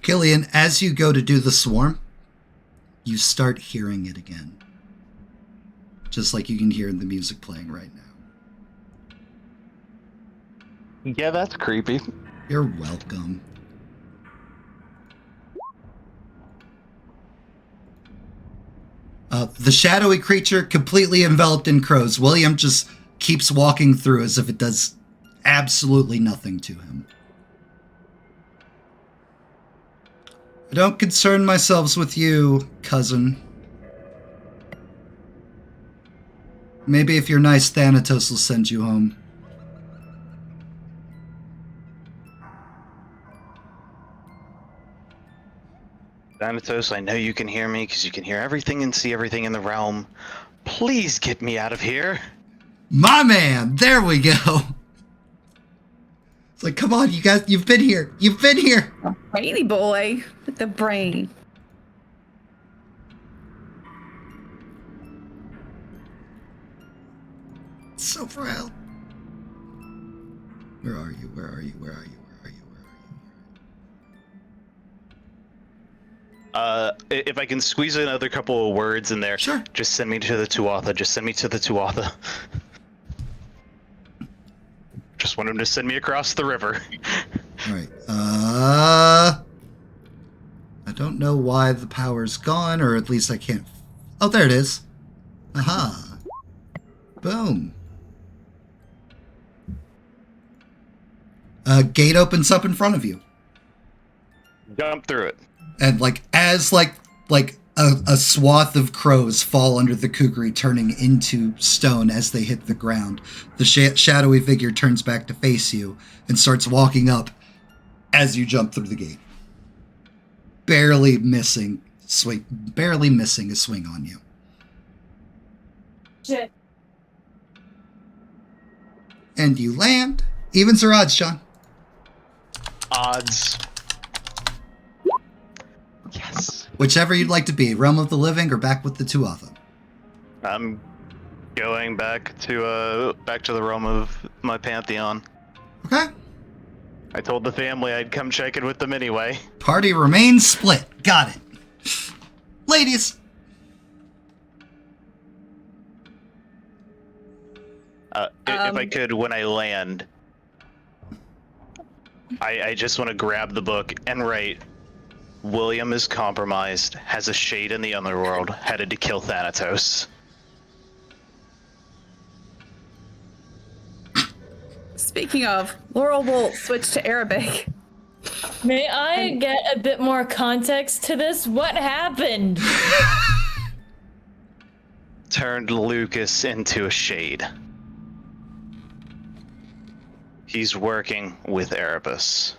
Gillian, as you go to do the swarm, you start hearing it again. Just like you can hear the music playing right now. Yeah, that's creepy. You're welcome. The shadowy creature completely enveloped in crows. William just keeps walking through as if it does absolutely nothing to him. I don't concern myself with you, cousin. Maybe if you're nice, Thanatos will send you home. Thanatos, I know you can hear me because you can hear everything and see everything in the realm. Please get me out of here. My man! There we go! It's like, come on, you guys, you've been here! You've been here! Brainy boy with the brain. So proud. Where are you? Where are you? Where are you? Where are you? Where are you? If I can squeeze another couple of words in there, Sure. Just send me to the Tuatha. Just send me to the Tuatha. Just want him to send me across the river. Alright, I don't know why the power's gone, or at least I can't... Oh, there it is. Aha. Boom. A gate opens up in front of you. Jump through it. And as a swath of crows fall under the kukri, turning into stone as they hit the ground, the shadowy figure turns back to face you and starts walking up as you jump through the gate. Barely missing a swing on you. Shit. And you land. Evens or odds, Sean? Odds. Yes. Whichever you'd like to be, Realm of the Living or back with the two of them. I'm going back to the realm of my pantheon. Okay. I told the family I'd come check in with them anyway. Party remains split. Got it. Ladies. If I could, when I land, I just want to grab the book and write, William is compromised, has a shade in the underworld, headed to kill Thanatos. Speaking of, Laurel will switch to Arabic. May I get a bit more context to this? What happened? Turned Lucas into a shade. He's working with Erebus.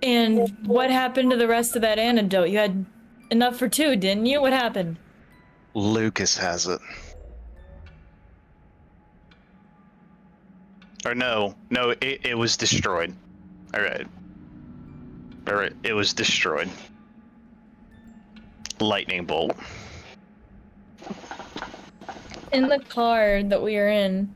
And what happened to the rest of that antidote? You had enough for two, didn't you? What happened? Lucas has it. Or no, it was destroyed. Alright, it was destroyed. Lightning bolt. In the car that we are in,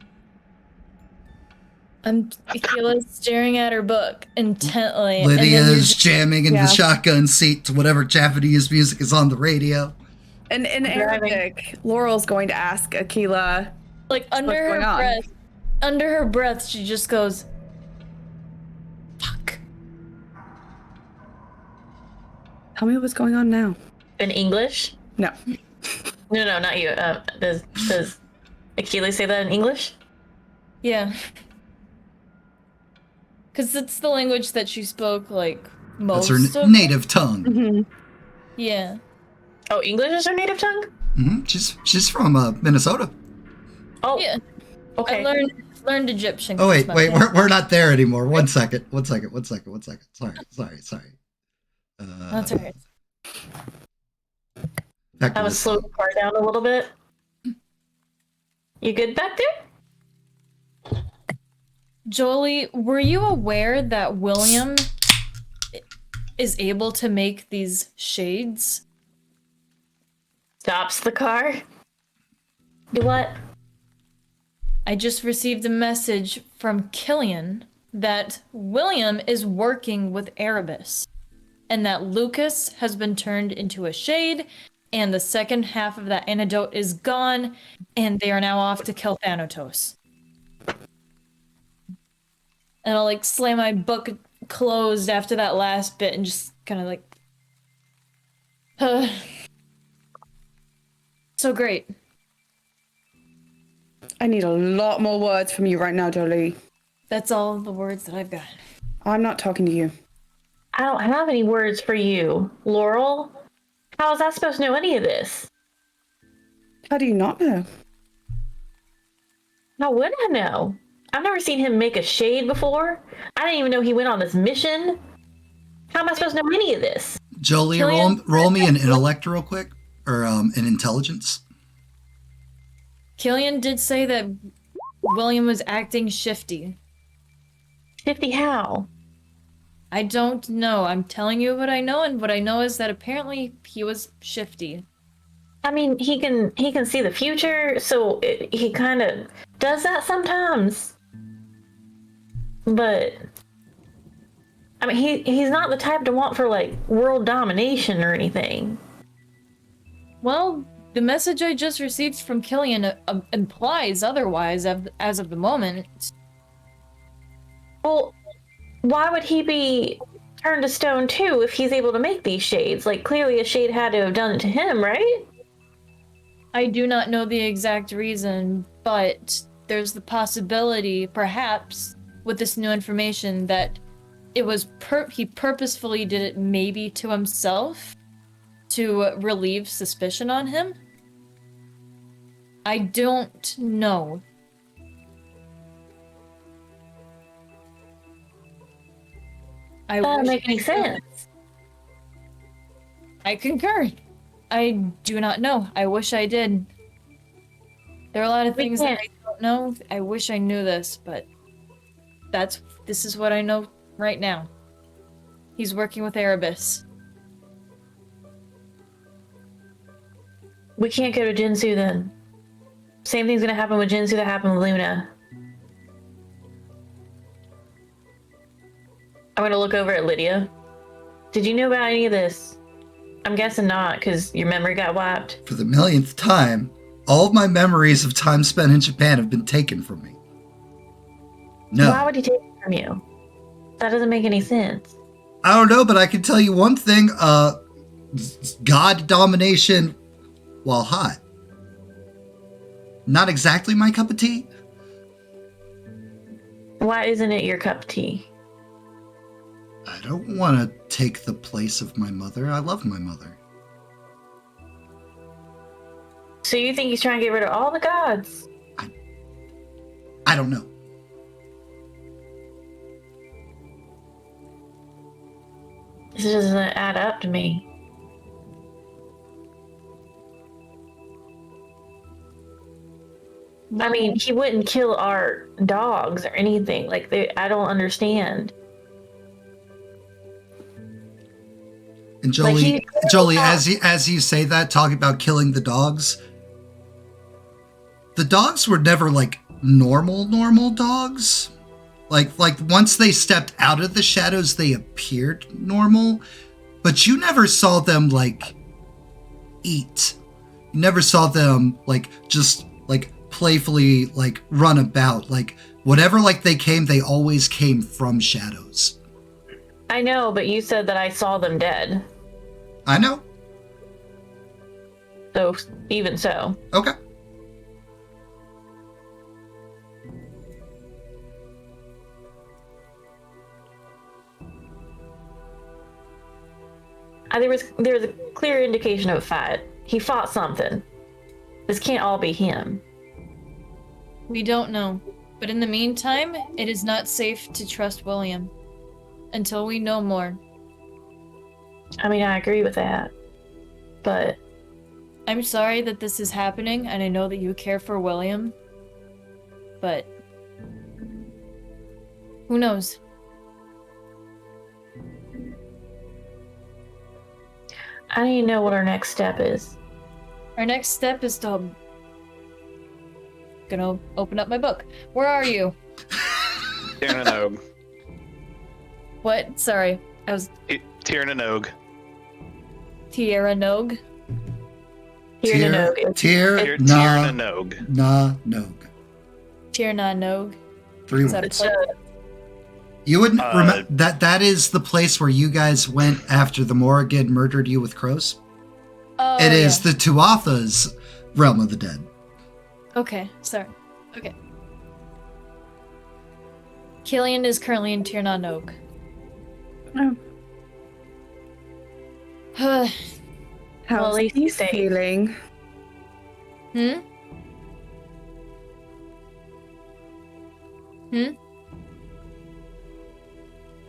Akila's staring at her book intently. Lydia's jamming in the shotgun seat to whatever Japanese music is on the radio. And in Arabic, Laurel's going to ask Akila, like under her breath, she just goes, "Fuck." Tell me what's going on now. In English? No. No, not you. Does Akila say that in English? Yeah. Because it's the language that she spoke, like, most That's her of. native tongue. Mm-hmm. Yeah. Oh, English is her native tongue? Mm-hmm. She's from Minnesota. Oh, Yeah. okay. I learned Egyptian. Oh, 'cause wait, my we're not there anymore. One second. Sorry. That's alright. Back to I was this. slowing the car down a little bit. You good back there? Jolie, were you aware that William is able to make these shades? Stops the car. Do what? I just received a message from Killian that William is working with Erebus, and that Lucas has been turned into a shade, and the second half of that antidote is gone, and they are now off to kill Thanatos. And I'll like slam my book closed after that last bit and just kind of like, so great. I need a lot more words from you right now, Jolie. That's all the words that I've got. I'm not talking to you. I don't have any words for you, Laurel. How was I supposed to know any of this? How do you not know? How would I know? I've never seen him make a shade before. I didn't even know he went on this mission. How am I supposed to know any of this? Jolie, roll me an intellect real quick, or an intelligence. Killian did say that William was acting shifty. Shifty how? I don't know. I'm telling you what I know, and what I know is that apparently he was shifty. I mean, he can see the future, so he kind of does that sometimes. But I mean, he's not the type to want for like world domination or anything. Well, the message I just received from Killian implies otherwise as of the moment. Well, why would he be turned to stone too if he's able to make these shades? Like, clearly a shade had to have done it to him, right? I do not know the exact reason, but there's the possibility, perhaps, with this new information that it was he purposefully did it maybe to himself to relieve suspicion on him. I don't know. That doesn't make any I knew sense. this. I concur. I do not know. I wish I did. There are a lot of We things that can't- I don't know. I wish I knew this, but this is what I know right now. He's working with Erebus. We can't go to Jinsu then. Same thing's gonna happen with Jinsu that happened with Luna. I'm gonna look over at Lydia. Did you know about any of this? I'm guessing not, because your memory got wiped. For the millionth time, all of my memories of time spent in Japan have been taken from me. No. Why would he take it from you? That doesn't make any sense. I don't know, but I can tell you one thing. God domination while hot. Not exactly my cup of tea. Why isn't it your cup of tea? I don't want to take the place of my mother. I love my mother. So you think he's trying to get rid of all the gods? I don't know. This doesn't add up to me. I mean, he wouldn't kill our dogs or anything. Like, I don't understand. And Like, Jolie, as you say that, talking about killing the dogs were never like normal dogs. Like once they stepped out of the shadows, they appeared normal, but you never saw them like eat. You never saw them like just like playfully like run about. Like whatever like they always came from shadows. I know, but you said that I saw them dead. I know. So, even so. Okay. There was a clear indication of a fight. He fought something. This can't all be him. We don't know. But in the meantime, it is not safe to trust William. Until we know more. I mean, I agree with that. But I'm sorry that this is happening, and I know that you care for William. But who knows? I need to know what our next step is. Our next step is to... Gonna open up my book. Where are you? Tyrannog. What? Sorry. I was... Tyrannog. Tierra Nog? Tyrannog. Tyrannog. Nog. Tierna Nog? 3 Is that a words. place? You wouldn't remember that is the place where you guys went after the Morrigan murdered you with crows? Oh, It is yeah. the Tuatha's realm of the dead. Okay, sorry. Okay. Killian is currently in Tierna Nog. Oh, Hmm? how's at least he he's safe. feeling? Hmm?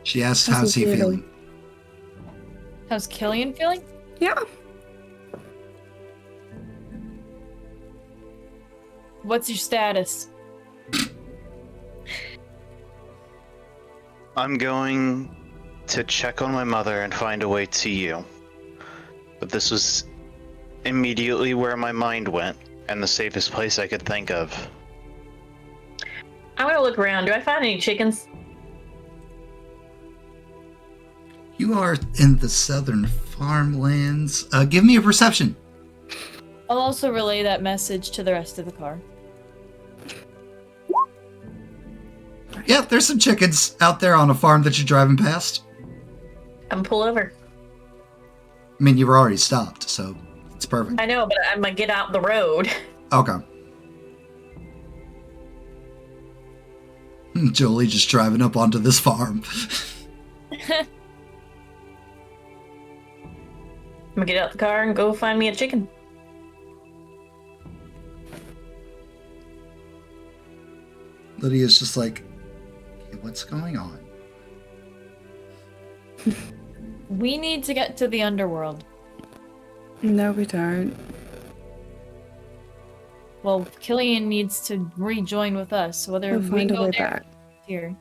She asks, How's how's he he feeling? feeling? How's Killian feeling? Yeah. What's your status? I'm going to check on my mother and find a way to you. But this was immediately where my mind went, and the safest place I could think of. I'm gonna look around. Do I find any chickens? You are in the southern farmlands. Give me a perception. I'll also relay that message to the rest of the car. Yeah, there's some chickens out there on a farm that you're driving past. I'm pull over. I mean, you were already stopped, so it's perfect. I know, but I'm gonna get out the road. Okay. Jolie just driving up onto this farm. I'm gonna get out the car and go find me a chicken. Lydia's just like, okay, what's going on? We need to get to the underworld. No, we don't. Well, Killian needs to rejoin with us, whether We'll we find a go way there back. here.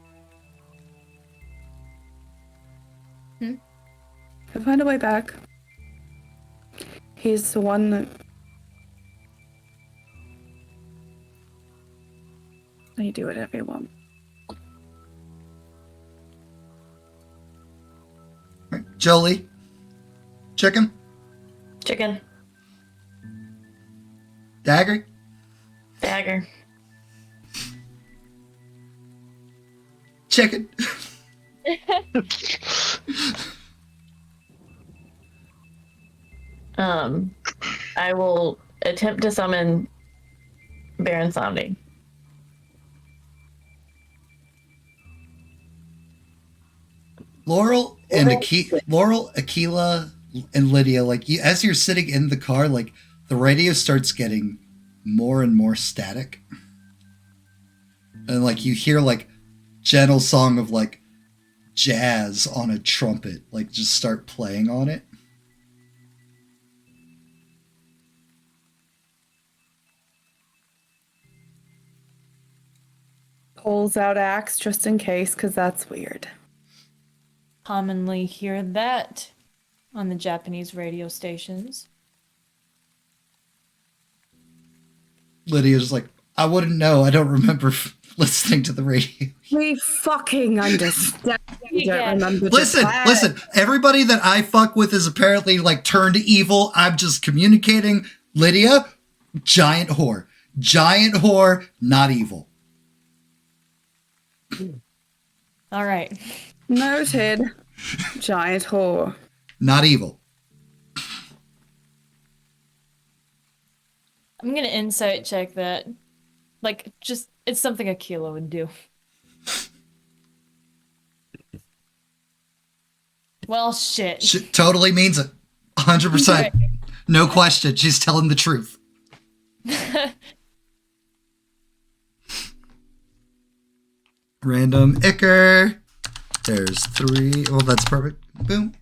We'll find a way back. He's the one that... You do whatever you want. Jolie, chicken, Chicken. dagger, Dagger. chicken. I will attempt to summon Baron Somni. Laurel, Akila, and Lydia, like as you're sitting in the car, like the radio starts getting more and more static, and like you hear like gentle song of like jazz on a trumpet, like just start playing on it. Pulls out axe just in case, because that's weird. Commonly hear that on the Japanese radio stations. Lydia's like, I wouldn't know. I don't remember listening to the radio. We fucking understand. You don't Yeah. remember. Listen. Everybody that I fuck with is apparently like turned evil. I'm just communicating. Lydia, giant whore, not evil. All right. Noted. Giant whore. Not evil. I'm gonna insight check that. Like, just, it's something Akila would do. Well, shit. She totally means it. 100%. Right. No question. She's telling the truth. Random Icker. There's 3. Well, that's perfect. Boom.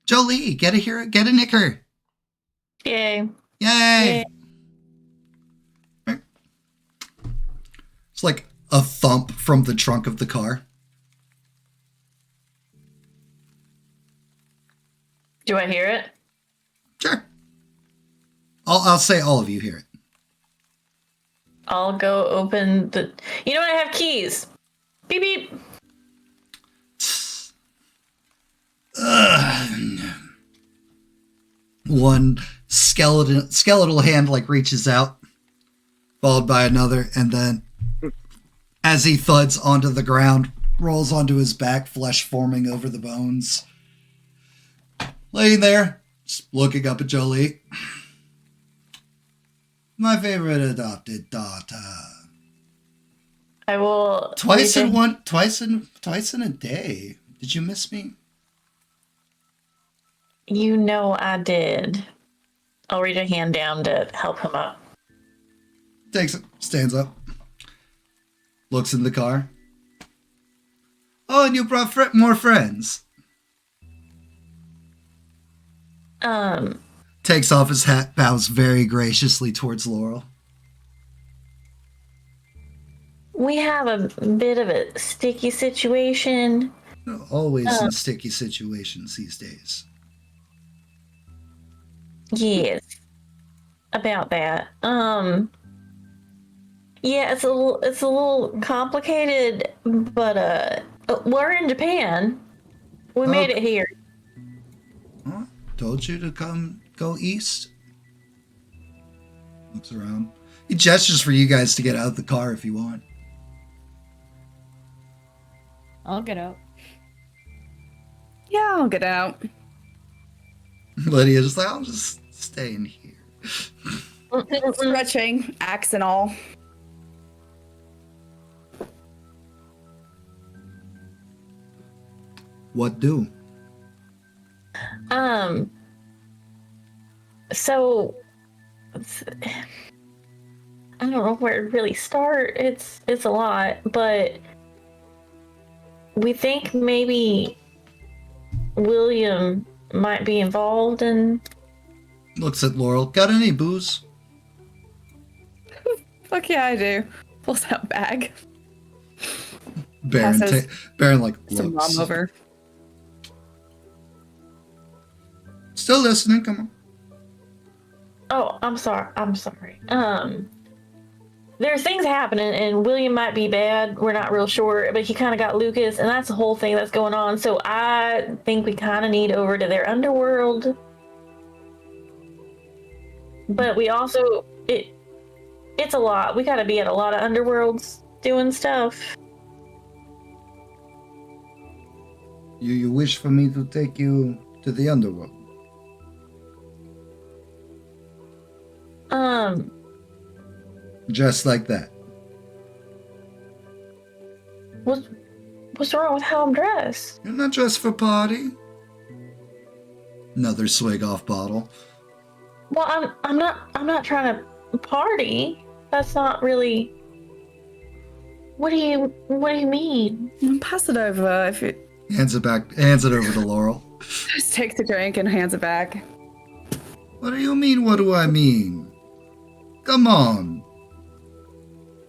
Jolie, get an Icker. Yay. Yay. Right. It's like a thump from the trunk of the car. Do I hear it? Sure. I'll say all of you hear it. I'll go open the... You know what? I have keys. Beep, beep. One skeletal hand like reaches out, followed by another, and then as he thuds onto the ground, rolls onto his back, flesh forming over the bones. Laying there, just looking up at Jolie. My favorite adopted daughter. I will... Twice in a day. Did you miss me? You know I did. I'll reach a hand down to help him up. Takes it, stands up, looks in the car. Oh, and you brought more friends. Takes off his hat, bows very graciously towards Laurel. We have a bit of a sticky situation. Always in sticky situations these days. Yes. About that. Yeah, it's a little complicated, but we're in Japan. We made it here. Huh? Told you to go east. Looks around. He gestures for you guys to get out of the car if you want. I'll get out. Yeah, I'll get out. Lydia's just like, I'll just stay in here. Stretching, axe and all. What do? So I don't know where to really start. It's a lot, but we think maybe William might be involved in. Looks at Laurel. Got any booze? Fuck yeah, I do. Pulls out bag. Baron, Passes Baron like some looks. rum over. Still listening. Come on. Oh, I'm sorry. There's things happening, and William might be bad. We're not real sure, but he kind of got Lucas, and that's the whole thing that's going on. So I think we kind of need over to their underworld. But we also it's a lot. We got to be at a lot of underworlds doing stuff. You wish for me to take you to the underworld? Just like that. What's wrong with how I'm dressed? You're not dressed for party. Another swig off bottle. Well, I'm not trying to party. That's not really. What do you mean? Pass it over if you Hands it back. Hands it over to Laurel. just takes a drink and hands it back. What do you mean? What do I mean? Come on.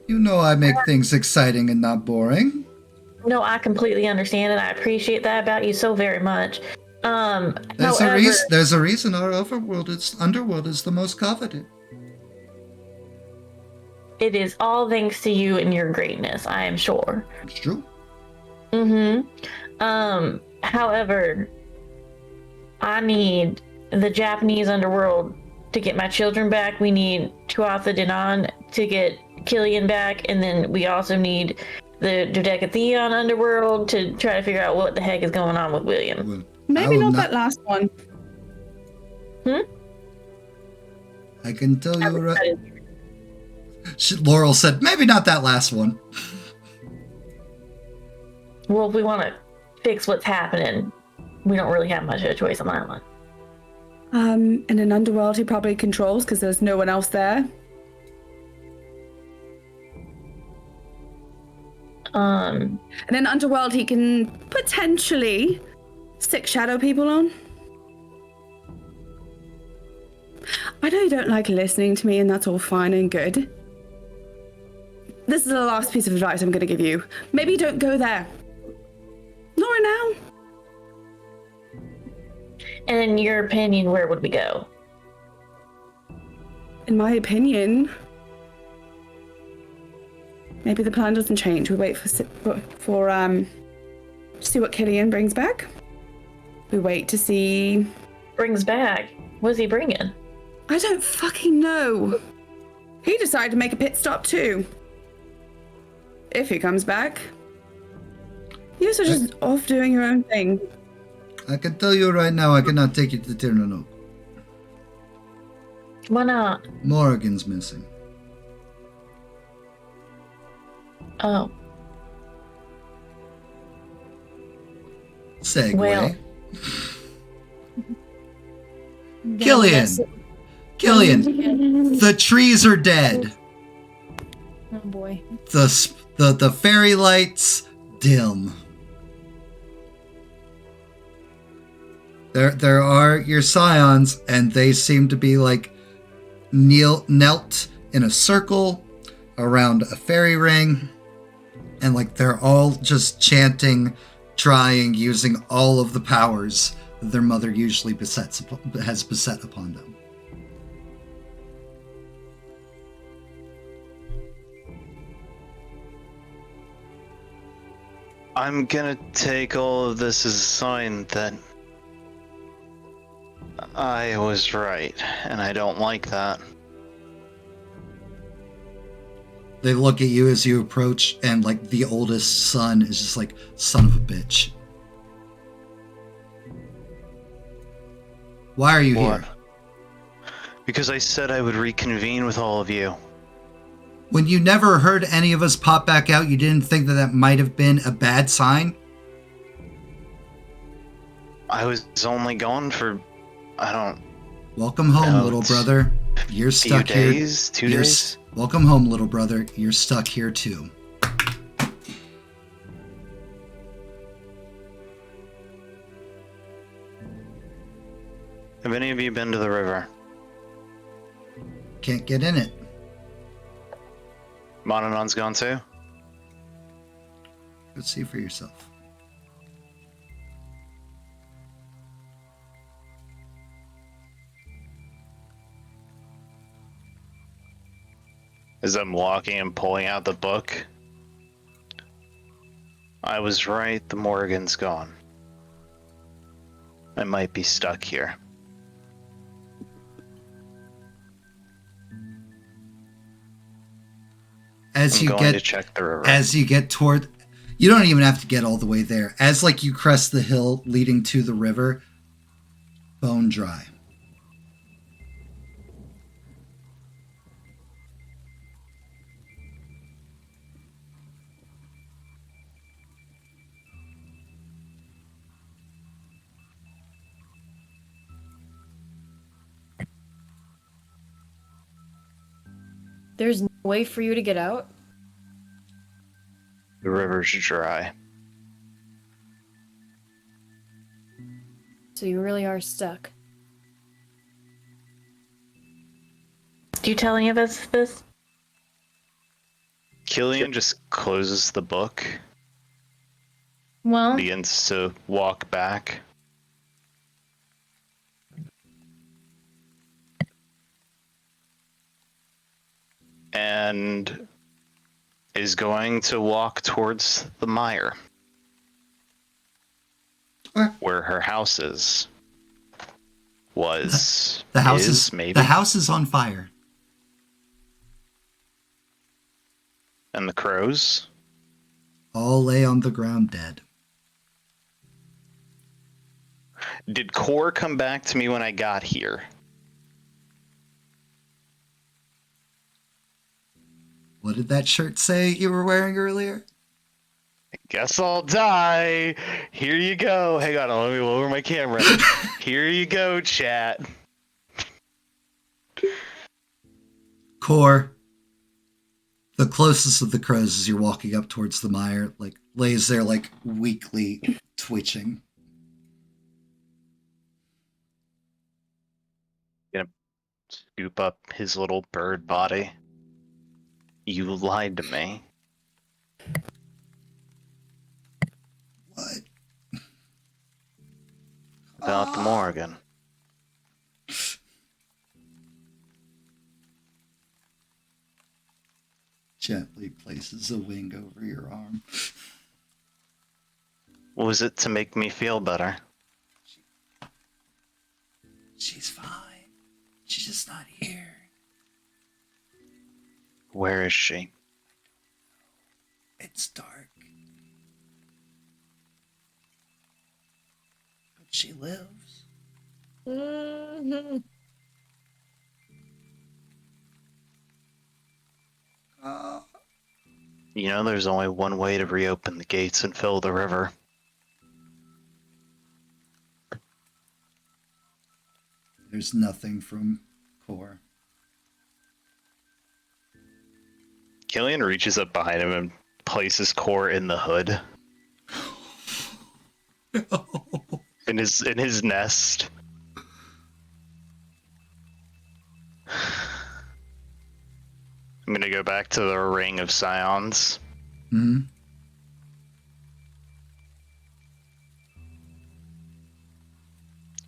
You know I make things exciting and not boring. No, I completely understand, and I appreciate that about you so very much. There's However, a reason our underworld is the most coveted. it is all thanks to you and your greatness, I am sure. It's true. However, I need the Japanese underworld to get my children back. We need Tuatha De Danann to get Killian back, and then we also need the Dodecatheon underworld to try to figure out what the heck is going on with William. Well, Maybe not that last one. I can tell you right. Laurel said, maybe not that last one. Well, if we want to fix what's happening, we don't really have much of a choice on that one. In an underworld he probably controls because there's no one else there. In an underworld he can potentially stick shadow people on. I know you don't like listening to me, and that's all fine and good. This is the last piece of advice I'm going to give you. Maybe don't go there. Not right now. And in your opinion, where would we go? In my opinion, maybe the plan doesn't change. We wait for see what Killian brings back. We wait to see. Brings back? What's he bringing? I don't fucking know. He decided to make a pit stop too. If he comes back. You guys are just off doing your own thing. I can tell you right now, I cannot take you to Tirnanook. Why not? Morrigan's missing. Oh. Segue. Well. Killian, the trees are dead. Oh boy. The fairy lights dim. There are your Scions, and they seem to be like knelt in a circle around a fairy ring, and like they're all just chanting, trying, using all of the powers that their mother usually has beset upon them. I'm gonna take all of this as a sign that I was right, and I don't like that. They look at you as you approach, and like the oldest son is just like, son of a bitch. Why are you here? Because I said I would reconvene with all of you. When you never heard any of us pop back out, you didn't think that that might have been a bad sign? I was only gone for... I don't... Welcome home, No, little it's- brother. You're stuck here. Few days? 2 days? Welcome home, little brother. You're stuck here too. Have any of you been to the river? Can't get in it. Mononon's gone too? Go see for yourself. As I'm walking and pulling out the book, I was right, the Morrigan's gone. I might be stuck here. As I'm you going get to check the river. as you get toward, you don't even have to get all the way there. As like you crest the hill leading to the river, bone dry. There's no way for you to get out? The river's dry. So you really are stuck. Do you tell any of us this? Killian just closes the book, Well, begins to walk back. And is going to walk towards the mire. Okay. Where her house is. Was. The house is maybe. the house is on fire. And the crows. All lay on the ground dead. Did Core come back to me when I got here? What did that shirt say you were wearing earlier? Guess I'll die. Here you go. Hang on, let me lower my camera. Here you go, chat. Core, the closest of the crows as you're walking up towards the mire, like lays there like weakly twitching. Gonna scoop up his little bird body. You lied to me. What? About the Morrigan. Gently places a wing over your arm. Was it to make me feel better? She's fine. She's just not here. Where is she? It's dark. But she lives. mm-hmm. You know, there's only one way to reopen the gates and fill the river. There's nothing from Core. Killian reaches up behind him and places Core in the hood. In his nest. I'm gonna go back to the ring of Scions. Hmm.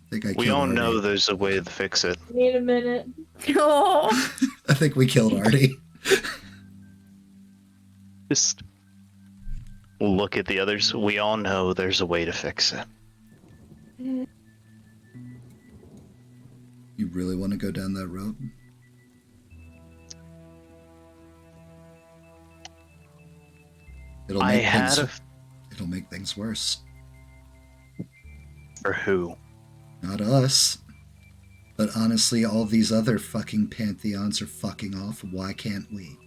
I think I We killed all know Artie. there's a way to fix it. Wait a minute. Oh, I think we killed Artie. Just look at the others. We all know there's a way to fix it. You really want to go down that road? It'll I make had things, a... it'll make things worse. For who? Not us. But honestly, all these other fucking pantheons are fucking off. Why can't we?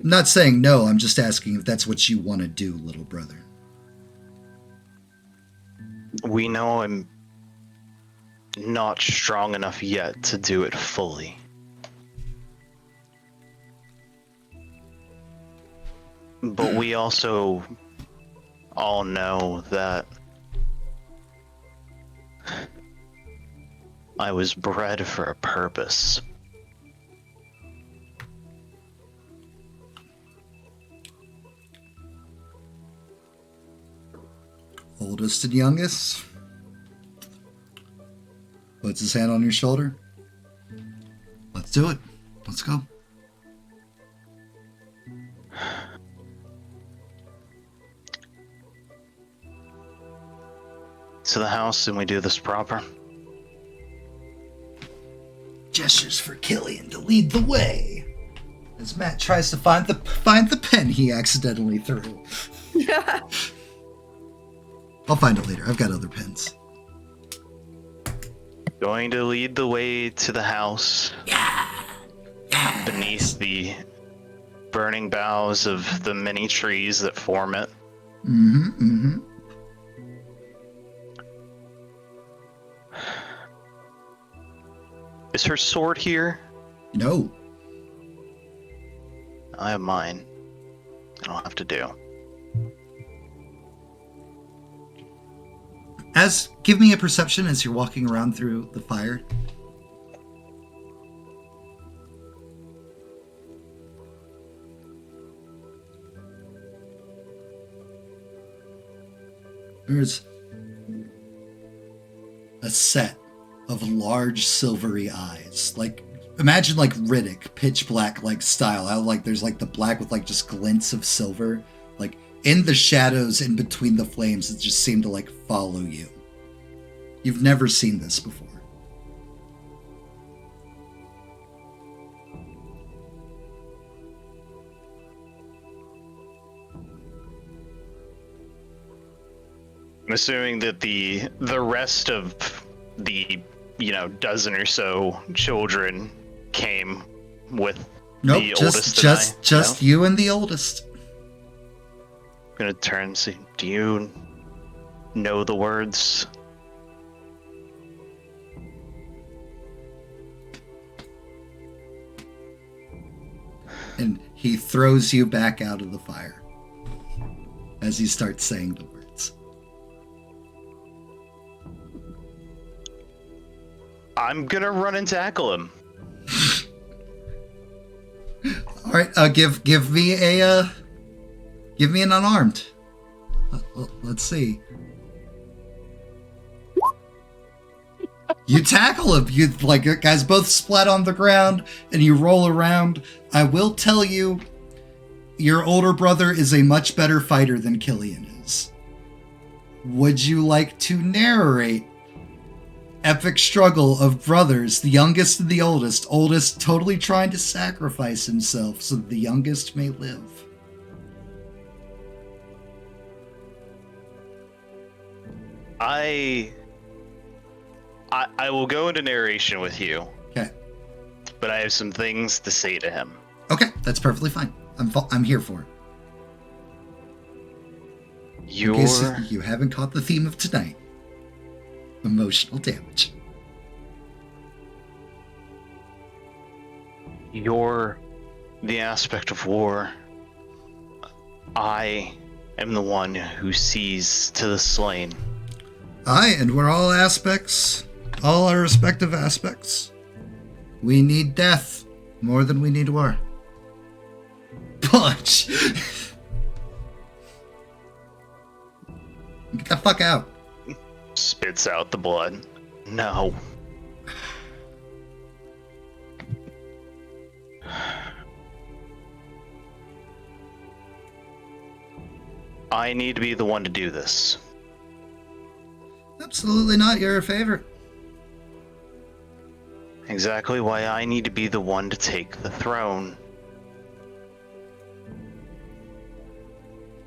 I'm not saying no, I'm just asking if that's what you want to do, little brother. We know not strong enough yet to do it fully. But we also all know that I was bred for a purpose. Oldest and youngest. Puts his hand on your shoulder. Let's do it. Let's go. To the house, and we do this proper. Gestures for Killian to lead the way. As Matt tries to find the pen he accidentally threw. I'll find it later. I've got other pens. Going to lead the way to the house. Yeah. Beneath the burning boughs of the many trees that form it. Mm-hmm. Is her sword here? No. I have mine. I don't have to do. Give me a perception as you're walking around through the fire. There's a set of large silvery eyes. Like, imagine like Riddick, pitch black like style. How like there's like the black with like just glints of silver. Like in the shadows in between the flames that just seem to like follow you. You've never seen this before. I'm assuming that the rest of the, dozen or so children came with Nope, the oldest. just you and the oldest. I'm gonna turn and see. Do you know the words? And he throws you back out of the fire as he starts saying the words. I'm gonna run and tackle him. All right, give me an unarmed. Let's see. You tackle him. You guys both splat on the ground and you roll around. I will tell you, your older brother is a much better fighter than Killian is. Would you like to narrate epic struggle of brothers, the youngest and the oldest totally trying to sacrifice himself so that the youngest may live? I will go into narration with you. Okay. But I have some things to say to him. Okay, that's perfectly fine. I'm here for it. In case you haven't caught the theme of tonight. Emotional damage. You're the aspect of war. I am the one who sees to the slain. Aye, and we're all our respective aspects. We need death more than we need war. Punch! Get the fuck out. Spits out the blood. No. I need to be the one to do this. Absolutely not. You're a favorite. Exactly why I need to be the one to take the throne.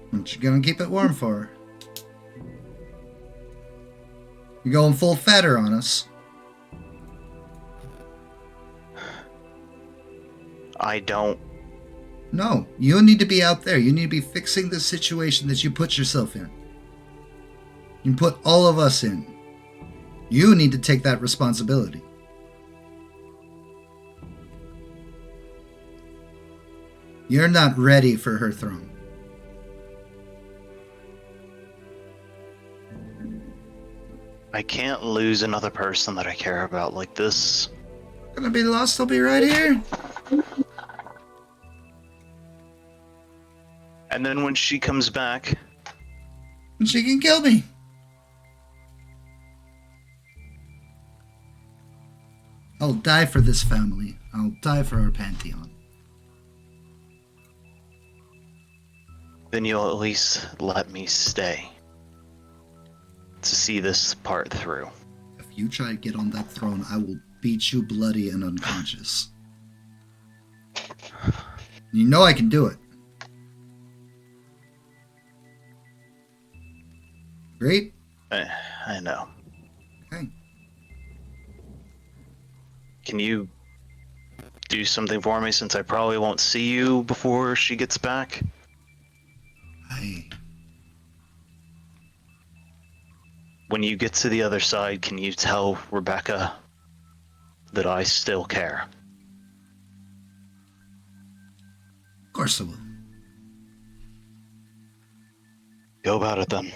What you gonna keep it warm for? You going full fatter on us? I don't. No, you need to be out there. You need to be fixing the situation that you put yourself in. You put all of us in. You need to take that responsibility. You're not ready for her throne. I can't lose another person that I care about like this. Gonna be lost, I'll be right here. And then when she comes back, And she can kill me. I'll die for this family. I'll die for our pantheon. then you'll at least let me stay to see this part through. If you try to get on that throne, I will beat you bloody and unconscious. You know I can do it. Great? I know. Okay. Can you do something for me since I probably won't see you before she gets back? When you get to the other side, can you tell Rebecca that I still care? Of course I will. Go about it then.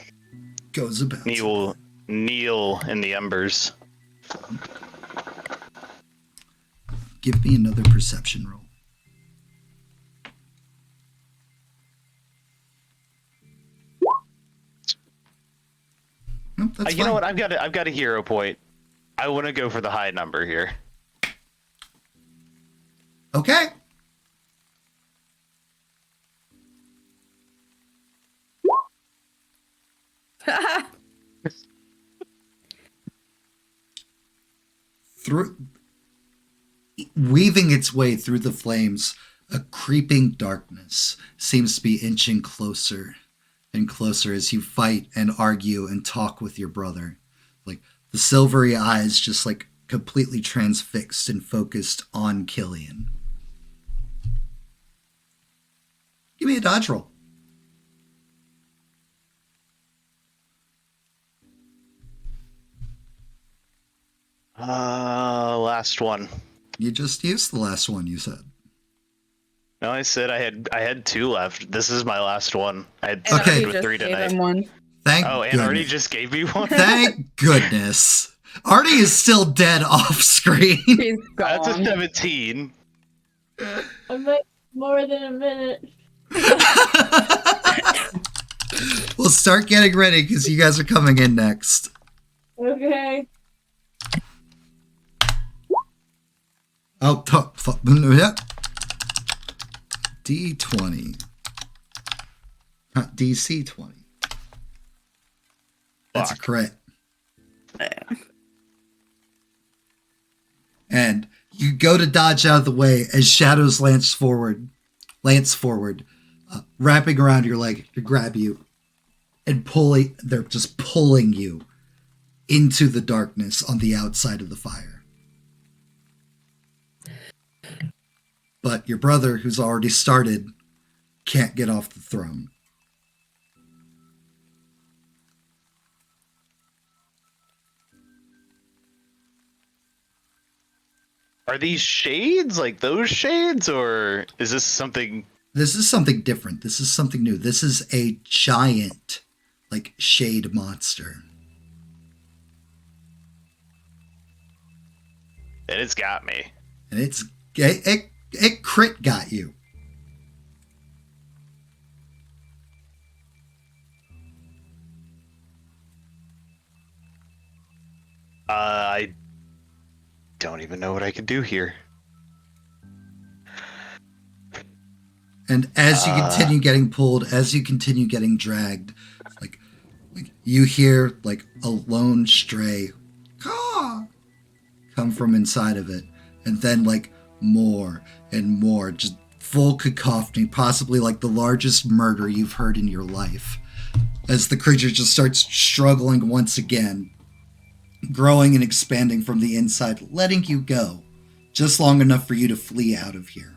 Goes about. Kneel in the embers. Give me another perception roll. Nope, that's You fine. know what? I've got a hero point. I want to go for the high number here. Okay. Through weaving its way through the flames, a creeping darkness seems to be inching closer and closer as you fight and argue and talk with your brother. Like the silvery eyes just like completely transfixed and focused on Killian. Give me a dodge roll. Last one. You just used the last one, you said. No, I said I had two left. This is my last one. I had Okay. started You with just 3 gave tonight. him one. Thank Oh, and goodness. Artie just gave me one. Thank goodness. Artie is still dead off screen. He's That's a gone. 17. I'm at more than a minute. We'll start getting ready because you guys are coming in next. Okay. Oh, D20. Not DC 20. That's a Fuck. crit. And you go to dodge out of the way as shadows lance forward, wrapping around your leg to grab you and pulling. They're just pulling you into the darkness on the outside of the fire. But your brother, who's already started, can't get off the throne. Are these shades like those shades, or is this something? This is something different. This is something new. This is a giant, like, shade monster. And it's got me. And it crit got you. I don't even know what I could do here. And as you continue getting pulled, as you continue getting dragged, like you hear like a lone stray caw come from inside of it, and then like more and more, just full cacophony, possibly like the largest murder you've heard in your life, as the creature just starts struggling once again, growing and expanding from the inside, letting you go just long enough for you to flee out of here.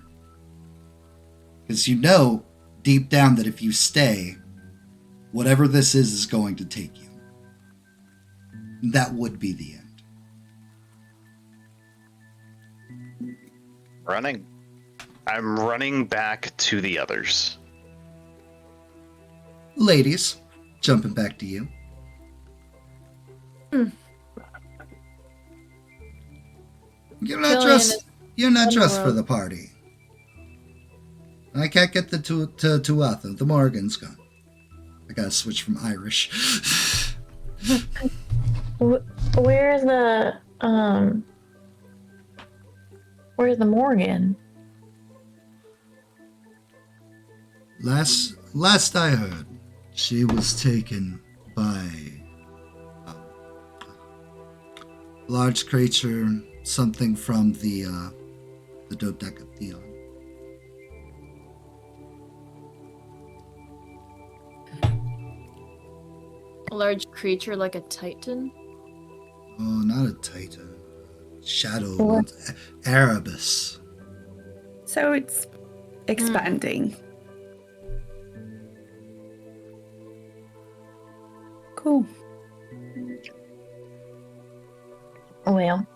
Because you know deep down that if you stay, whatever this is going to take you. That would be the end. Running. I'm running back to the others. Ladies, jumping back to you. You're not dressed for the party. I can't get to Tuatha. The Morgan's gone. I gotta switch from Irish. Where's the Morgan? Last I heard, she was taken by a large creature, something from the Dodecatheon. A large creature like a titan? Oh, not a titan. Shadow. Erebus. So it's expanding. Cool. Well,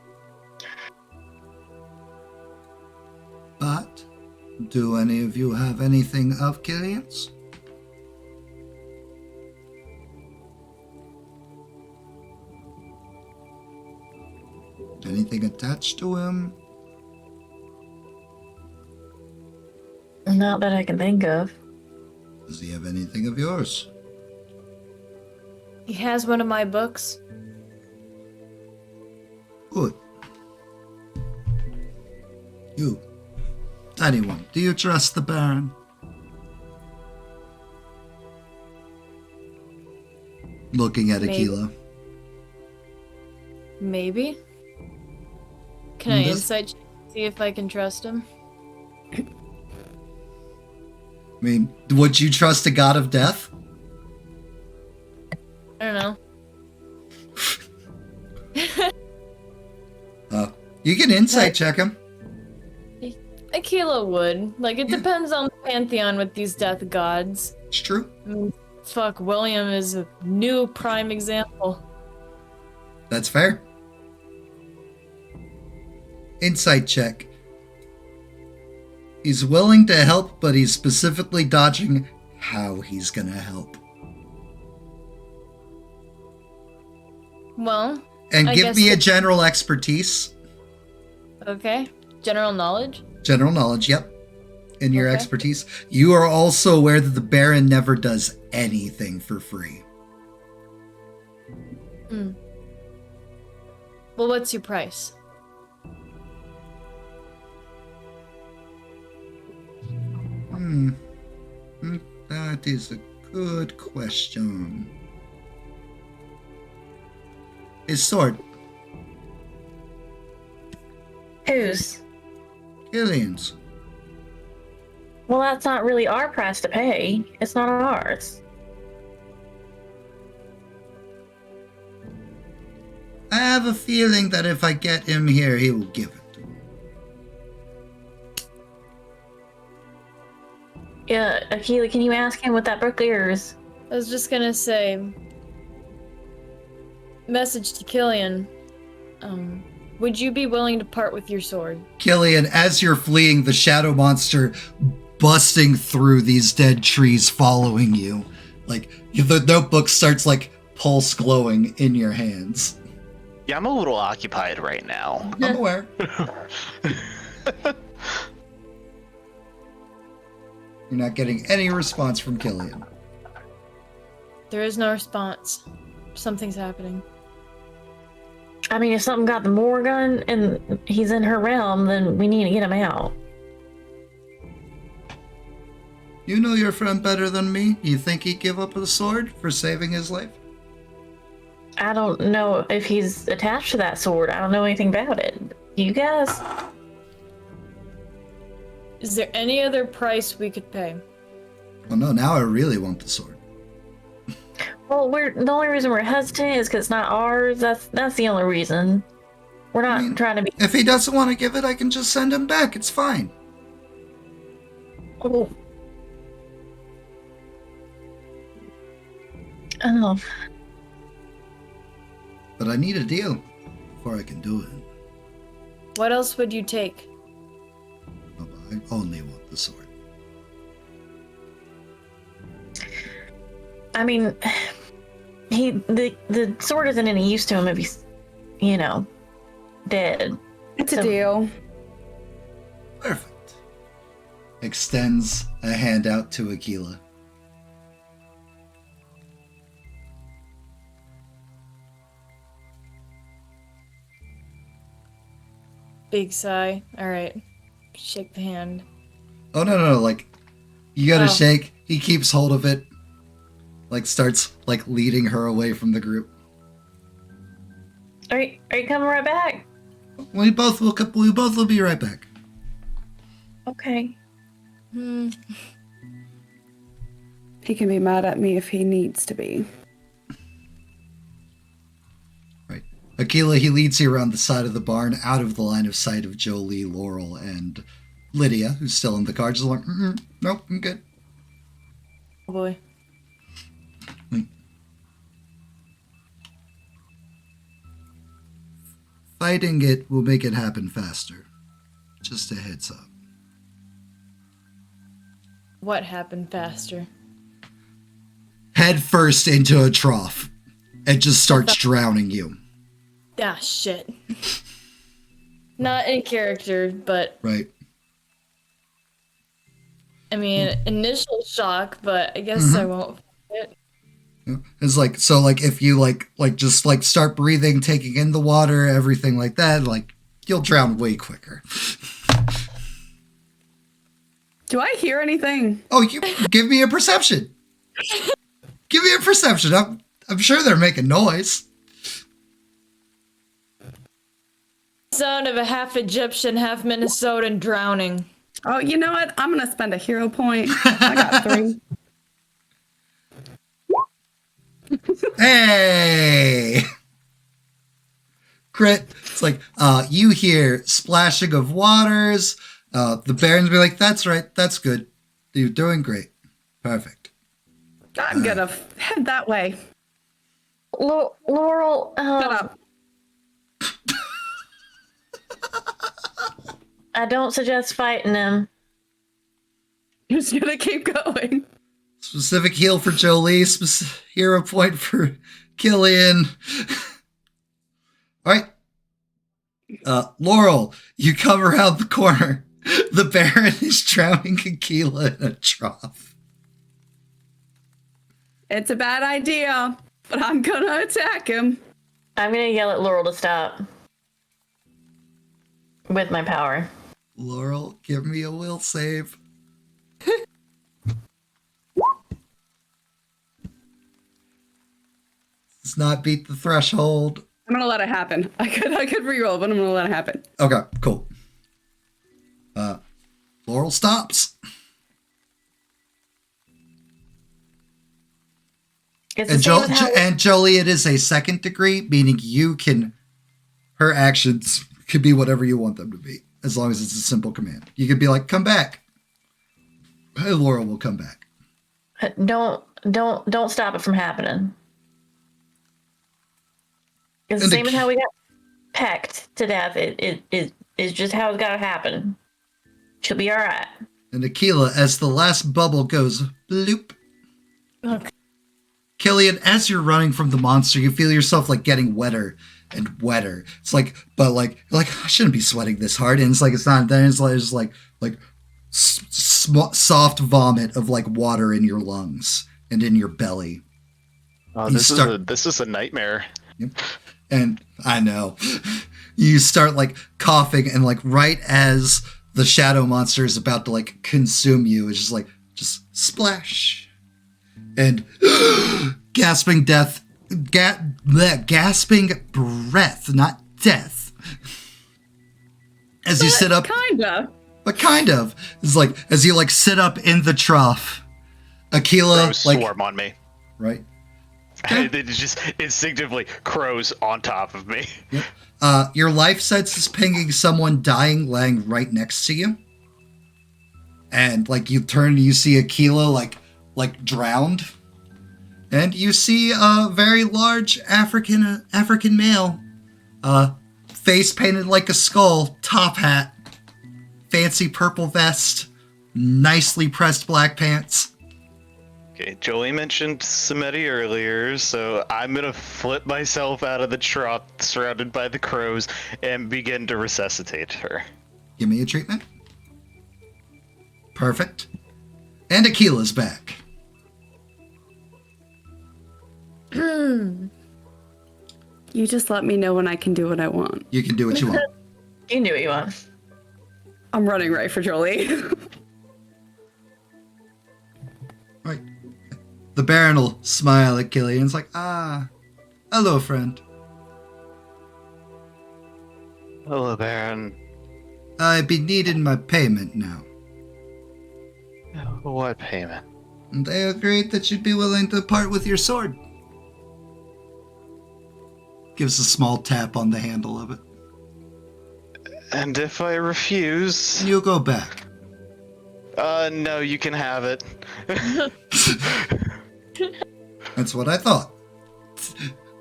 But, do any of you have anything of Killian's? Anything attached to him? not that I can think of. Does he have anything of yours? He has one of my books. Good. You. Anyone, do you trust the Baron? Looking at Maybe. Aquila. Maybe. Can I This- insight check to see if I can trust him? I mean, would you trust a god of death? I don't know. You can insight check him. Aquila would. Like, it Yeah. depends on the pantheon with these death gods. It's true. I mean, fuck, William is a new prime example. That's fair. Insight check. He's willing to help, but he's specifically dodging how he's gonna help. Well, And I give guess me a the- general expertise. okay. General knowledge? General knowledge, yep. In your Okay. expertise. You are also aware that the Baron never does anything for free. Well, what's your price? That is a good question. His sword. Whose? Killian's. Well, that's not really our price to pay. It's not ours. I have a feeling that if I get him here, he will give it to me. Yeah, Akila, can you ask him what that book is? I was just gonna say, message to Killian. Would you be willing to part with your sword? Killian, as you're fleeing, the shadow monster busting through these dead trees following you. Like, the notebook starts, like, pulse glowing in your hands. Yeah, I'm a little occupied right now. I'm aware. You're not getting any response from Killian. There is no response. Something's happening. I mean, if something got the Morgan and he's in her realm, then we need to get him out. You know your friend better than me. You think he'd give up the sword for saving his life? I don't know if he's attached to that sword. I don't know anything about it. You guys? Is there any other price we could pay? Oh no, now I really want the sword. Well, the only reason we're hesitant is because it's not ours. That's the only reason. We're not trying to be. If he doesn't want to give it, I can just send him back. It's fine. Oh. Oh. But I need a deal before I can do it. What else would you take? I only want the sword. I mean, the sword isn't any use to him if he's, dead. It's a deal. Perfect. Extends a hand out to Aquila. Big sigh. All right. Shake the hand. Oh, no, like, you gotta Oh. shake. He keeps hold of it. Like, starts, like, leading her away from the group. Are you coming right back? We both will be right back. Okay. Hmm. He can be mad at me if he needs to be. Right. Aquila, he leads you around the side of the barn, out of the line of sight of Jolie, Laurel, and Lydia, who's still in the car. Just like, nope, I'm good. Oh boy. Fighting it will make it happen faster. Just a heads up. What happened faster? Head first into a trough. It just starts drowning you. Ah, shit. Not in character, but Right. I mean, initial shock, but I guess I won't. It's like, so like if you like just like start breathing, taking in the water, everything like that, like you'll drown way quicker. Do I hear anything? Oh, you give me a perception. Give me a perception. I'm sure they're making noise. Sound of a half Egyptian, half Minnesotan drowning. Oh, you know what? I'm gonna spend a hero point. I got 3. Hey! Crit. It's like, you hear splashing of waters. The Barons be like, that's right, that's good. You're doing great. Perfect. I'm gonna head that way. Laurel, Shut up. I don't suggest fighting him. You're just gonna keep going. Specific heal for Jolie. Hero point for Killian. All right. Laurel, you come around the corner. The Baron is drowning Aquila in a trough. It's a bad idea, but I'm gonna attack him. I'm gonna yell at Laurel to stop. With my power. Laurel, give me a will save. Does not beat the threshold. I'm gonna let it happen. I could reroll, but I'm gonna let it happen. Okay, cool. Laurel stops. It's the And, same with how and Jolie, it is a second degree, meaning you can, her actions could be whatever you want them to be, as long as it's a simple command. You could be like, come back. Hey, Laurel will come back. don't stop it from happening. It's the And same as how we got pecked to death. It is just how it's gotta happen. She'll be alright. And Aquila, as the last bubble goes bloop. Okay. Killian, as you're running from the monster, you feel yourself like getting wetter and wetter. It's like, but like I shouldn't be sweating this hard. And it's like, it's not. Then it's like soft vomit of like water in your lungs and in your belly. Oh, You this is a nightmare. Yep. And I know you start like coughing, and like right as the shadow monster is about to like consume you, it's just like splash and gasping gasping breath, not death. As you sit up, Kinda. but kind of. It's like as you like sit up in the trough, Aquila Crows like swarm on me. right. It just instinctively crows on top of me. Your life sense is pinging someone dying laying right next to you. And like you turn and you see Aquila like drowned. And you see a very large African male. Face painted like a skull, top hat, fancy purple vest, nicely pressed black pants. Okay, Jolie mentioned Samedi earlier, so I'm gonna flip myself out of the truck surrounded by the crows and begin to resuscitate her. Give me a treatment. Perfect. And Akila's back. You just let me know when I can do what I want. You can do what you want. You can do what you want. I'm running right for Jolie. Right. The Baron will smile at Killian. It's like, hello, friend. Hello, Baron. I be needing my payment now. What payment? And they agreed that you'd be willing to part with your sword. Gives a small tap on the handle of it. And if I refuse? You go back. No, you can have it. That's what I thought.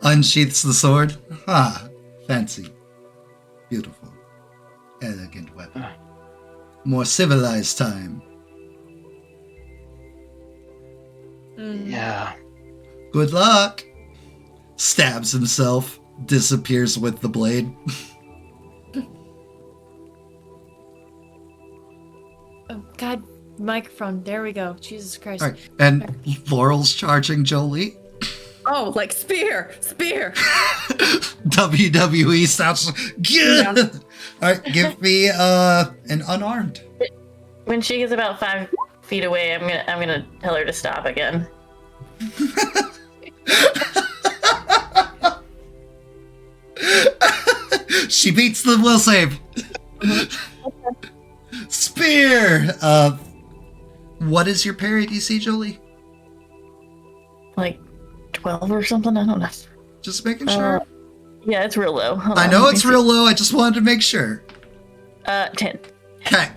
Unsheaths the sword. Fancy. Beautiful. Elegant weapon. More civilized time. Yeah. Good luck. Stabs himself. Disappears with the blade. Oh, God. Microphone. There we go. Jesus Christ. All right. And Laurel's charging Jolie. Oh, like spear. WWE sounds Yeah. good. All right, give me an unarmed. When she gets about 5 feet away, I'm gonna tell her to stop again. She beats the will save. Spear. What is your parry DC, Jolie? Like 12 or something. I don't know. Just making sure. Yeah, it's real low. Hold I on, know let me it's see. real low. I just wanted to make sure. 10. Okay,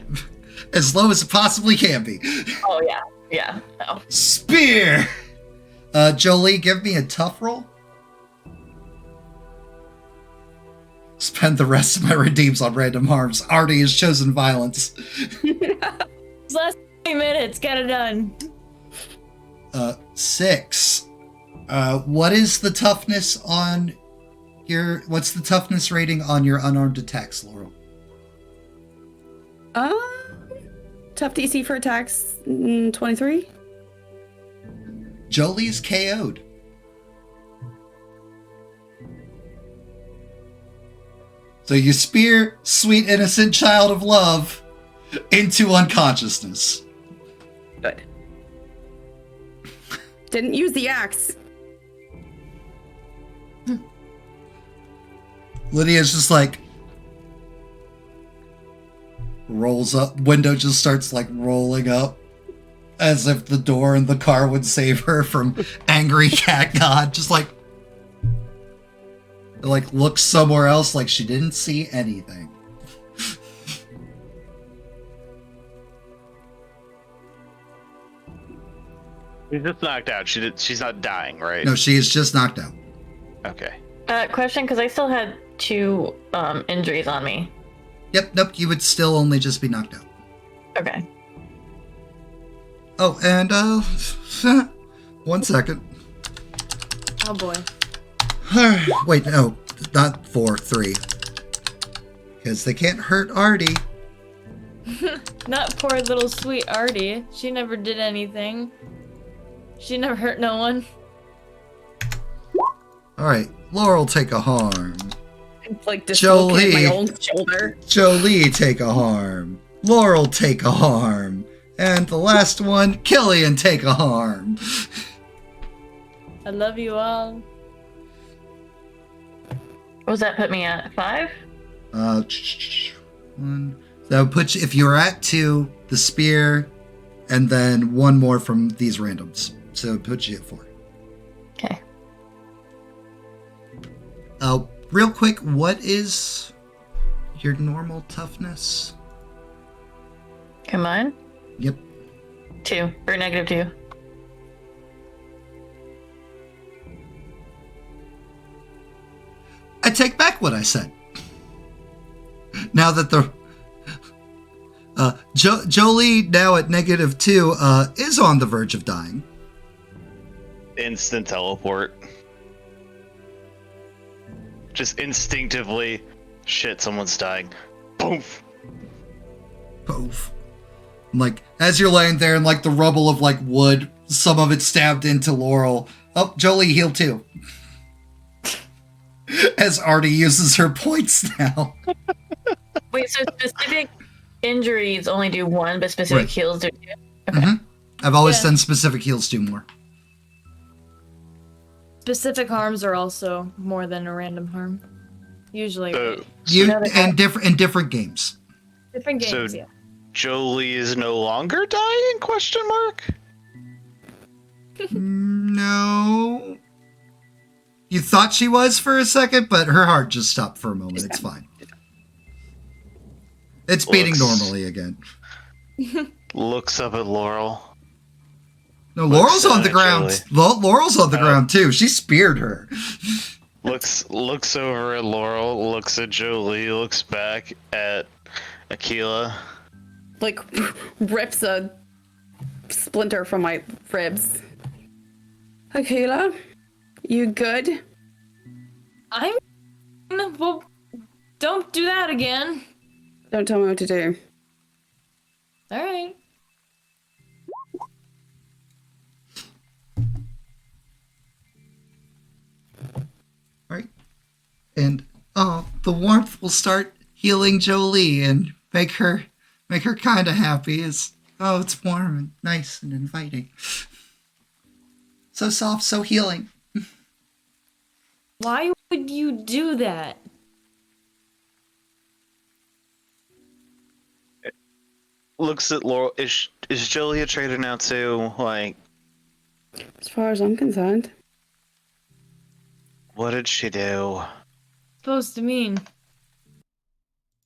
as low as it possibly can be. Oh yeah. Oh. Spear. Jolie, give me a tough roll. Spend the rest of my redeems on random harms. Artie has chosen violence. It's last 20 minutes. Get it done. 6. What is the toughness on your... What's the toughness rating on your unarmed attacks, Laurel? Tough DC for attacks, 23. Jolie's KO'd. So you spear sweet innocent child of love into unconsciousness. Good. Didn't use the axe. Lydia's just like rolls up. Window just starts like rolling up as if the door in the car would save her from angry cat god. Just like looks somewhere else like she didn't see anything. She's just knocked out. She's not dying, right? No, she is just knocked out. Okay. Question, because I still had 2 injuries on me. Yep, nope, you would still only just be knocked out. Okay. Oh, and 1 second. Oh boy. Wait, no, not 4, 3. Because they can't hurt Artie. Not poor little sweet Artie. She never did anything. She never hurt no one. Alright, Laurel take a harm. It's like dislocated my Jolie. own shoulder. Jolie take a harm. Laurel take a harm. And the last one, Killian take a harm. I love you all. What does that put me at? 5? 1. That would put you, if you were at 2, the spear, and then 1 more from these randoms. So it would put you at 4. Okay. Real quick, what is your normal toughness? Come on. Yep. 2 or -2. I take back what I said. Now that the Jolie, now at -2, is on the verge of dying. Instant teleport. Just instinctively, shit, someone's dying. Poof. Poof. Like, as you're laying there in, like, the rubble of, like, wood, some of it stabbed into Laurel. Oh, Jolie healed too. As Artie uses her points now. Wait, so specific injuries only do 1, but specific Right. heals do 2? Okay. Mm-hmm. I've always Yeah. done specific heals do more. Specific harms are also more than a random harm. Usually. In different games. Different games, So- yeah. Jolie is no longer dying? Question mark. No. You thought she was for a second, but her heart just stopped for a moment. It's fine. It's beating Looks- normally again. Looks up at Laurel. No, Laurel's on the at ground. Jolie. Laurel's on the ground too. She speared her. Looks over at Laurel. Looks at Jolie. Looks back at Aquila. Like, rips a splinter from my ribs. Aquila, you good? I'm. Well, don't do that again. Don't tell me what to do. Alright. Right? And the warmth will start healing Jolie and make her kind of happy. It's warm and nice and inviting. So soft, so healing. Why would you do that? Looks at Laurel. Is Jolie a traitor now too? Like, As far as I'm concerned. what did she do? Supposed to mean?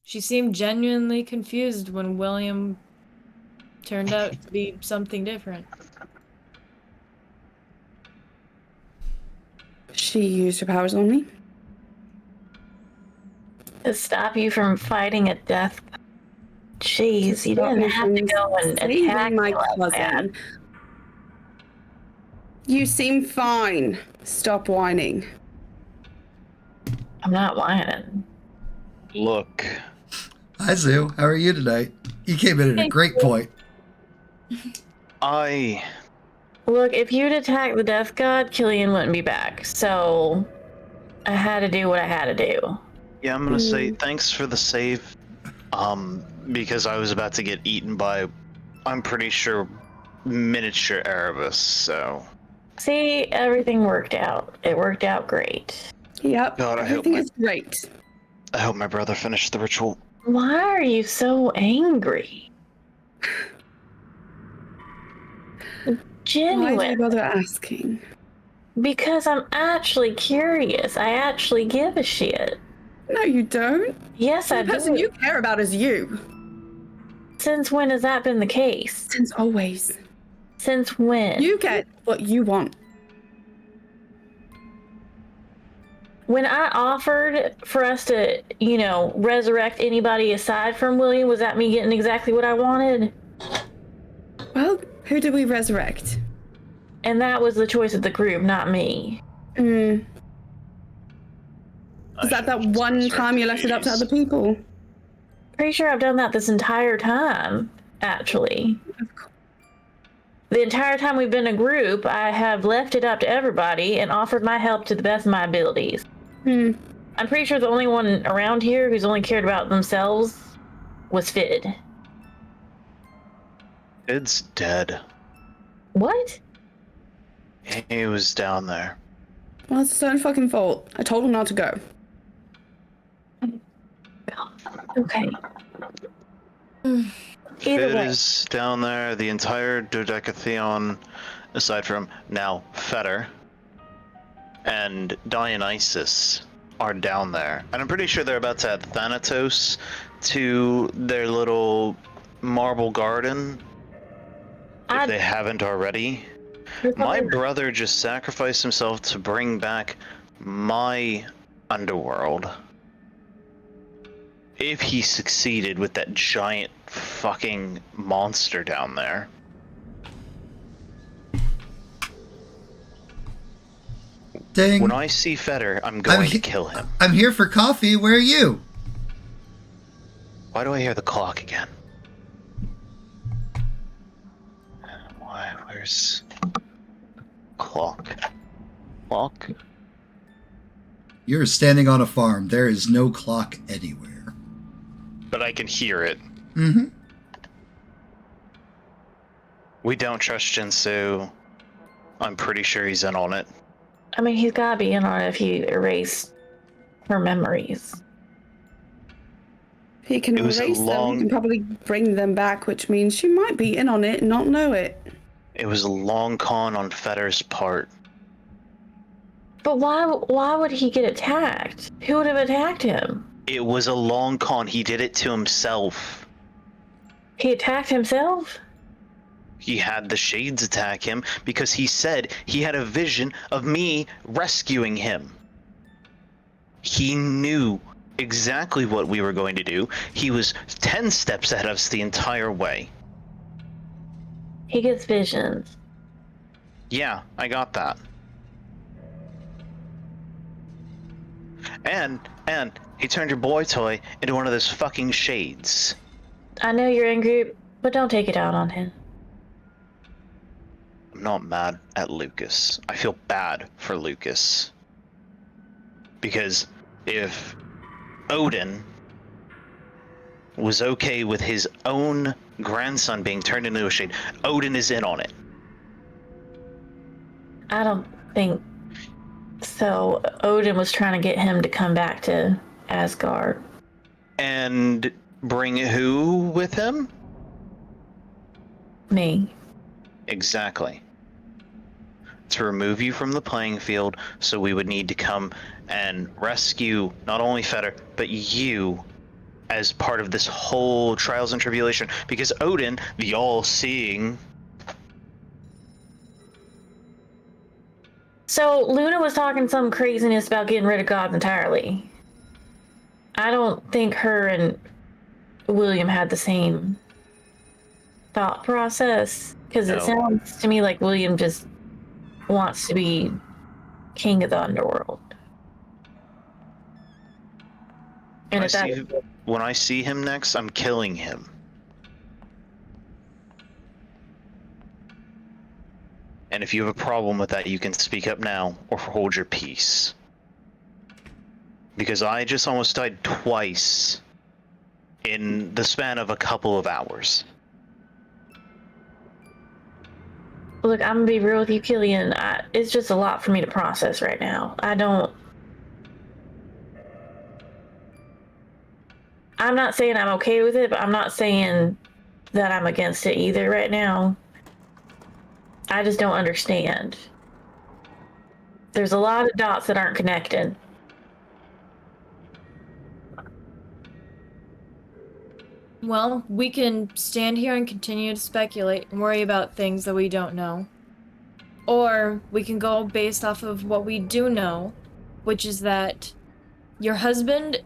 She seemed genuinely confused when William turned out to be something different. She used her powers on me. To stop you from fighting a death. Jeez, To you stop didn't me have to from go and saving attack my me like that. cousin. You seem fine. Stop whining. I'm not whining. Look, Hi, Zoo. How are you tonight? You came in at a Thank great you. point. Look, if you'd attacked the Death God, Killian wouldn't be back. So I had to do what I had to do. yeah, I'm gonna say thanks for the save. Because I was about to get eaten by, I'm pretty sure, miniature Erebus. So. See, everything worked out. It worked out great. Yep. God, I hope everything my- is great. I hope my brother finished the ritual. Why are you so angry? Why do Genuine. you bother asking? Because I'm actually curious. I actually give a shit. No, you don't. Yes, I The person do. you care about is you. Since when has that been the case? Since always. Since when? You get what you want. When I offered for us to, resurrect anybody aside from William, was that me getting exactly what I wanted? Well, who did we resurrect? And that was the choice of the group, not me. Is that one time you left it up to other people? Pretty sure I've done that this entire time, actually. The entire time we've been a group, I have left it up to everybody and offered my help to the best of my abilities. I'm pretty sure the only one around here who's only cared about themselves was Fid. Fid's dead. What? He was down there. Well, it's his own fucking fault. I told him not to go. Okay. Either Fid way. is down there. The entire Dodecatheon, aside from now Fetter and Dionysus, are down there. And I'm pretty sure they're about to add Thanatos to their little marble garden, if they haven't already. My brother just sacrificed himself to bring back my underworld. if he succeeded with that giant fucking monster down there. Dang. When I see Fetter, I'm going to kill him. I'm here for coffee. Where are you? Why do I hear the clock again? Where's clock? Clock? You're standing on a farm. There is no clock anywhere. But I can hear it. Mm-hmm. We don't trust Jinsu. I'm pretty sure he's in on it. I mean, he's gotta be in on it if he erased her memories. He can It was a erase them long- and probably bring them back, which means she might be in on it and not know it. It was a long con on Fetter's part. But why would he get attacked? Who would have attacked him? It was a long con. He did it to himself. He attacked himself? He had the Shades attack him because he said he had a vision of me rescuing him. He knew exactly what we were going to do. He was 10 steps ahead of us the entire way. He gets visions. Yeah, I got that. And he turned your boy toy into one of those fucking shades. I know you're angry, but don't take it out on him. I'm not mad at Lucas. I feel bad for Lucas. Because if Odin was okay with his own grandson being turned into a shade, Odin is in on it. I don't think so. Odin was trying to get him to come back to Asgard. And bring who with him? Me. Exactly. To remove you from the playing field, so we would need to come and rescue not only Fetter, but you as part of this whole trials and tribulation. Because Odin, the all-seeing... So Luna was talking some craziness about getting rid of gods entirely. I don't think her and William had the same thought process, because it No. sounds to me like William just wants to be king of the underworld. And if that, When I see him next, I'm killing him. And if you have a problem with that, you can speak up now or hold your peace. Because I just almost died twice in the span of a couple of hours. look, I'm gonna be real with you, Killian. It's just a lot for me to process right now. I'm not saying I'm okay with it, but I'm not saying that I'm against it either right now. I just don't understand. There's a lot of dots that aren't connected. Well, we can stand here and continue to speculate and worry about things that we don't know. Or we can go based off of what we do know, which is that your husband,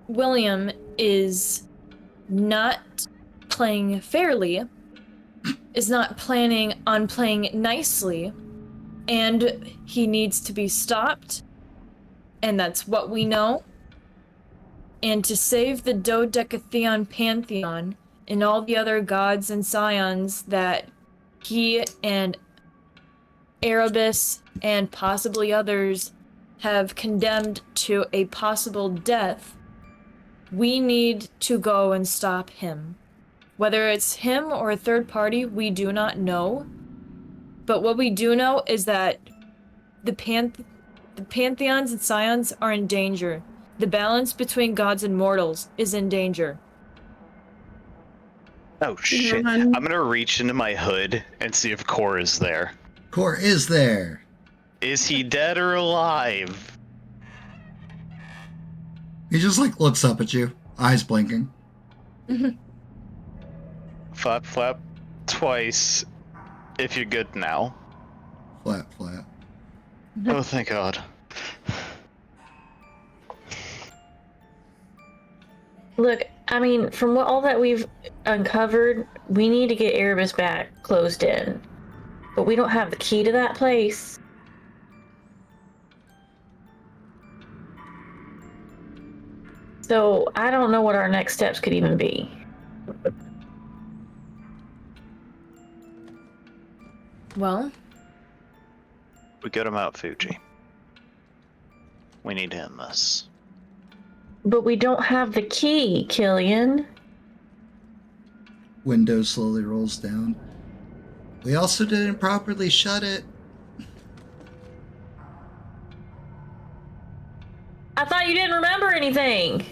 William, is not playing fairly, is not planning on playing nicely, and he needs to be stopped, and that's what we know. And to save the Dodecatheon Pantheon and all the other gods and Scions that he and Erebus and possibly others have condemned to a possible death, we need to go and stop him. Whether it's him or a third party, we do not know. But what we do know is that the Pantheons and Scions are in danger. The balance between gods and mortals is in danger. Oh shit. I'm gonna reach into my hood and see if Core is there. Core is there. Is he dead or alive? He just looks up at you, eyes blinking. Flap, flap, twice. If you're good now. Flat, flat. Oh, thank God. Look, I mean, from all that we've uncovered, we need to get Erebus back closed in. But we don't have the key to that place. So I don't know what our next steps could even be. Well, We get him out, Fuji. We need to end this. But we don't have the key, Killian. Window slowly rolls down. We also didn't properly shut it. I thought you didn't remember anything.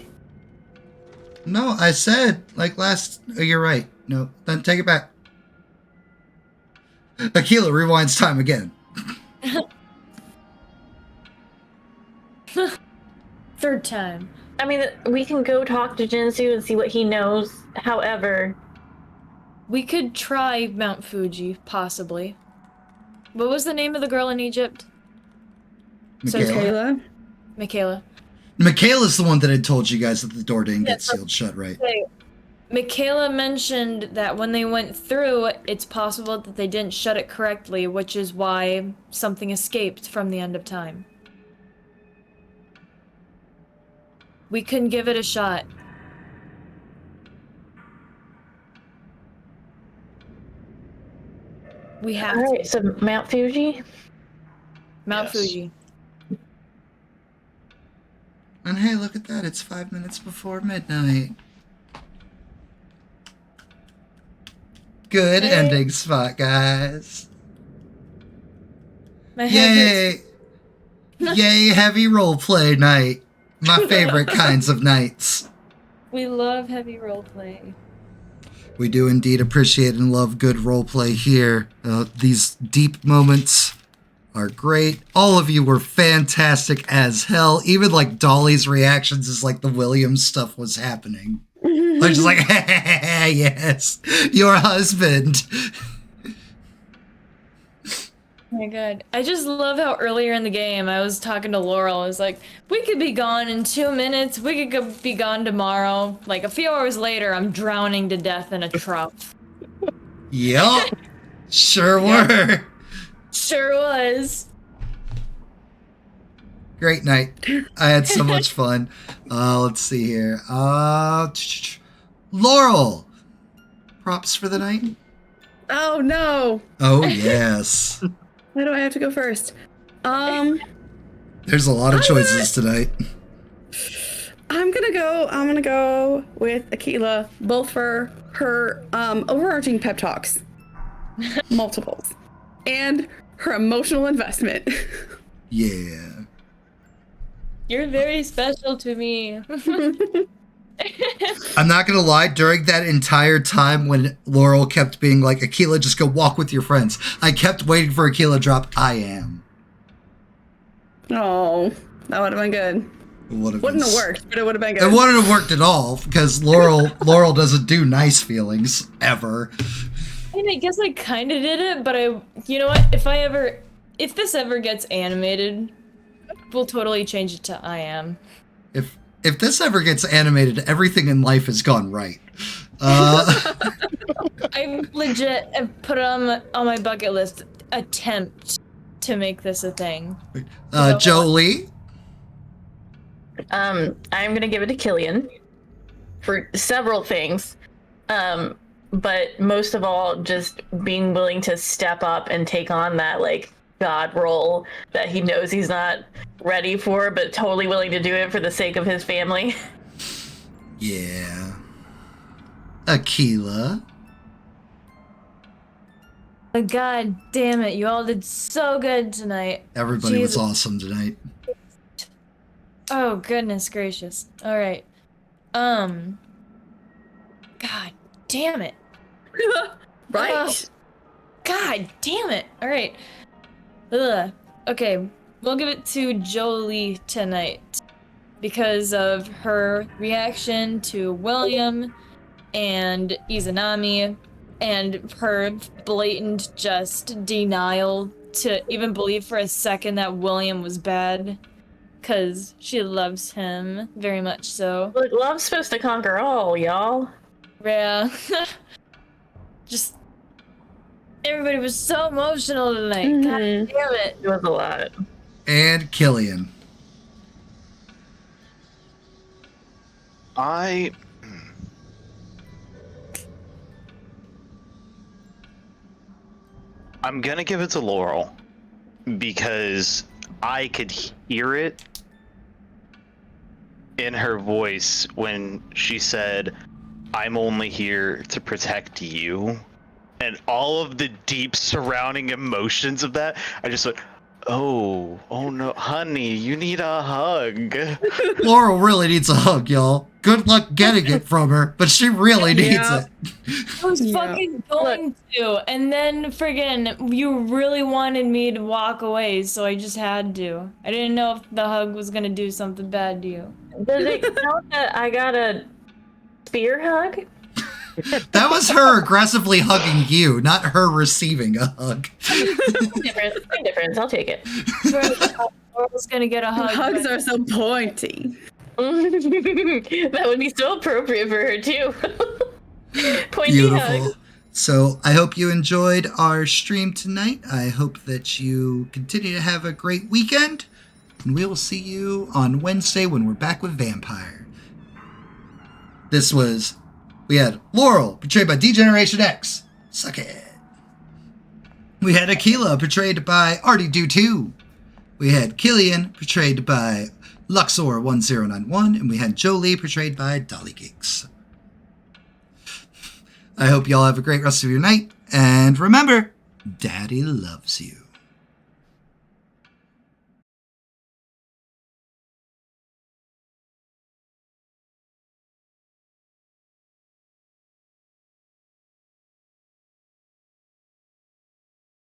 No, I said, like last... Oh, you're right. No, then take it back. Aquila rewinds time again. third time. I mean, we can go talk to Jinsu and see what he knows. However, We could try Mount Fuji, possibly. What was the name of the girl in Egypt? Michaela. Kayla? Michaela. Michaela's the one that had told you guys that the door didn't get sealed shut, right? Michaela mentioned that when they went through, it's possible that they didn't shut it correctly, which is why something escaped from the end of time. We couldn't give it a shot. We have all to. right. So Mount Fuji. Mount Yes. Fuji. And hey, look at that. It's 5 minutes before midnight. Good ending spot, guys. My head hurts. Yay! Yay, heavy roleplay night. My favorite kinds of nights. We love heavy roleplay. We do indeed appreciate and love good roleplay here. These deep moments are great. All of you were fantastic as hell. Even like Dolly's reactions as like the Williams stuff was happening. Like just like, yes, your husband. Oh my god. I just love how earlier in the game I was talking to Laurel. I was like, we could be gone in 2 minutes. We could be gone tomorrow. Like a few hours later, I'm drowning to death in a trough. Yup. Sure were. Sure was. Great night. I had so much fun. Let's see here. Laurel. Props for the night? Oh no! Oh, yes. Why do I have to go first? There's a lot of choices tonight. I'm gonna go with Aquila, both for her overarching pep talks, multiples, and her emotional investment. Yeah. You're very special to me. I'm not gonna lie, during that entire time when Laurel kept being like, Aquila, just go walk with your friends, I kept waiting for Aquila to drop, I am. Oh, that would have been good. Wouldn't have worked, but it would have been good. It wouldn't have worked at all, because Laurel doesn't do nice feelings, ever. And I guess I kind of did it, but you know what? If this ever gets animated, we'll totally change it to I am. If this ever gets animated, everything in life has gone right. I legit have put it on my bucket list, attempt to make this a thing. Jolie? I'm gonna give it to Killian for several things. But most of all, just being willing to step up and take on that like God role that he knows he's not ready for, but totally willing to do it for the sake of his family. Yeah. Aquila? But god damn it, you all did so good tonight. Everybody Jesus. was awesome tonight. Oh, goodness gracious. Alright. God damn it. Right. Oh, god damn it. Alright. Ugh. Okay, we'll give it to Jolie tonight. Because of her reaction to William and Izanami and her blatant just denial to even believe for a second that William was bad. because she loves him very much so. Look, love's supposed to conquer all, y'all. Yeah. Just everybody was so emotional tonight. God damn it. It was a lot. And Killian. I'm gonna give it to Laurel because I could hear it in her voice when she said, "I'm only here to protect you." And all of the deep surrounding emotions of that, I just went, oh no, honey, you need a hug. Laurel really needs a hug, y'all. Good luck getting it from her, but she really needs Yeah. it. I was fucking going to, and then friggin' you really wanted me to walk away, so I just had to. I didn't know if the hug was gonna do something bad to you. Does it count that I got a spear hug? That was her aggressively hugging you, not her receiving a hug. Same difference. I'll take it. Laurel's gonna get a hug. Hugs are so pointy. That would be so appropriate for her too. Pointy Beautiful. hug. So I hope you enjoyed our stream tonight. I hope that you continue to have a great weekend. And we will see you on Wednesday when we're back with Vampire. We had Laurel, portrayed by DeJenerationX. Suck it. We had Aquila, portrayed by Artie2. We had Killian, portrayed by Luxor1091. And we had Jolie, portrayed by Dawlicakes. I hope y'all have a great rest of your night. And remember, Daddy loves you.